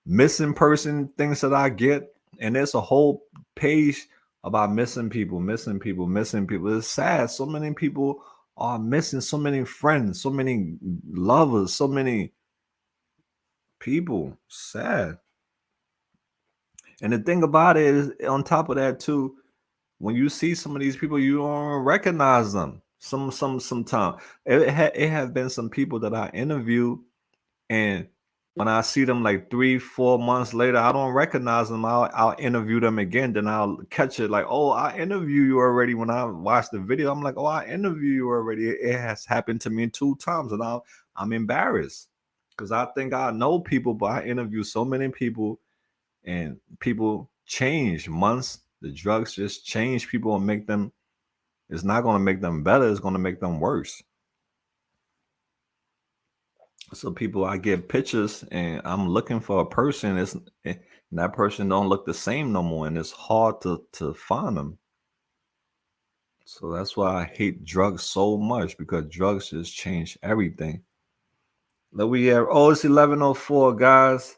[SPEAKER 1] missing person things that I get, and there's a whole page about missing people, missing people, missing people. It's sad. So many people are missing. So many friends, so many lovers, so many people. Sad. And the thing about it is, on top of that too, when you see some of these people, you don't recognize them. Sometime it have been some people that I interviewed, and when I see them like 3-4 months later, I don't recognize them. I'll interview them again, then I'll catch it like, oh, I interviewed you already. When I watched the video, I'm like, oh, I interviewed you already. It has happened to me 2 times, and I'm embarrassed because I think I know people, but I interview so many people, and people change months. The drugs just change people and make them. It's not going to make them better. It's going to make them worse. So people, I get pictures and I'm looking for a person. And that person don't look the same no more, and it's hard to find them. So that's why I hate drugs so much, because drugs just change everything. Look, it's 11:04, guys.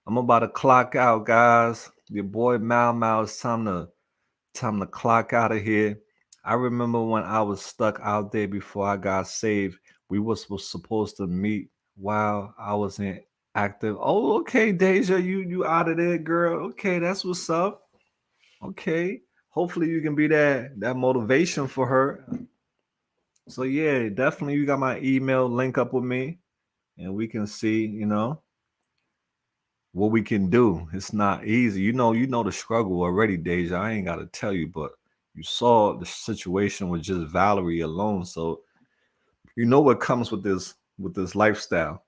[SPEAKER 1] I'm about to clock out, guys. Your boy Mal, it's time to clock out of here. I remember when I was stuck out there before I got saved. We was supposed to meet while I was in active. Oh, okay, Deja, you out of there, girl. Okay, that's what's up. Okay. Hopefully you can be that motivation for her. So yeah, definitely you got my email, link up with me, and we can see, what we can do. It's not easy. You know the struggle already, Deja. I ain't gotta tell you, but you saw the situation with just Valerie alone. So you know what comes with this lifestyle.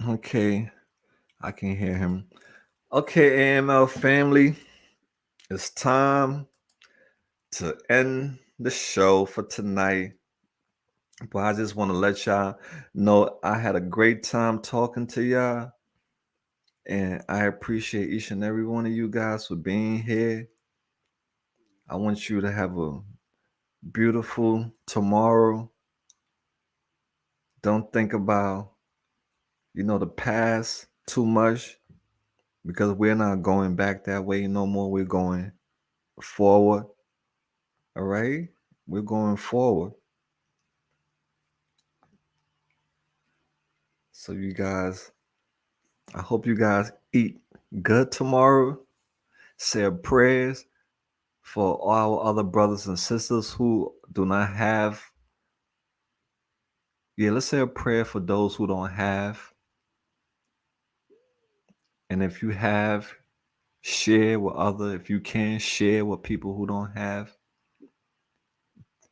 [SPEAKER 1] Okay, I can hear him. Okay, AML family, it's time to end the show for tonight. But I just want to let y'all know I had a great time talking to y'all. And I appreciate each and every one of you guys for being here. I want you to have a beautiful tomorrow. Don't think about, the past too much. because we're not going back that way no more. We're going forward. All right? We're going forward. So you guys, I hope you guys eat good tomorrow. Say prayers for all our other brothers and sisters who do not have. Yeah, let's say a prayer for those who don't have. And if you have, share with other. If you can, share with people who don't have.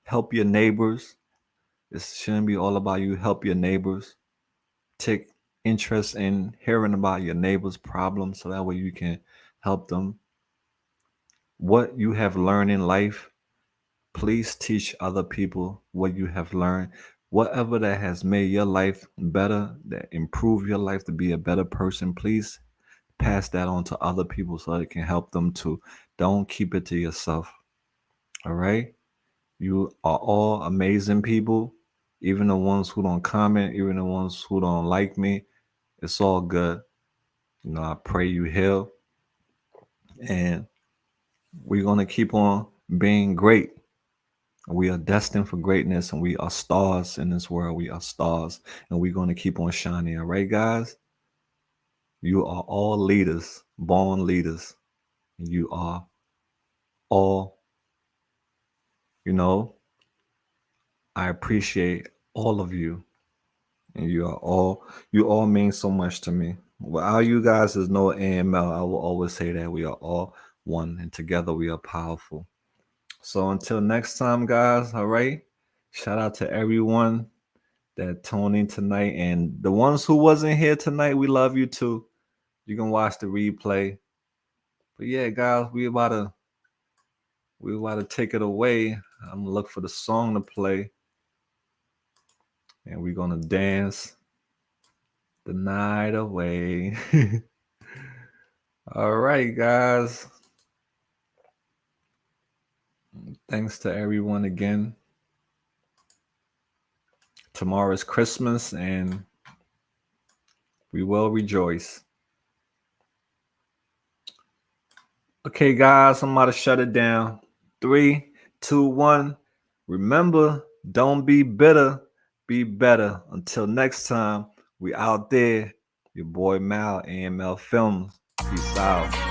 [SPEAKER 1] Help your neighbors. It shouldn't be all about you. Help your neighbors. Take interest in hearing about your neighbors' problems so that way you can help them. What you have learned in life, please teach other people what you have learned. Whatever that has made your life better, that improve your life to be a better person, please pass that on to other people so it can help them too. Don't keep it to yourself. All right? You are all amazing people. Even the ones who don't comment, even the ones who don't like me, it's all good. I pray you heal. And we're going to keep on being great. We are destined for greatness and we are stars in this world. We are stars and we're going to keep on shining. All right, guys? You are all leaders, born leaders. You are all, you know, I appreciate all of you. And you all mean so much to me. Without you guys, there's no AML. I will always say that we are all one and together we are powerful. So until next time, guys, all right? Shout out to everyone that tuned in tonight. And the ones who wasn't here tonight, we love you too. You can watch the replay. But yeah, guys, we about to take it away. I'm gonna look for the song to play. And we're gonna dance the night away. All right, guys. Thanks to everyone again. Tomorrow is Christmas and we will rejoice. Okay, guys, I'm about to shut it down. 3, 2, 1. Remember, don't be bitter, be better. Until next time, we out there. Your boy Mal, AML Films. Peace out.